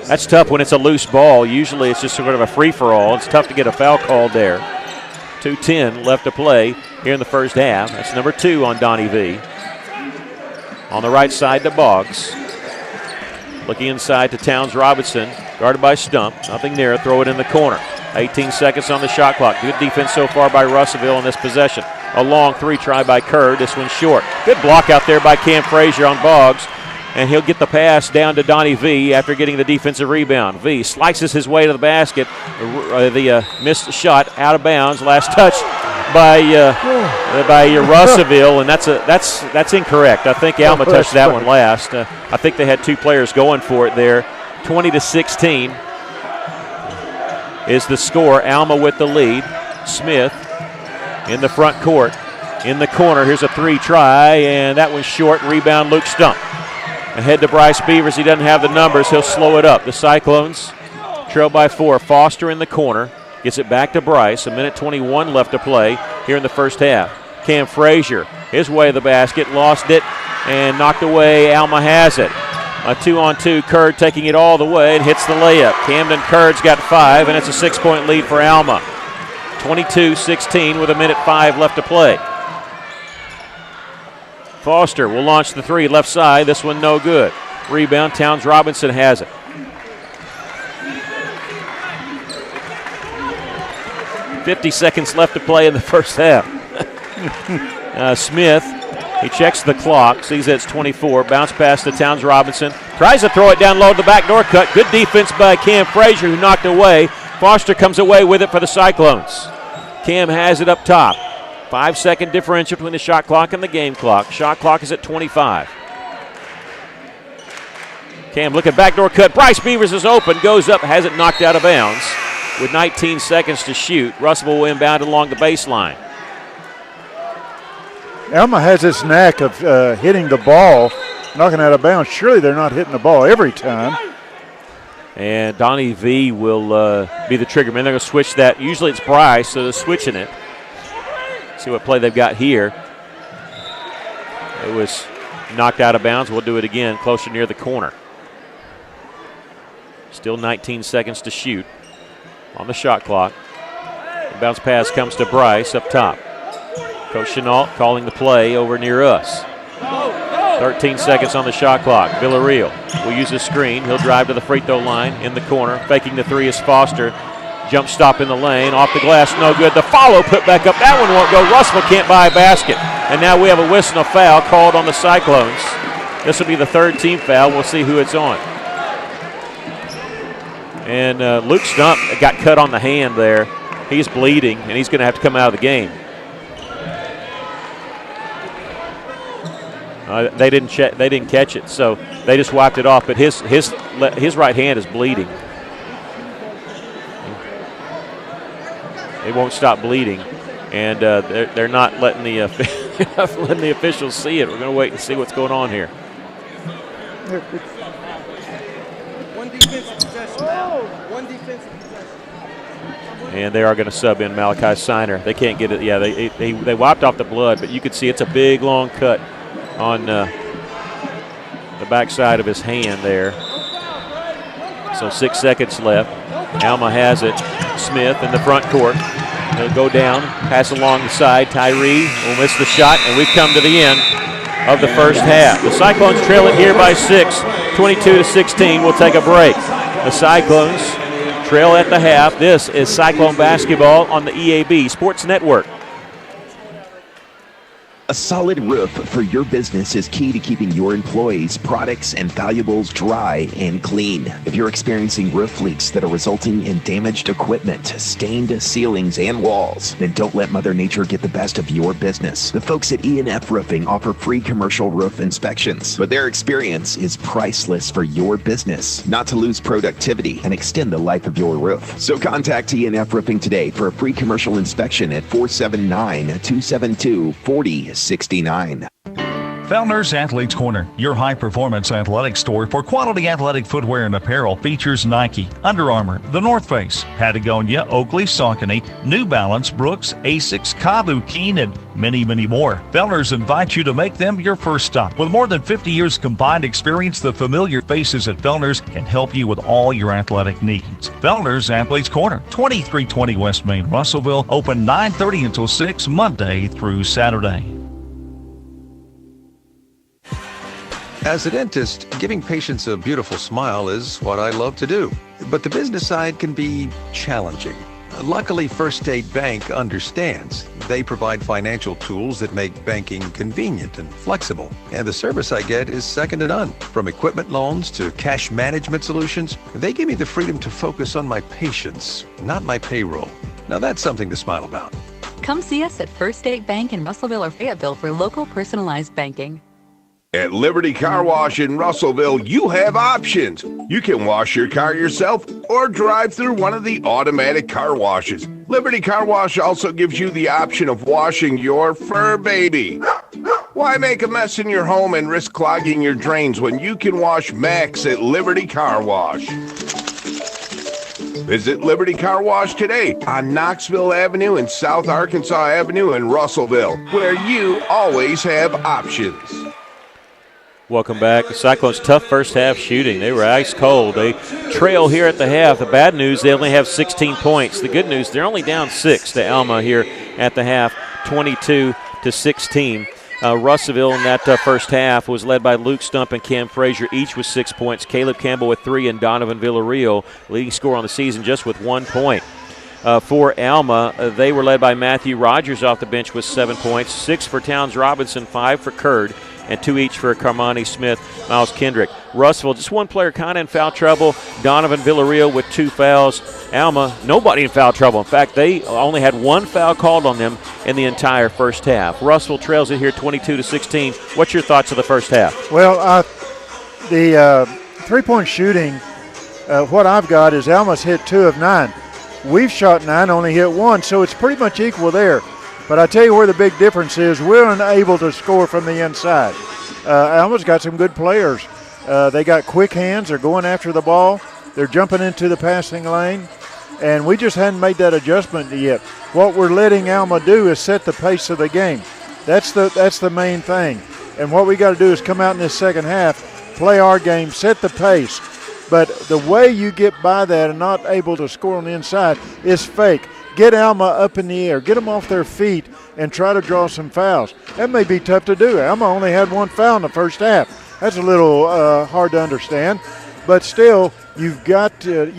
That's tough when it's a loose ball. Usually it's just sort of a free-for-all. It's tough to get a foul called there. 2:10 left to play here in the first half. That's number 2 on Donnie V. On the right side to Boggs. Looking inside to Towns Robinson. Guarded by Stump. Nothing there. Throw it in the corner. 18 seconds on the shot clock. Good defense so far by Russellville in this possession. A long three try by Curd. This one's short. Good block out there by Cam Frazier on Boggs. And he'll get the pass down to Donnie V after getting the defensive rebound. V slices his way to the basket. The missed shot out of bounds. Last touch by Russellville, and that's incorrect. I think Alma touched that one last. I think they had 2 players going for it there. 20-16 is the score. Alma with the lead. Smith in the front court. In the corner, here's a 3 try, and that one's short. Rebound, Luke Stump. Ahead to Bryce Beavers. He doesn't have the numbers. He'll slow it up. The Cyclones trail by 4. Foster in the corner. Gets it back to Bryce. 1:21 left to play here in the first half. Cam Frazier, his way to the basket. Lost it and knocked away. Alma has it. A 2-on-2. Curd taking it all the way and hits the layup. Camden Curd's got 5, and it's a 6-point lead for Alma. 22-16 with 1:05 left to play. Foster will launch the 3 left side. This one no good. Rebound, Towns Robinson has it. 50 seconds left to play in the first half. Smith He checks the clock, sees that it's 24. Bounce pass to Towns Robinson. Tries to throw it down low to the backdoor cut. Good defense by Cam Frazier, who knocked away. Foster comes away with it for the Cyclones. Cam has it up top. 5-second differential between the shot clock and the game clock. Shot clock is at 25. Cam looking backdoor cut. Bryce Beavers is open. Goes up, has it knocked out of bounds. With 19 seconds to shoot, Russellville will inbound along the baseline. Alma has this knack of hitting the ball, knocking out of bounds. Surely they're not hitting the ball every time. And Donnie V will be the trigger man. They're going to switch that. Usually it's Bryce, so they're switching it. See what play they've got here. It was knocked out of bounds. We'll do it again, closer near the corner. Still 19 seconds to shoot on the shot clock. The bounce pass comes to Bryce up top. Coach Chenault calling the play over near us. 13 seconds on the shot clock. Villarreal will use a screen. He'll drive to the free throw line in the corner. Faking the three is Foster. Jump stop in the lane. Off the glass, no good. The follow put back up. That one won't go. Russell can't buy a basket. And now we have a whistle and a foul called on the Cyclones. This will be the third team foul. We'll see who it's on. And Luke Stump got cut on the hand there. He's bleeding, and he's going to have to come out of the game. They didn't catch it, so they just wiped it off. But his right hand is bleeding. It won't stop bleeding, and they're not letting the officials see it. We're going to wait and see what's going on here. One defensive possession now. One defensive possession. And they are going to sub in Malachi Siner. They can't get it. Yeah, they wiped off the blood, but you could see it's a big, long cut on the backside of his hand there. So 6 seconds left. Alma has it. Smith in the front court. He'll go down, pass along the side. Tyree will miss the shot, and we've come to the end of the first half. The Cyclones trail it here by 6, 22-16. We'll take a break. The Cyclones trail at the half. This is Cyclone basketball on the EAB Sports Network. A solid roof for your business is key to keeping your employees, products, and valuables dry and clean. If you're experiencing roof leaks that are resulting in damaged equipment, stained ceilings, and walls, then don't let Mother Nature get the best of your business. The folks at E&F Roofing offer free commercial roof inspections, but their experience is priceless for your business, not to lose productivity and extend the life of your roof. So contact E&F Roofing today for a free commercial inspection at 479-272-4069. Fellner's Athletes Corner, your high-performance athletic store for quality athletic footwear and apparel, features Nike, Under Armour, The North Face, Patagonia, Oakley, Saucony, New Balance, Brooks, Asics, Kabu, Keen, and many, many more. Fellner's invites you to make them your first stop. With more than 50 years combined experience, the familiar faces at Fellner's can help you with all your athletic needs. Fellner's Athletes Corner, 2320 West Main, Russellville, open 9:30 until 6 Monday through Saturday. As a dentist, giving patients a beautiful smile is what I love to do. But the business side can be challenging. Luckily, First State Bank understands. They provide financial tools that make banking convenient and flexible. And the service I get is second to none. From equipment loans to cash management solutions, they give me the freedom to focus on my patients, not my payroll. Now that's something to smile about. Come see us at First State Bank in Russellville or Fayetteville for local personalized banking. At Liberty Car Wash in Russellville, you have options. You can wash your car yourself or drive through one of the automatic car washes. Liberty Car Wash also gives you the option of washing your fur baby. Why make a mess in your home and risk clogging your drains when you can wash Max at Liberty Car Wash? Visit Liberty Car Wash today on Knoxville Avenue and South Arkansas Avenue in Russellville, where you always have options. Welcome back. The Cyclones' tough first half shooting. They were ice cold. They trail here at the half. The bad news, they only have 16 points. The good news, they're only down 6 to Alma here at the half, 22-16. Russellville in that first half was led by Luke Stump and Cam Frazier, each with 6 points. Caleb Campbell with 3 and Donovan Villarreal, leading scorer on the season, just with 1 point. for Alma. They were led by Matthew Rogers off the bench with 7 points, 6 for Towns Robinson, 5 for Curd, and 2 each for Carmani Smith, Miles Kendrick. Russellville, just one player kind of in foul trouble. Donovan Villarreal with 2 fouls. Alma, nobody in foul trouble. In fact, they only had 1 foul called on them in the entire first half. Russellville trails it here 22-16. What's your thoughts of the first half? Well, the three-point shooting, what I've got is Alma's hit 2 of 9. We've shot 9, only hit 1, so it's pretty much equal there. But I tell you where the big difference is, we're unable to score from the inside. Alma's got some good players. They got quick hands. They're going after the ball. They're jumping into the passing lane. And we just hadn't made that adjustment yet. What we're letting Alma do is set the pace of the game. That's the main thing. And what we got to do is come out in this second half, play our game, set the pace. But the way you get by that and not able to score on the inside is fake. Get Alma up in the air, get them off their feet, and try to draw some fouls. That may be tough to do. Alma only had 1 foul in the first half. That's a little hard to understand. But still, you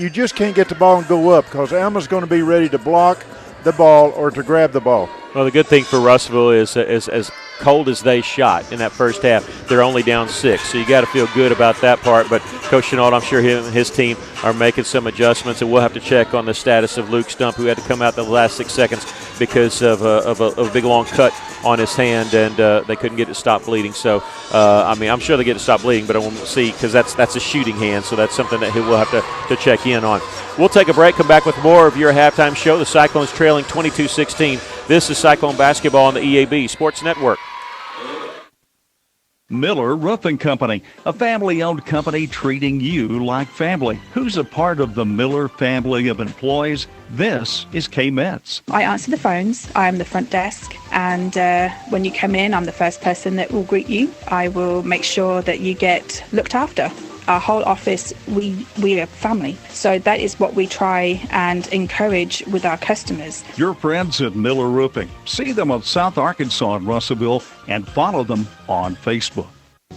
just can't get the ball and go up because Alma's going to be ready to block the ball or to grab the ball. Well, the good thing for Russellville is as cold as they shot in that first half, they're only down 6. So you got to feel good about that part. But Coach Chenault, I'm sure him and his team are making some adjustments, and we'll have to check on the status of Luke Stump, who had to come out the last 6 seconds because of a big long cut on his hand, and they couldn't get it to stop bleeding. So, I'm sure they get it to stop bleeding, but I won't see because that's a shooting hand, so that's something that we'll have to check in on. We'll take a break, come back with more of your halftime show. The Cyclones trailing 22-16. This is Cyclone Basketball on the EAB Sports Network. Miller Roofing Company, a family-owned company treating you like family. Who's a part of the Miller family of employees? This is Kay Metz. I answer the phones. I'm the front desk, and when you come in, I'm the first person that will greet you. I will make sure that you get looked after. Our whole office, we are family. So that is what we try and encourage with our customers. Your friends at Miller Roofing. See them on South Arkansas and Russellville, and follow them on Facebook.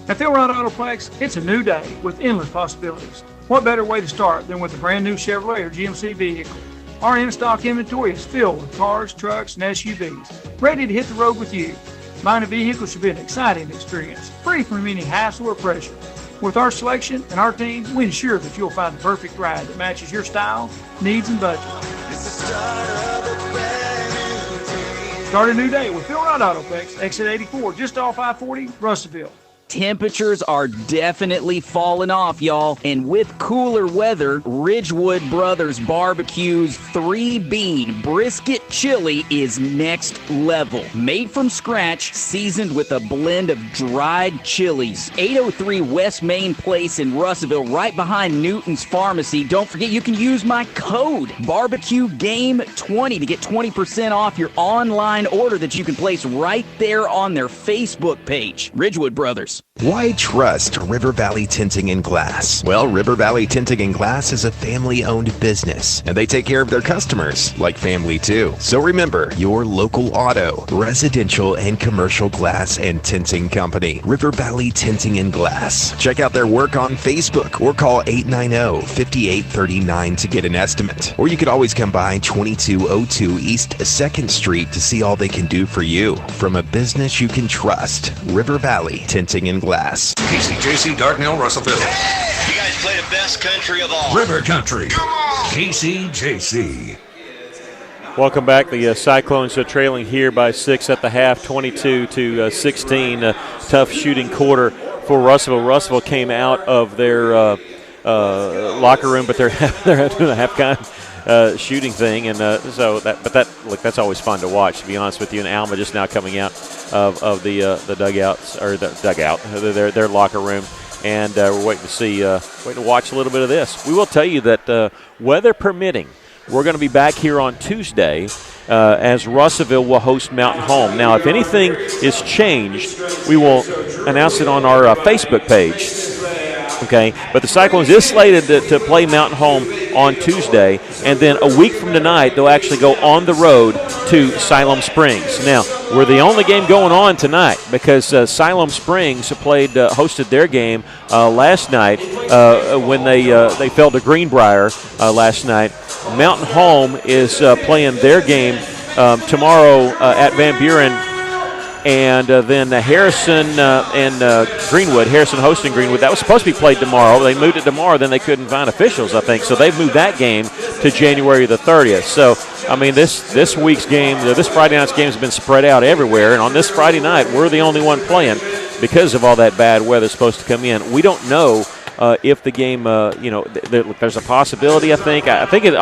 At Philrod Autoplex, it's a new day with endless possibilities. What better way to start than with a brand new Chevrolet or GMC vehicle? Our in-stock inventory is filled with cars, trucks, and SUVs, ready to hit the road with you. Buying a vehicle should be an exciting experience, free from any hassle or pressure. With our selection and our team, we ensure that you'll find the perfect ride that matches your style, needs, and budget. Start a new day with Philrod Autoplex, exit 84, just off I-40, Russellville. Temperatures are definitely falling off, y'all. And with cooler weather, Ridgewood Brothers Barbecue's 3-bean brisket chili is next level. Made from scratch, seasoned with a blend of dried chilies. 803 West Main Place in Russellville, right behind Newton's Pharmacy. Don't forget, you can use my code BarbecueGame20 to get 20% off your online order that you can place right there on their Facebook page. Ridgewood Brothers. Why trust River Valley Tinting and Glass? Well, River Valley Tinting and Glass is a family-owned business, and they take care of their customers like family too. So remember, your local auto, residential, and commercial glass and tinting company, River Valley Tinting and Glass. Check out their work on Facebook or call 890-5839 to get an estimate. Or you could always come by 2202 East 2nd Street to see all they can do for you. From a business you can trust, River Valley Tinting and Glass. KCJC, Dartnell, Russellville. You guys play the best country of all. River Country. Come on. KCJC. Welcome back. The Cyclones are trailing here by 6 at the half, 22-16. Tough shooting quarter for Russellville. Russellville came out of their locker room, but they're doing a half-time shooting thing, and that's always fun to watch, to be honest with you. And Alma just now coming out of the dugouts, or the dugout, their locker room, and we're waiting to watch a little bit of this. We will tell you that weather permitting, we're going to be back here on Tuesday as Russellville will host Mountain Home. Now, if anything is changed, we will announce it on our Facebook page. Okay, but the Cyclones is slated to play Mountain Home on Tuesday, and then a week from tonight, they'll actually go on the road to Siloam Springs. Now, we're the only game going on tonight because Siloam Springs hosted their game last night when they fell to Greenbrier last night. Mountain Home is playing their game tomorrow at Van Buren. And then Harrison and Greenwood, Harrison hosting Greenwood. That was supposed to be played tomorrow. They moved it tomorrow. Then they couldn't find officials, I think. So they've moved that game to January the 30th. So, I mean, this week's game, this Friday night's game has been spread out everywhere. And on this Friday night, we're the only one playing because of all that bad weather supposed to come in. We don't know if the game, there's a possibility, I think. I think it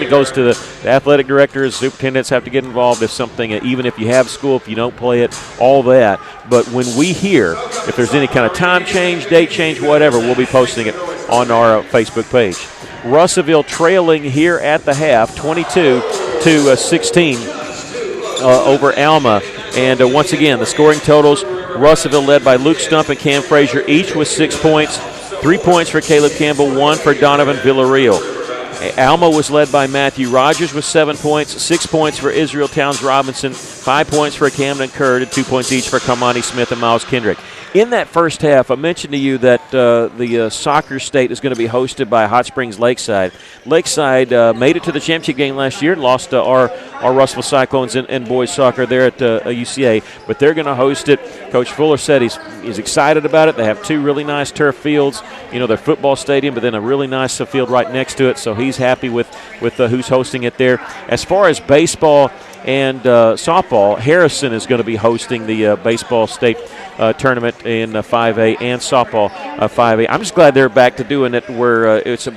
goes to the athletic directors, superintendents have to get involved if something, even if you have school, if you don't play it, all that. But when we hear if there's any kind of time change, date change, whatever, we'll be posting it on our Facebook page. Russellville trailing here at the half, 22-16 over Alma. And once again, the scoring totals, Russellville led by Luke Stump and Cam Frazier, each with 6 points. 3 points for Caleb Campbell, 1 for Donovan Villarreal. Alma was led by Matthew Rogers with 7 points, 6 points for Israel Towns Robinson, 5 points for Camden Curd, and 2 points each for Kamani Smith and Miles Kendrick. In that first half, I mentioned to you that the soccer state is going to be hosted by Hot Springs Lakeside. Lakeside made it to the championship game last year and lost our Russellville Cyclones in boys soccer there at UCA, but they're going to host it. Coach Fuller said he's excited about it. They have 2 really nice turf fields, their football stadium, but then a really nice field right next to it, so he's happy with who's hosting it there. As far as baseball and softball, Harrison is going to be hosting the baseball state tournament in 5A and softball 5A. I'm just glad they're back to doing it where it's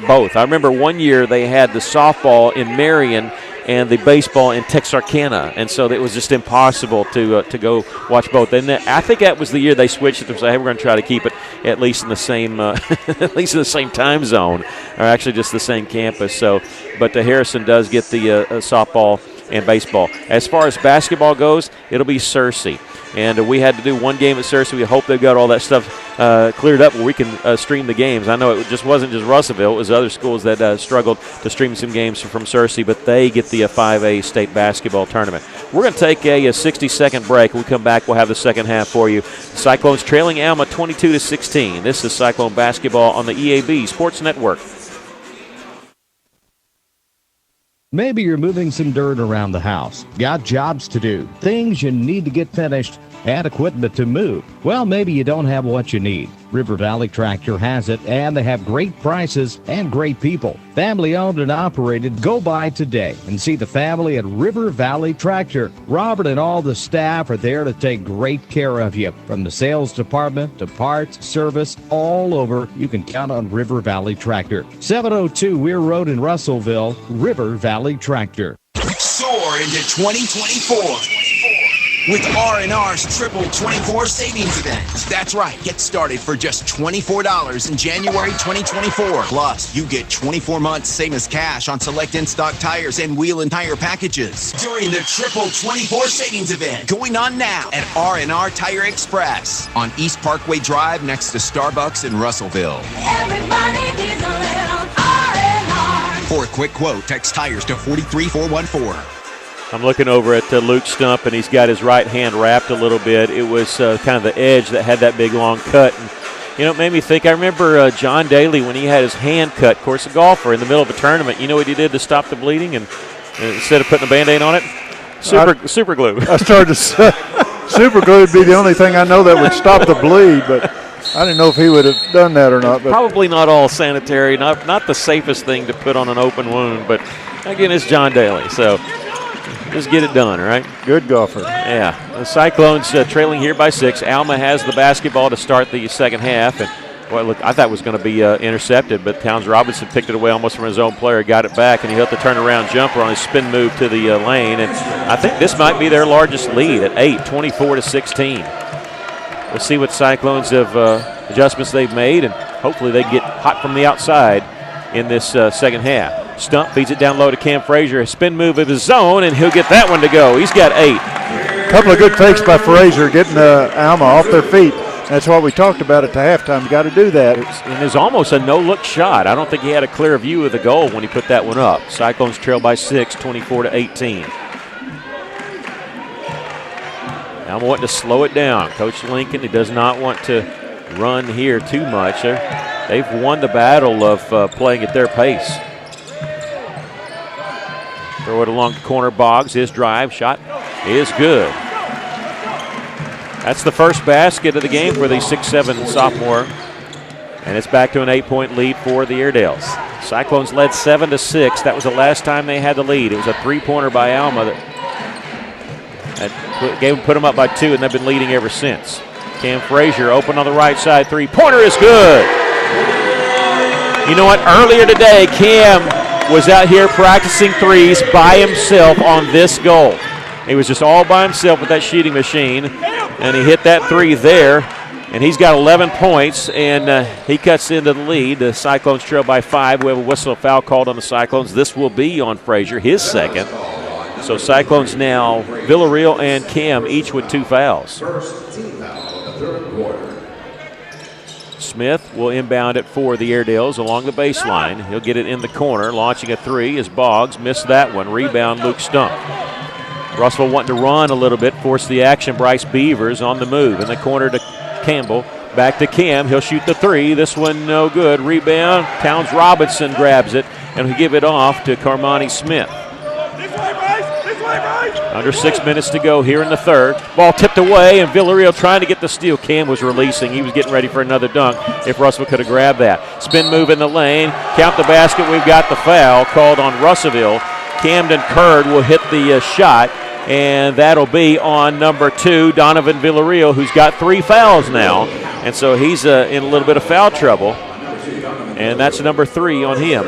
both. I remember one year they had the softball in Marion and the baseball in Texarkana, and so it was just impossible to go watch both. And I think that was the year they switched it to say, hey, we're going to try to keep it at least in the same time zone, or actually just the same campus. So, but Harrison does get the softball and baseball. As far as basketball goes, it'll be Searcy. And we had to do one game at Searcy. We hope they've got all that stuff cleared up where we can stream the games. I know it just wasn't just Russellville. It was other schools that struggled to stream some games from Searcy, but they get the 5A state basketball tournament. We're going to take a 60-second break. When we come back, we'll have the second half for you. Cyclones trailing Alma 22-16. This is Cyclone basketball on the EAB Sports Network. Maybe you're moving some dirt around the house, got jobs to do, things you need to get finished, and equipment to move. Well, maybe you don't have what you need. River Valley Tractor has it, and they have great prices and great people. Family owned and operated. Go by today and see the family at River Valley Tractor. Robert and all the staff are there to take great care of you. From the sales department to parts, service, all over, you can count on River Valley Tractor. 702 Weir Road in Russellville, River Valley Tractor. Soar into 2024. With R&R's Triple 24 Savings Event. That's right. Get started for just $24 in January 2024. Plus, you get 24 months same as cash on select in-stock tires and wheel and tire packages during the Triple 24 Savings Event. Going on now at R&R Tire Express on East Parkway Drive next to Starbucks in Russellville. Everybody needs a little R&R. For a quick quote, text tires to 43414. I'm looking over at Luke Stump, and he's got his right hand wrapped a little bit. It was kind of the edge that had that big, long cut. And, it made me think. I remember John Daly when he had his hand cut. Of course, a golfer in the middle of a tournament. You know what he did to stop the bleeding? And instead of putting a Band-Aid on it, super glue. I started to say, super glue would be the only thing I know that would stop the bleed, but I didn't know if he would have done that or not. But probably not all sanitary, not the safest thing to put on an open wound. But, again, it's John Daly, so just get it done, all right? Good golfer. Yeah. The Cyclones trailing here by 6. Alma has the basketball to start the second half. And, well, look, I thought it was going to be intercepted, but Towns Robinson picked it away almost from his own player, got it back, and he hit the turnaround jumper on his spin move to the lane. And I think this might be their largest lead at 8, 24-16. We'll see what Cyclones have adjustments they've made, and hopefully they get hot from the outside in this second half. Stump feeds it down low to Cam Frazier. A spin move of his own, and he'll get that one to go. He's got 8. A couple of good fakes by Frazier, getting Alma off their feet. That's what we talked about at the halftime. You got to do that. And it's almost a no-look shot. I don't think he had a clear view of the goal when he put that one up. Cyclones trail by 6, 24-18. Alma wanting to slow it down. Coach Lincoln, he does not want to run here too much. They've won the battle of playing at their pace. Throw it along the corner. Boggs, his drive shot is good. That's the first basket of the game for the 6'7" sophomore. And it's back to an 8-point lead for the Airedales. Cyclones led 7-6. That was the last time they had the lead. It was a three-pointer by Alma that put them up by 2, and they've been leading ever since. Cam Frazier open on the right side. Three-pointer is good. You know what? Earlier today, Cam was out here practicing threes by himself on this goal. He was just all by himself with that shooting machine, and he hit that three there, and he's got 11 points, and he cuts into the lead. The Cyclones trail by 5. We have a whistle, a foul called on the Cyclones. This will be on Frazier, his second. So Cyclones now, Villarreal and Cam each with 2 fouls. Smith will inbound it for the Airedales along the baseline. He'll get it in the corner. Launching a three as Boggs missed that one. Rebound, Luke Stump. Russell wanting to run a little bit, force the action. Bryce Beavers on the move. In the corner to Campbell. Back to Cam. He'll shoot the three. This one no good. Rebound. Towns Robinson grabs it, and he'll give it off to Carmani Smith. Under 6 minutes to go here in the third. Ball tipped away, and Villarreal trying to get the steal. Cam was releasing. He was getting ready for another dunk if Russell could have grabbed that. Spin move in the lane. Count the basket. We've got the foul called on Russellville. Camden Curd will hit the shot, and that'll be on number 2, Donovan Villarreal, who's got 3 fouls now. And so he's in a little bit of foul trouble, and that's number 3 on him.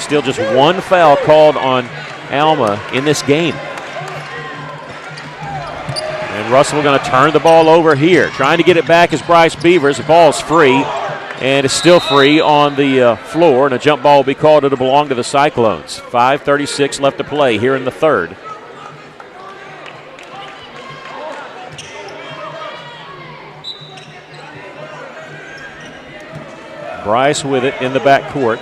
Still just 1 foul called on Alma in this game. And Russell going to turn the ball over here. Trying to get it back is Bryce Beavers. The ball's free, and it's still free on the floor, and a jump ball will be called. It'll belong to the Cyclones. 5:36 left to play here in the third. Bryce with it in the backcourt.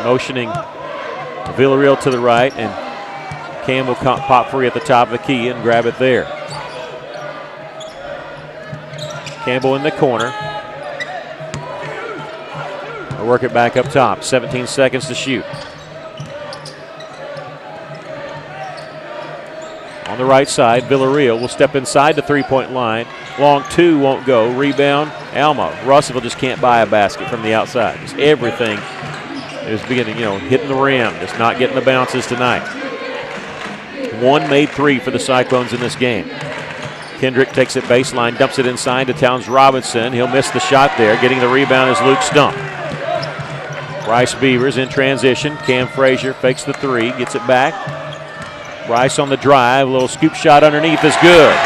Motioning Villarreal to the right, and Cam will pop free at the top of the key and grab it there. Campbell in the corner. We'll work it back up top. 17 seconds to shoot. On the right side, Villarreal will step inside the three-point line. Long 2 won't go. Rebound, Alma. Russell just can't buy a basket from the outside. Just everything is beginning, hitting the rim, just not getting the bounces tonight. 1 made 3 for the Cyclones in this game. Kendrick takes it baseline, dumps it inside to Towns Robinson. He'll miss the shot there. Getting the rebound is Luke Stump. Bryce Beavers in transition. Cam Frazier fakes the 3, gets it back. Bryce on the drive, a little scoop shot underneath is good.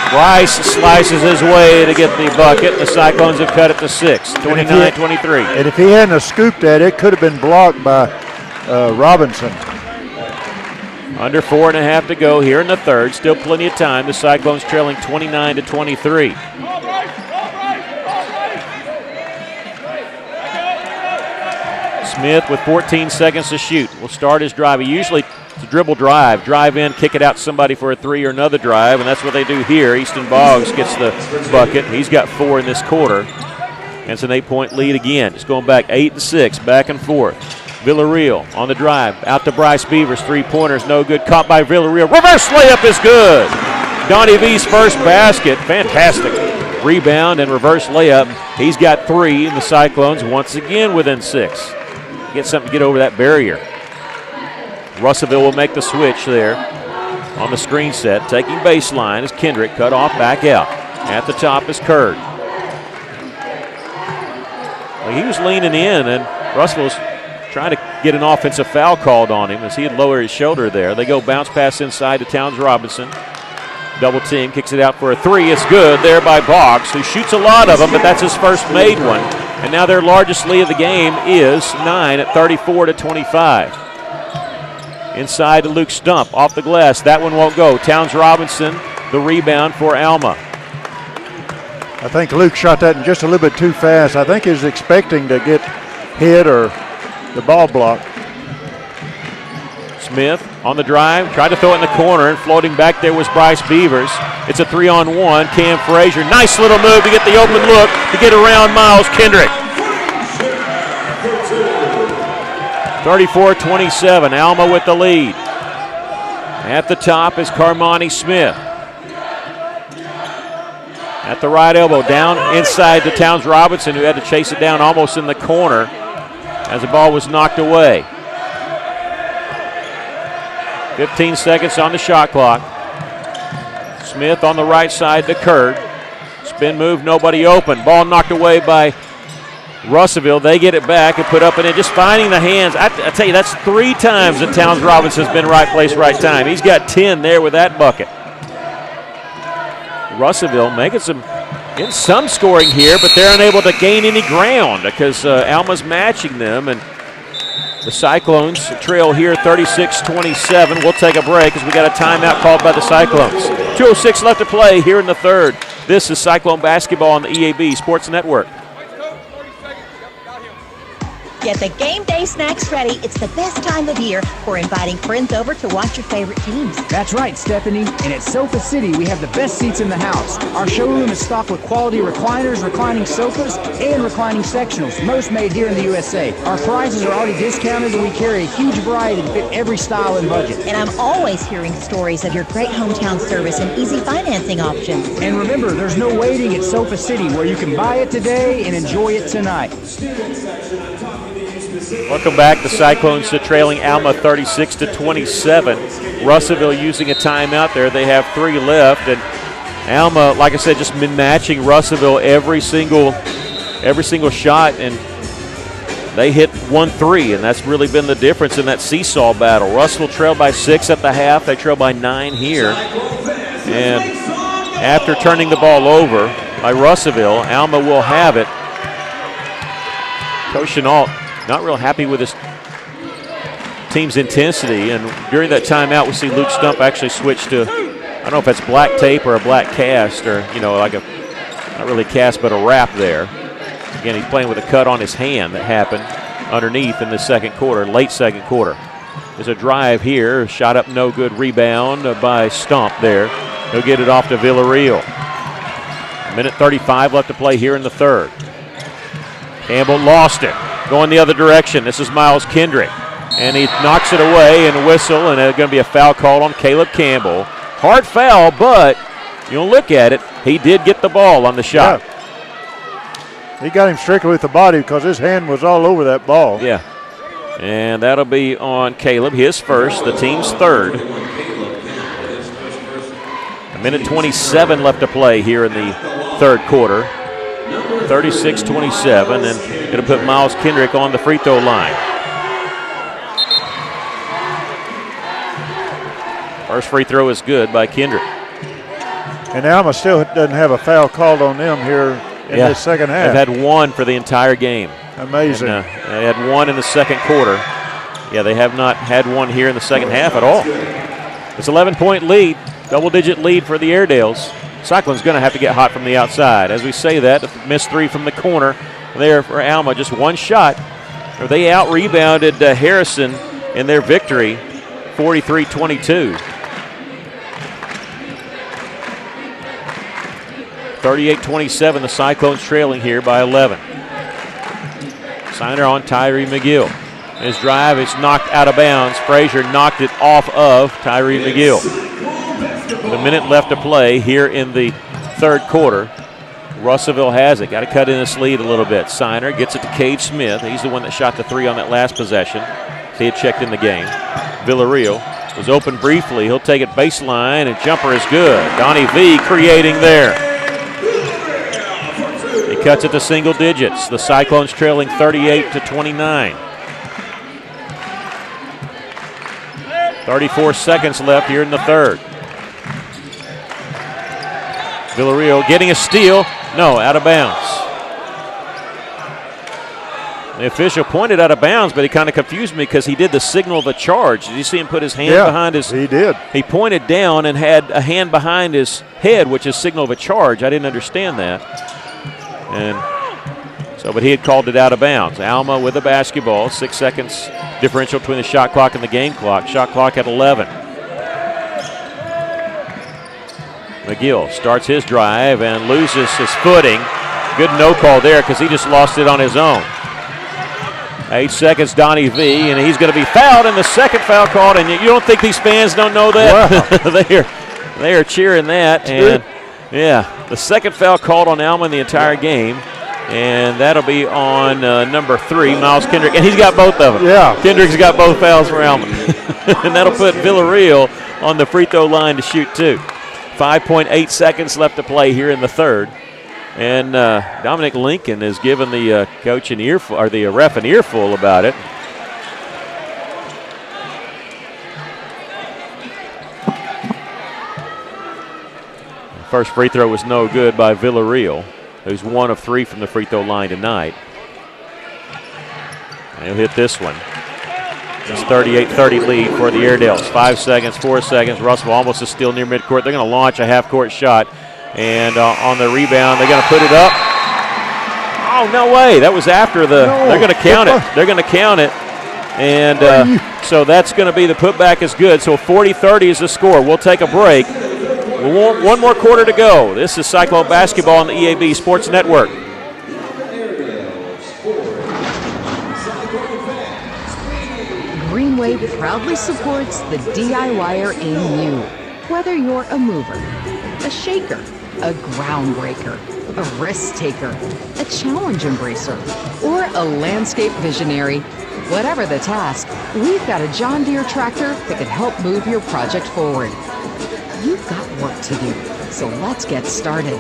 Bryce slices his way to get the bucket. The Cyclones have cut it to 6, 29-23. And if he hadn't scooped that, it could have been blocked by Robinson. Under 4.5 to go here in the third. Still plenty of time. The Cyclones trailing 29-23. Smith with 14 seconds to shoot will start his drive. He usually it's a dribble drive in, kick it out to somebody for a 3 or another drive, and that's what they do here. Easton Boggs gets the bucket. He's got 4 in this quarter. And it's an 8-point lead again. Just going back 8-6, back and forth. Villarreal on the drive, out to Bryce Beavers. 3-pointers, no good. Caught by Villarreal. Reverse layup is good. Donnie V's first basket. Fantastic. Rebound and reverse layup. He's got 3, and the Cyclones once again within 6. Get something to get over that barrier. Russellville will make the switch there on the screen set. Taking baseline is Kendrick. Cut off, back out. At the top is Curd. Well, he was leaning in, and Russell was trying to get an offensive foul called on him as he had lowered his shoulder there. They go bounce pass inside to Towns Robinson. Double team, kicks it out for a 3. It's good there by Boggs, who shoots a lot of them, but that's his first made one. And now their largest lead of the game is 9 at 34-25. Inside to Luke Stump, off the glass. That one won't go. Towns Robinson, the rebound for Alma. I think Luke shot that in just a little bit too fast. I think he was expecting to get hit or the ball blocked. Smith on the drive, tried to throw it in the corner, and floating back there was Bryce Beavers. It's a 3-on-1. Cam Frazier, nice little move to get the open look to get around Miles Kendrick. 34-27, Alma with the lead. At the top is Carmani Smith. At the right elbow, down inside to Towns Robinson, who had to chase it down almost in the corner as the ball was knocked away. 15 seconds on the shot clock. Smith on the right side to Kurt. Spin move, nobody open. Ball knocked away by Russellville. They get it back and put up and in, just finding the hands. I tell you, that's 3 times that Towns Robinson's been right place, right time. He's got 10 there with that bucket. Russellville making getting some scoring here, but they're unable to gain any ground because Alma's matching them, and the Cyclones trail here 36-27. We'll take a break because we got a timeout called by the Cyclones. 2:06 left to play here in the third. This is Cyclone basketball on the EAB Sports Network. Get the game day snacks ready. It's the best time of year for inviting friends over to watch your favorite teams. That's right, Stephanie. And at Sofa City, we have the best seats in the house. Our showroom is stocked with quality recliners, reclining sofas, and reclining sectionals, most made here in the USA. Our prices are already discounted, and we carry a huge variety to fit every style and budget. And I'm always hearing stories of your great hometown service and easy financing options. And remember, there's no waiting at Sofa City, where you can buy it today and enjoy it tonight. Welcome back. The Cyclones trailing Alma 36-27. Russellville using a timeout there. They have 3 left, and Alma, like I said, just been matching Russellville every single shot, and they hit 1-3, and that's really been the difference in that seesaw battle. Russellville trailed by 6 at the half. They trailed by 9 here, and after turning the ball over by Russellville, Alma will have it. Coach Chenault not real happy with his team's intensity, and during that timeout we see Luke Stump actually switch to, I don't know if that's black tape or a black cast, or like a, not really cast but a wrap there. Again, he's playing with a cut on his hand that happened underneath in the second quarter, late second quarter. There's a drive here, shot up no good, rebound by Stump there. He'll get it off to Villarreal. 1:35 left to play here in the third. Campbell lost it. Going the other direction. This is Miles Kendrick. And he knocks it away and a whistle, and it's going to be a foul called on Caleb Campbell. Hard foul, but you'll look at it, he did get the ball on the shot. Yeah. He got him strictly with the body because his hand was all over that ball. Yeah. And that'll be on Caleb, his first, the team's third. 1:27 left to play here in the third quarter. 36-27, and it'll put Miles Kendrick on the free throw line. First free throw is good by Kendrick. And Alma still doesn't have a foul called on them here in the second half. They've had 1 for the entire game. Amazing. And, they had 1 in the second quarter. Yeah, they have not had 1 here in the second half at all. It's 11-point lead, double-digit lead for the Airedales. Cyclone's going to have to get hot from the outside. As we say that, missed 3 from the corner there for Alma, just 1 shot. They out-rebounded Harrison in their victory, 43-22. 38-27, the Cyclones trailing here by 11. Signer on Tyree McGill. His drive is knocked out of bounds. Frazier knocked it off of Tyree McGill. With a minute left to play here in the third quarter. Russellville has it. Got to cut in this lead a little bit. Signer gets it to Cade Smith. He's the one that shot the 3 on that last possession. He had checked in the game. Villarreal was open briefly. He'll take it baseline, and jumper is good. Donnie V creating there. He cuts it to single digits. The Cyclones trailing 38-29. 34 seconds left here in the third. Villarreal getting a steal. No, out of bounds. The official pointed out of bounds, but he kind of confused me because he did the signal of a charge. Did you see him put his hand behind his? He did. He pointed down and had a hand behind his head, which is signal of a charge. I didn't understand that. And so, but he had called it out of bounds. Alma with the basketball. 6 seconds differential between the shot clock and the game clock. Shot clock at 11. McGill starts his drive and loses his footing. Good no call there because he just lost it on his own. 8 seconds, Donnie V, and he's going to be fouled, and the second foul called, and you don't think these fans don't know that? Wow. they are cheering that, and yeah, the second foul called on Alma in the entire game, and that'll be on number 3, Miles Kendrick, and he's got both of them. Yeah. Kendrick's got both fouls for Alma, and that'll put Villarreal on the free throw line to shoot 2. 5.8 seconds left to play here in the third. And Dominic Lincoln has given the coach an earful, or the ref an earful about it. The first free throw was no good by Villarreal, who's 1 of 3 from the free throw line tonight. And he'll hit this one. It's 38-30 lead for the Airedales. 5 seconds, 4 seconds. Russell almost is still near midcourt. They're going to launch a half-court shot. And on the rebound, they're going to put it up. Oh, no way. That was after the – they're going to count it. They're going to count it. And so that's going to be the putback is good. So 40-30 is the score. We'll take a break. One more quarter to go. This is Cyclone Basketball on the EAB Sports Network. Greenway proudly supports the DIYer in you. Whether you're a mover, a shaker, a groundbreaker, a risk taker, a challenge embracer, or a landscape visionary. Whatever the task, we've got a John Deere tractor that can help move your project forward. You've got work to do, so let's get started.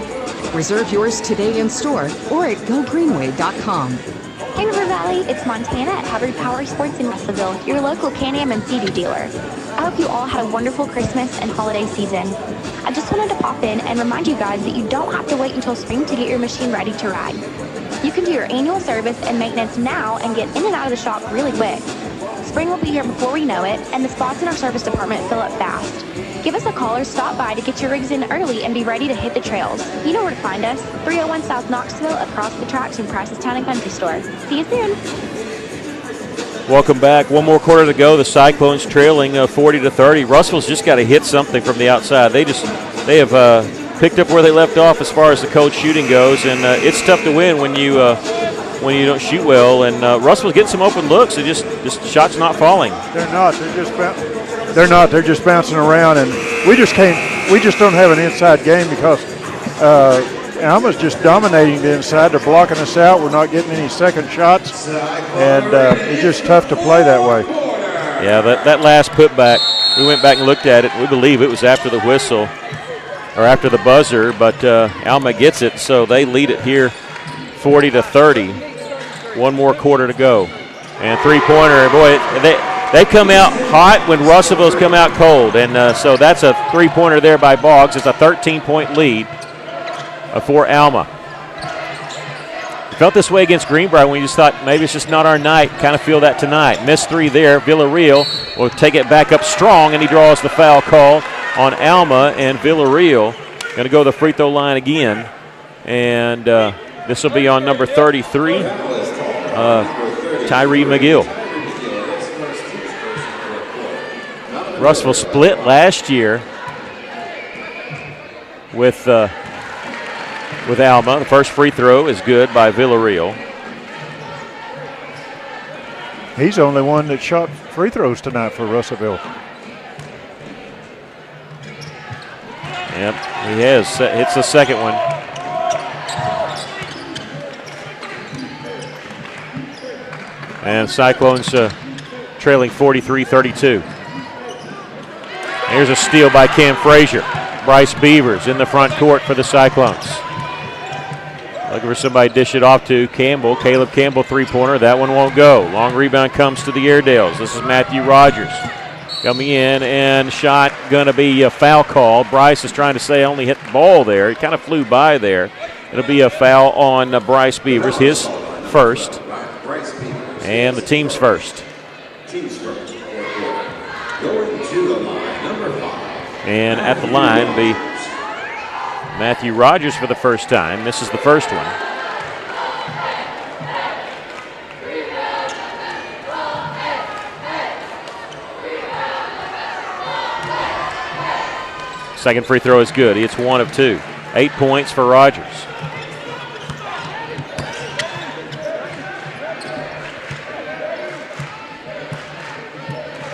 Reserve yours today in store or at gogreenway.com. Hey River Valley, it's Montana at Hubbard Power Sports in Russellville, your local Can-Am and Sea-Doo dealer. I hope you all had a wonderful Christmas and holiday season. I just wanted to pop in and remind you guys that you don't have to wait until spring to get your machine ready to ride. You can do your annual service and maintenance now and get in and out of the shop really quick. Spring will be here before we know it, and the spots in our service department fill up fast. Give us a call or stop by to get your rigs in early and be ready to hit the trails. You know where to find us, 301 South Knoxville, across the tracks from Price's Town and Country Store. See you soon. Welcome back. One more quarter to go. The Cyclones trailing 40-30. Russell's just got to hit something from the outside. They have picked up where they left off as far as the coach shooting goes, and it's tough to win when you don't shoot well. And Russell's getting some open looks. It just shots not falling. They're not. They're just bouncing around, and we just don't have an inside game because Alma's just dominating the inside. They're blocking us out. We're not getting any second shots, and it's just tough to play that way. Yeah, that last putback, we went back and looked at it. We believe it was after the whistle or after the buzzer, but Alma gets it, so they lead it here 40-30. One more quarter to go. And three-pointer, boy, they come out hot when Russellville's come out cold, and so that's a three-pointer there by Boggs. It's a 13-point lead for Alma. Felt this way against Greenbrier when we just thought maybe it's just not our night. Kind of feel that tonight. Missed three there. Villarreal will take it back up strong, and he draws the foul call on Alma, and Villarreal going to go to the free throw line again. And this will be on number 33, Tyree McGill. Russellville split last year with Alma. The first free throw is good by Villarreal. He's the only one that shot free throws tonight for Russellville. Yep, he has. Hits the second one. And Cyclones trailing 43-32. Here's a steal by Cam Frazier. Bryce Beavers in the front court for the Cyclones. Looking for somebody to dish it off to Campbell. Caleb Campbell, three-pointer. That one won't go. Long rebound comes to the Airedales. This is Matthew Rogers coming in, and shot going to be a foul call. Bryce is trying to say only hit the ball there. It kind of flew by there. It'll be a foul on Bryce Beavers, his first, and the team's first. And at the line will be Matthew Rogers for the first time. Misses the first one. Second free throw is good. It's 1 of 2. 8 points for Rogers.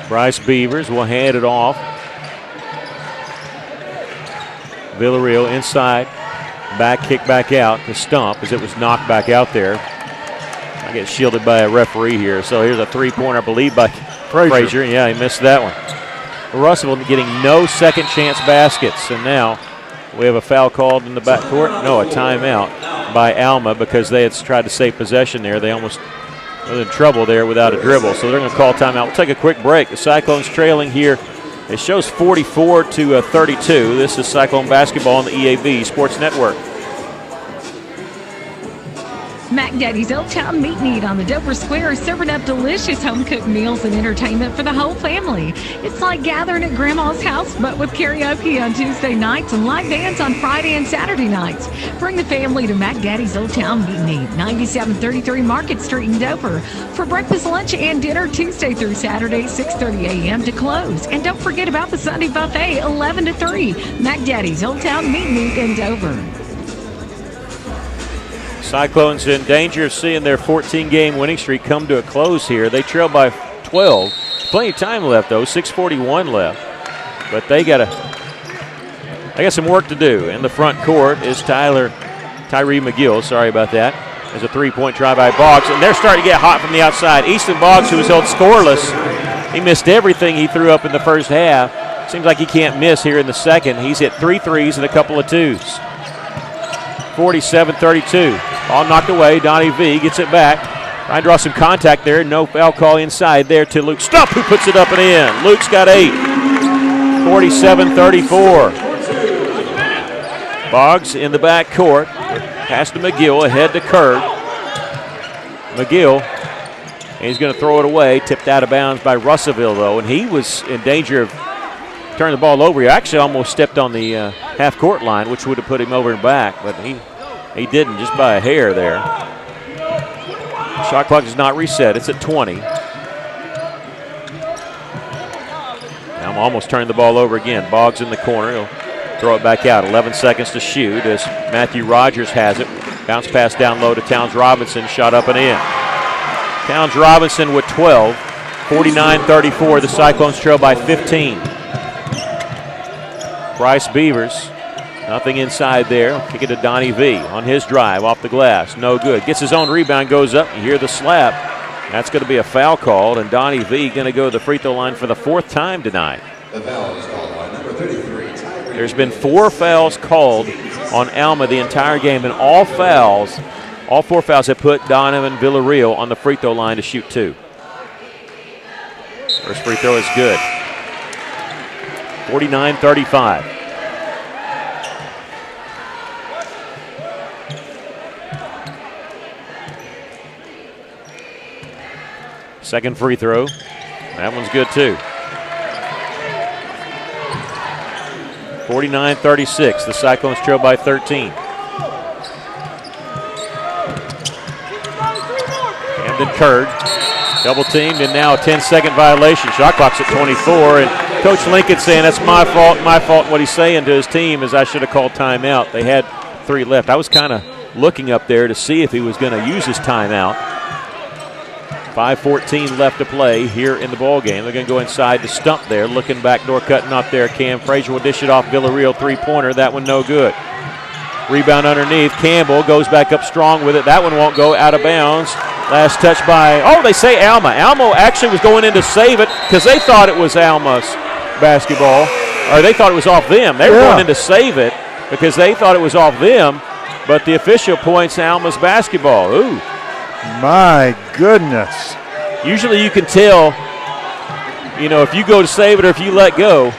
Bryce Beavers will hand it off. Villarreal inside. Back kick back out to Stump as it was knocked back out there. I get shielded by a referee here. So here's a three-pointer, I believe, by Frazier. Yeah, he missed that one. Russell getting no second chance baskets. And now we have a foul called in the backcourt. No, a timeout by Alma because they had tried to save possession there. They almost were in trouble there without a dribble. So they're going to call timeout. We'll take a quick break. The Cyclones trailing here. It shows 44 to 32. This is Cyclone basketball on the EAB Sports Network. Mac Daddy's Old Town Meat and Eat on the Dover Square is serving up delicious home-cooked meals and entertainment for the whole family. It's like gathering at Grandma's house, but with karaoke on Tuesday nights and live bands on Friday and Saturday nights. Bring the family to Mac Daddy's Old Town Meat and Eat, 9733 Market Street in Dover. For breakfast, lunch, and dinner Tuesday through Saturday, 6:30 a.m. to close. And don't forget about the Sunday buffet, 11 to 3. Mac Daddy's Old Town Meat and Eat in Dover. Cyclones in danger of seeing their 14-game winning streak come to a close here. They trail by 12. Plenty of time left, though. 6:41 left. But they got some work to do. In the front court is Tyree McGill. Sorry about that. There's a three-point try by Boggs, and they're starting to get hot from the outside. Easton Boggs, who was held scoreless, he missed everything he threw up in the first half. Seems like he can't miss here in the second. He's hit 3 threes and a couple of twos. 47-32. All knocked away. Donnie V gets it back. Trying to draw some contact there. No foul call inside there to Luke Stump, who puts it up and in. Luke's got 8. 47-34. Boggs in the back court. Pass to McGill. Ahead to Kerr. McGill. He's going to throw it away. Tipped out of bounds by Russellville, though. And he was in danger of turning the ball over. He actually almost stepped on the half-court line, which would have put him over and back. But he didn't, just by a hair there. Shot clock is not reset. It's at 20. I'm almost turning the ball over again. Boggs in the corner. He'll throw it back out. 11 seconds to shoot as Matthew Rogers has it. Bounce pass down low to Towns Robinson. Shot up and in. Towns Robinson with 12. 49-34. The Cyclones trail by 15. Bryce Beavers. Nothing inside there. Kick it to Donnie V on his drive off the glass. No good. Gets his own rebound, goes up. You hear the slap. That's going to be a foul called, and Donnie V going to go to the free throw line for the 4th time tonight. The foul is called by number 33. There's been 4 fouls called on Alma the entire game, and all 4 fouls have put Donovan Villarreal on the free throw line to shoot 2. First free throw is good. 49-35. Second free throw. That one's good, too. 49-36. The Cyclones trail by 13. Camden Curd. Double teamed, and now a 10-second violation. Shot clock's at 24, and Coach Lincoln saying that's my fault. My fault. What he's saying to his team is I should have called timeout. They had 3 left. I was kind of looking up there to see if he was going to use his timeout. 5:14 left to play here in the ball game. They're going to go inside to Stump there, looking backdoor, cutting up there. Cam Frazier will dish it off. Villarreal three-pointer. That one no good. Rebound underneath. Campbell goes back up strong with it. That one won't go, out of bounds. Last touch by, they say Alma. Alma actually was going in to save it because they thought it was Alma's basketball, or they thought it was off them. They were going in to save it because they thought it was off them, but the official points Alma's basketball. Ooh. My goodness. Usually you can tell, if you go to save it or if you let go,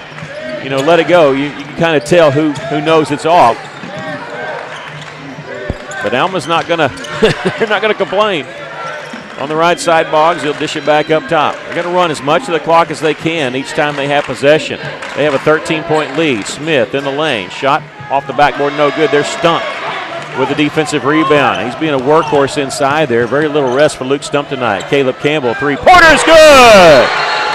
let it go. You can kind of tell who knows it's off. But Alma's not going to, they're not going to complain. On the right side, Boggs, he'll dish it back up top. They're going to run as much of the clock as they can each time they have possession. They have a 13-point lead. Smith in the lane. Shot off the backboard, no good. They're Stump with a defensive rebound. He's being a workhorse inside there. Very little rest for Luke Stump tonight. Caleb Campbell, three-pointer is good!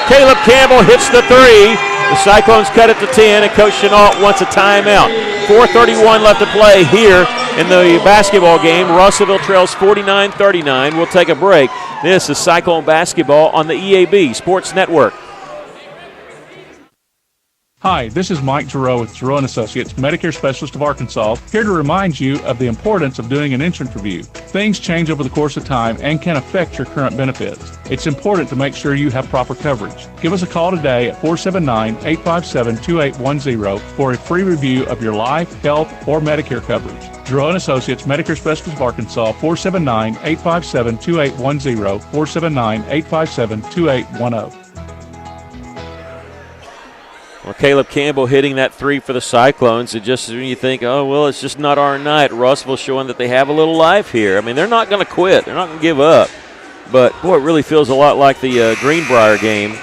Caleb Campbell hits the three. The Cyclones cut it to 10, and Coach Chenault wants a timeout. 4:31 left to play here in the basketball game. Russellville trails 49-39. We'll take a break. This is Cyclone basketball on the EAB Sports Network. Hi, this is Mike Giroux with Giroux & Associates, Medicare Specialist of Arkansas, here to remind you of the importance of doing an insurance review. Things change over the course of time and can affect your current benefits. It's important to make sure you have proper coverage. Give us a call today at 479-857-2810 for a free review of your life, health, or Medicare coverage. Giroux & Associates, Medicare Specialist of Arkansas, 479-857-2810, 479-857-2810. Well, Caleb Campbell hitting that three for the Cyclones. It just when you think, oh, well, it's just not our night. Russellville showing that they have a little life here. I mean, they're not going to quit. They're not going to give up. But, boy, it really feels a lot like the Greenbrier game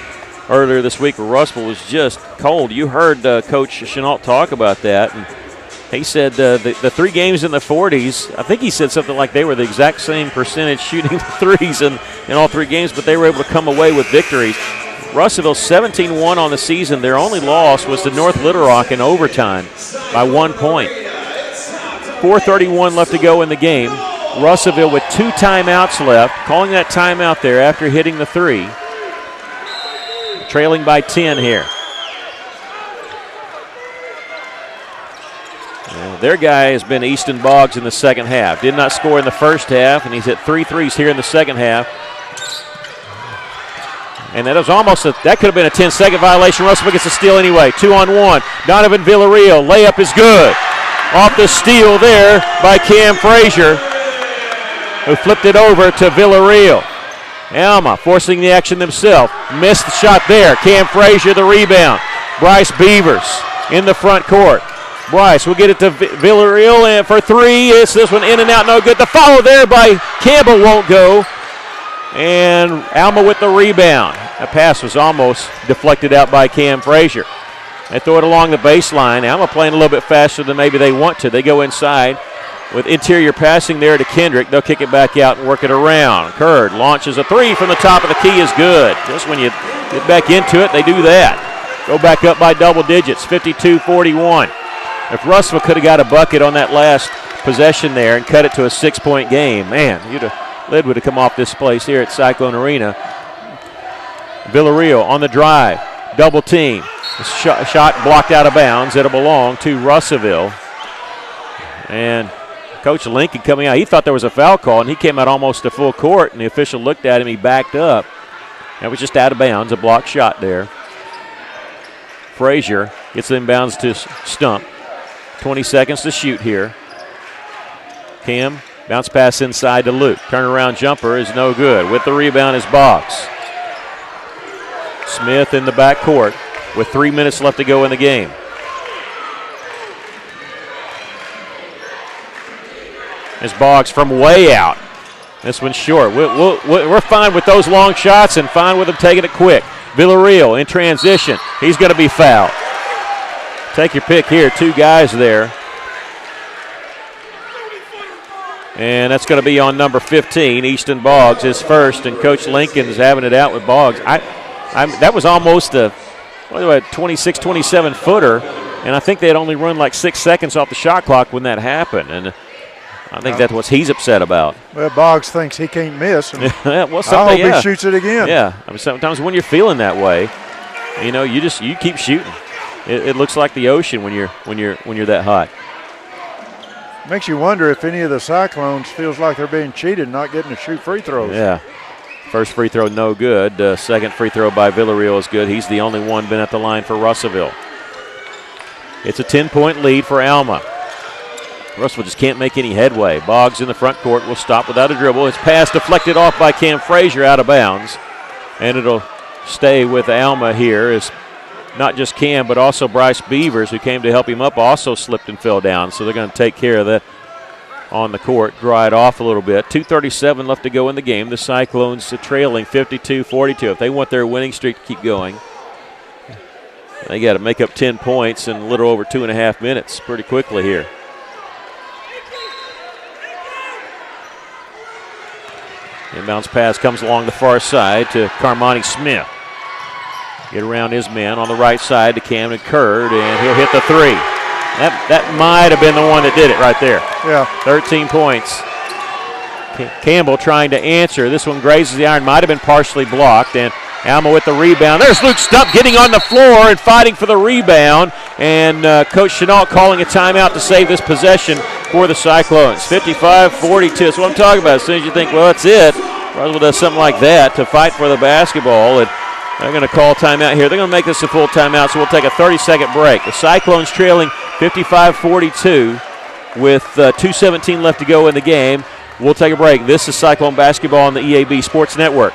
earlier this week where Russellville was just cold. You heard Coach Chenault talk about that. And he said the 3 games in the 40s, I think he said something like they were the exact same percentage shooting the threes in all 3 games, but they were able to come away with victories. Russellville 17-1 on the season. Their only loss was to North Little Rock in overtime by 1 point. 4:31 left to go in the game. Russellville with 2 timeouts left, calling that timeout there after hitting the 3. Trailing by 10 here. Their guy has been Easton Boggs in the second half. Did not score in the first half, and he's hit 3 threes here in the second half. And that was that could have been a 10-second violation. Russellville gets a steal anyway. 2-on-1. Donovan Villarreal. Layup is good. Off the steal there by Cam Frazier, who flipped it over to Villarreal. Alma forcing the action themselves. Missed the shot there. Cam Frazier the rebound. Bryce Beavers in the front court. Bryce will get it to Villarreal and for 3. It's this one in and out, no good. The follow there by Campbell won't go. And Alma with the rebound. That pass was almost deflected out by Cam Frazier. They throw it along the baseline. Alma playing a little bit faster than maybe they want to. They go inside with interior passing there to Kendrick. They'll kick it back out and work it around. Curd launches a 3 from the top of the key is good. Just when you get back into it, they do that. Go back up by double digits, 52-41. If Russellville could have got a bucket on that last possession there and cut it to a 6-point game, man, lid would have come off this place here at Cyclone Arena. Villarreal on the drive, double team. Shot blocked out of bounds. It'll belong to Russellville. And Coach Lincoln coming out, he thought there was a foul call, and he came out almost to full court, and the official looked at him. He backed up. That was just out of bounds, a blocked shot there. Frazier gets the inbounds to Stump. 20 seconds to shoot here. Cam, bounce pass inside to Luke. Turnaround jumper is no good. With the rebound is Boggs. Smith in the backcourt with 3 minutes left to go in the game. As Boggs from way out. This one's short. We're fine with those long shots and fine with them taking it quick. Villarreal in transition. He's going to be fouled. Take your pick here. 2 guys there. And that's going to be on number 15, Easton Boggs, his first, and Coach Lincoln's having it out with Boggs. That was almost a 26, 27-footer, and I think they had only run like 6 seconds off the shot clock when that happened, and I think that's what he's upset about. Well, Boggs thinks he can't miss. And well, I hope he shoots it again. Yeah, I mean, sometimes when you're feeling that way, you keep shooting. It looks like the ocean when you're that hot. Makes you wonder if any of the Cyclones feels like they're being cheated, not getting to shoot free throws. Yeah. First free throw, no good. Second free throw by Villarreal is good. He's the only one been at the line for Russellville. It's a 10-point lead for Alma. Russellville just can't make any headway. Boggs in the front court will stop without a dribble. His pass deflected off by Cam Frazier out of bounds. And it'll stay with Alma here. It's not just Cam, but also Bryce Beavers, who came to help him up, also slipped and fell down. So they're going to take care of that on the court, dry it off a little bit. 2:37 left to go in the game. The Cyclones trailing 52-42. If they want their winning streak to keep going, they got to make up 10 points in a little over 2.5 minutes pretty quickly here. Inbounds pass comes along the far side to Carmani Smith. Get around his man on the right side to Camden Curd, and he'll hit the three. That might have been the one that did it right there. Yeah. 13 points. Campbell trying to answer. This one grazes the iron, might have been partially blocked, and Alma with the rebound. There's Luke Stump getting on the floor and fighting for the rebound, and Coach Chenault calling a timeout to save this possession for the Cyclones. 55-42. That's what I'm talking about. As soon as you think, well, that's it, Roswell does something like that to fight for the basketball, and they're going to call timeout here. They're going to make this a full timeout, so we'll take a 30-second break. The Cyclones trailing 55-42 with 2:17 left to go in the game. We'll take a break. This is Cyclone basketball on the EAB Sports Network.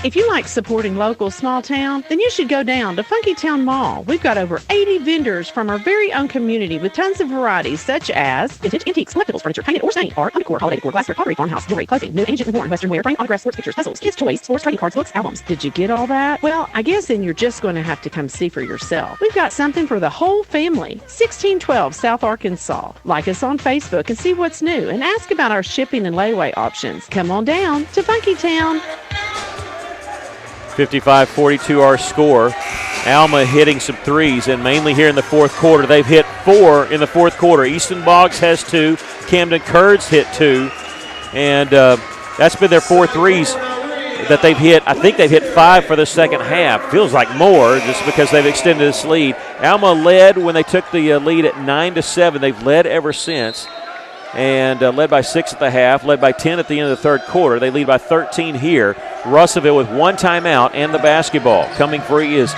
If you like supporting local small town, then you should go down to Funky Town Mall. We've got over 80 vendors from our very own community with tons of varieties such as vintage, antiques, collectibles, furniture, painted or stained, art, decor, holiday decor, glassware, pottery, farmhouse, jewelry, clothing, new, ancient and worn, western wear, framed autographs, sports pictures, puzzles, kids' toys, sports trading cards, books, albums. Did you get all that? Well, I guess then you're just going to have to come see for yourself. We've got something for the whole family. 1612 South Arkansas. Like us on Facebook and see what's new and ask about our shipping and layaway options. Come on down to Funky Town. 55-42 our score. Alma hitting some threes, and mainly here in the fourth quarter. They've hit 4 in the fourth quarter. Easton Boggs has 2. Camden Curds hit 2. And that's been their 4 threes that they've hit. I think they've hit 5 for the second half. Feels like more just because they've extended this lead. Alma led when they took the lead at 9-7. They've led ever since. And led by 6 at the half, led by 10 at the end of the third quarter. They lead by 13 here. Russellville with 1 timeout and the basketball. Coming free is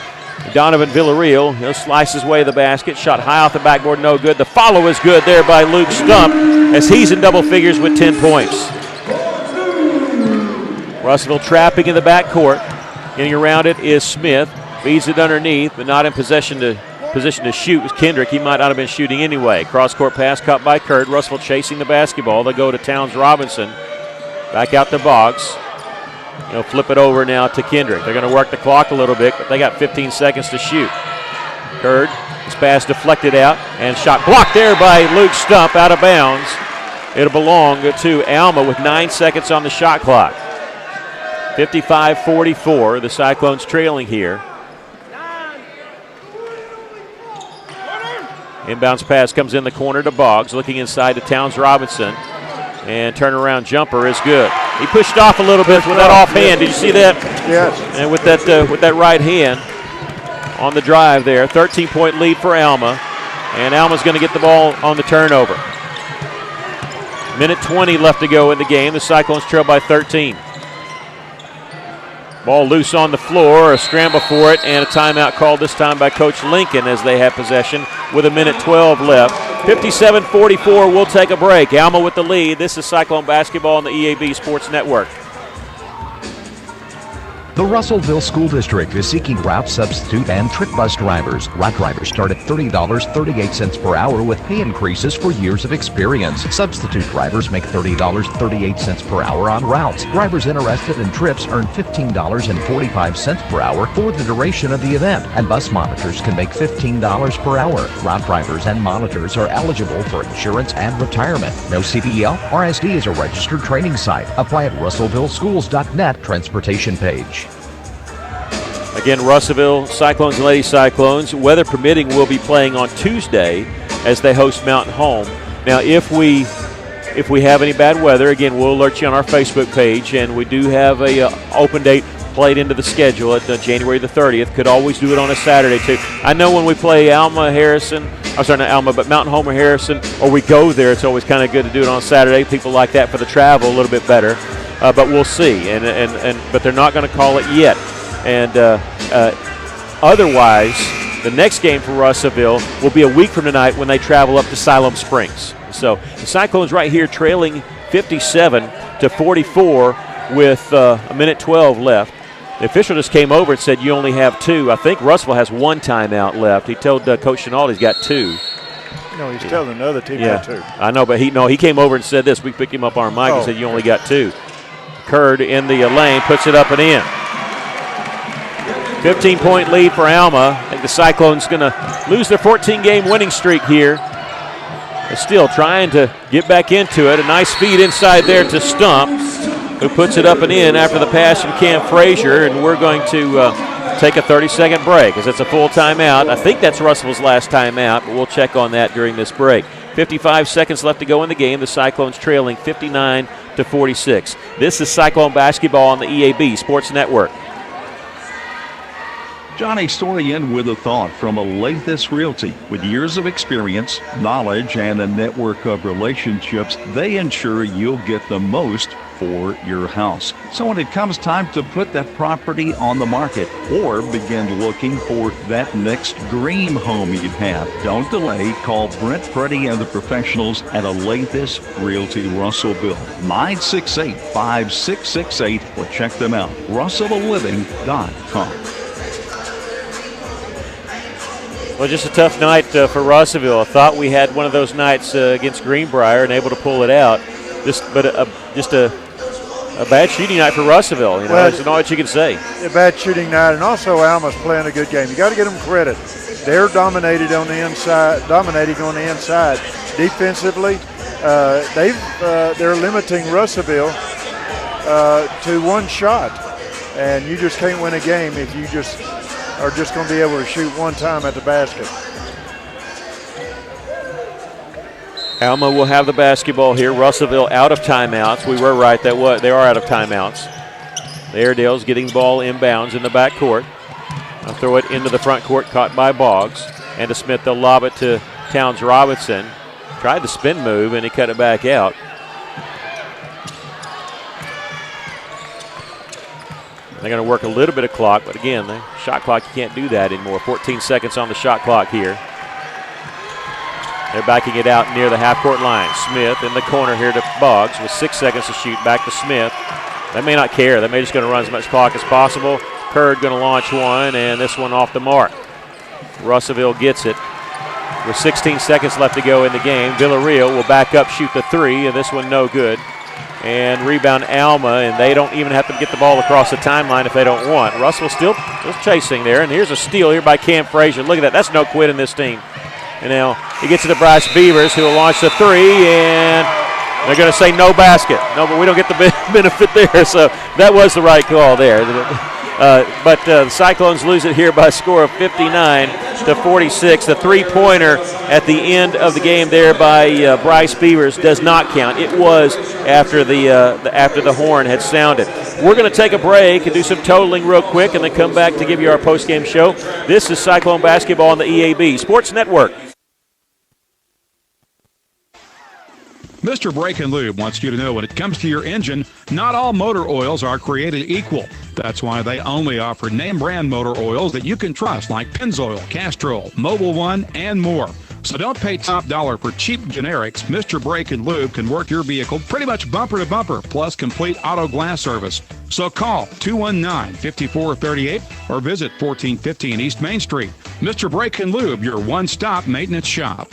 Donovan Villarreal. He'll slice his way to the basket. Shot high off the backboard, no good. The follow is good there by Luke Stump as he's in double figures with 10 points. Russellville trapping in the backcourt. Getting around it is Smith. Feeds it underneath, but not in position to shoot was Kendrick. He might not have been shooting anyway. Cross-court pass caught by Curd. Russellville chasing the basketball. They'll go to Towns Robinson. Back out to Boggs. They'll flip it over now to Kendrick. They're going to work the clock a little bit, but they got 15 seconds to shoot. Curd, his pass deflected out, and shot blocked there by Luke Stump out of bounds. It'll belong to Alma with 9 seconds on the shot clock. 55-44. The Cyclones trailing here. Inbounds pass comes in the corner to Boggs, looking inside to Towns Robinson. And turnaround jumper is good. He pushed off a little bit with that offhand. Did you see that? Yes. And with that right hand on the drive there. 13-point lead for Alma. And Alma's going to get the ball on the turnover. Minute 20 left to go in the game. The Cyclones trail by 13. Ball loose on the floor, a scramble for it, and a timeout called this time by Coach Lincoln as they have possession with 1:12 left. 57-44, we'll take a break. Alma with the lead. This is Cyclone basketball on the EAB Sports Network. The Russellville School District is seeking route substitute and trip bus drivers. Route drivers start at $30.38 per hour with pay increases for years of experience. Substitute drivers make $30.38 per hour on routes. Drivers interested in trips earn $15.45 per hour for the duration of the event, and bus monitors can make $15 per hour. Route drivers and monitors are eligible for insurance and retirement. No CDL. RSD is a registered training site. Apply at russellvilleschools.net transportation page. Again, Russellville Cyclones and Lady Cyclones, weather permitting, will be playing on Tuesday as they host Mountain Home. Now, if we have any bad weather, again, we'll alert you on our Facebook page, and we do have a open date played into the schedule at January the 30th. Could always do it on a Saturday, too. I know when we play Mountain Home or Harrison, or we go there, it's always kind of good to do it on Saturday. People like that for the travel a little bit better, but we'll see. But they're not going to call it yet. And otherwise, the next game for Russellville will be a week from tonight when they travel up to Siloam Springs. So the Cyclones right here trailing 57-44 with 1:12 left. The official just came over and said you only have 2. I think Russellville has 1 timeout left. He told Coach Chenault he's got 2. No, he's telling another team got 2. I know, but he came over and said this. We picked him up on our mic and said you only got 2. Curd in the lane, puts it up and in. 15-point lead for Alma. I think the Cyclones going to lose their 14-game winning streak here. They're still trying to get back into it. A nice feed inside there to Stump. who puts it up and in after the pass from Cam Frazier, and we're going to take a 30-second break as it's a full timeout. I think that's Russell's last timeout, but we'll check on that during this break. 55 seconds left to go in the game. The Cyclones trailing 59-46. This is Cyclone basketball on the EAB Sports Network. Johnny Storian with a thought from Alathus Realty. With years of experience, knowledge, and a network of relationships, they ensure you'll get the most for your house. So when it comes time to put that property on the market or begin looking for that next dream home you'd have, don't delay. Call Brent Preddy and the professionals at Alathus Realty Russellville. 968-5668 or check them out. RussellLiving.com. Well, just a tough night for Russellville. I thought we had one of those nights against Greenbrier and able to pull it out. Just a bad shooting night for Russellville. You know, well, that's all that you can say. A bad shooting night, and also Alma's playing a good game. You got to give them credit. They're dominating on the inside. Defensively, they're limiting Russellville to one shot, and you just can't win a game if you just are just going to be able to shoot one time at the basket. Alma will have the basketball here. Russellville out of timeouts. We were right. They are out of timeouts. The Airedale's getting the ball inbounds in the back court. I'll throw it into the front court, caught by Boggs. And to Smith, they'll lob it to Towns Robinson. Tried the spin move, and he cut it back out. They're going to work a little bit of clock, but again, the shot clock, you can't do that anymore. 14 seconds on the shot clock here. They're backing it out near the half-court line. Smith in the corner here to Boggs with 6 seconds to shoot. Back to Smith. They may not care. They may just going to run as much clock as possible. Curd going to launch one, and this one off the mark. Russellville gets it with 16 seconds left to go in the game. Villarreal will back up, shoot the three, and this one no good. And rebound Alma, and they don't even have to get the ball across the timeline if they don't want. Russell still chasing there, and here's a steal here by Cam Frazier. Look at that. That's no quit in this team. And now he gets it to Bryce Beavers, who will launch the three, and they're going to say no basket. No, but we don't get the benefit there, so that was the right call there. But the Cyclones lose it here by a score of 59-46. The three-pointer at the end of the game there by Bryce Beavers does not count. It was after the horn had sounded. We're going to take a break and do some totaling real quick and then come back to give you our post-game show. This is Cyclone basketball on the EAB Sports Network. Mr. Brake and Lube wants you to know when it comes to your engine, not all motor oils are created equal. That's why they only offer name brand motor oils that you can trust, like Pennzoil, Castrol, Mobil One, and more. So don't pay top dollar for cheap generics. Mr. Brake and Lube can work your vehicle pretty much bumper to bumper, plus complete auto glass service. So call 219-5438 or visit 1415 East Main Street. Mr. Brake and Lube, your one-stop maintenance shop.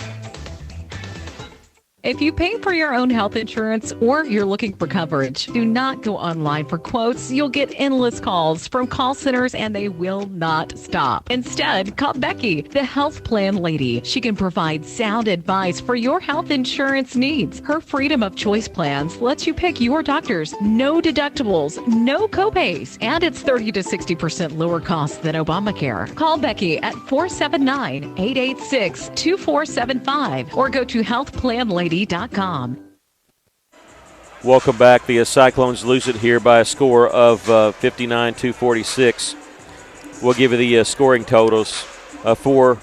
If you pay for your own health insurance or you're looking for coverage, do not go online for quotes. You'll get endless calls from call centers and they will not stop. Instead, call Becky, the health plan lady. She can provide sound advice for your health insurance needs. Her freedom of choice plans lets you pick your doctors, no deductibles, no copays, and it's 30 to 60% lower cost than Obamacare. Call Becky at 479-886-2475 or go to healthplanlady.com. Welcome back. The Cyclones lose it here by a score of 59-46. We'll give you the scoring totals for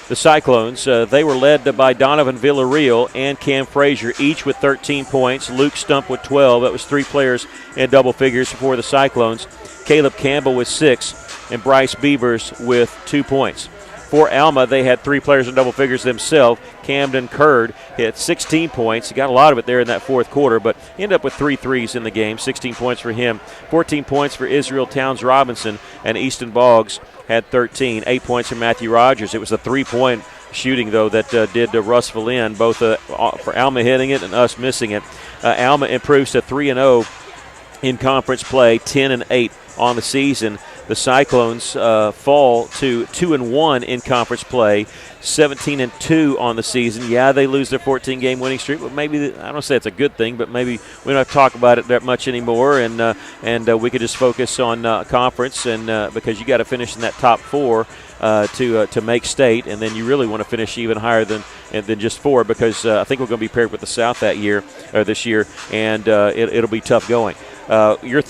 the Cyclones. They were led by Donovan Villarreal and Cam Frazier, each with 13 points. Luke Stump with 12. That was three players in double figures for the Cyclones. Caleb Campbell with 6, and Bryce Beavers with 2 points. For Alma, they had three players in double figures themselves. Camden Curd hit 16 points. He got a lot of it there in that fourth quarter, but ended up with 3 threes in the game. 16 points for him. 14 points for Israel Towns Robinson, and Easton Boggs had 13. 8 points for Matthew Rogers. It was a 3-point shooting, though, that did Russellville in, both for Alma hitting it and us missing it. Alma improves to 3-0 in conference play, 10-8 on the season. the Cyclones fall to 2-1 in conference play, 17-2 on the season. Yeah, they lose their 14-game winning streak, but maybe I don't say it's a good thing, but maybe we don't have to talk about it that much anymore, and we could just focus on conference, and because you got to finish in that top 4 to make state, and then you really want to finish even higher than just 4, because I think we're going to be paired with the South this year, and it'll be tough going. Your thoughts?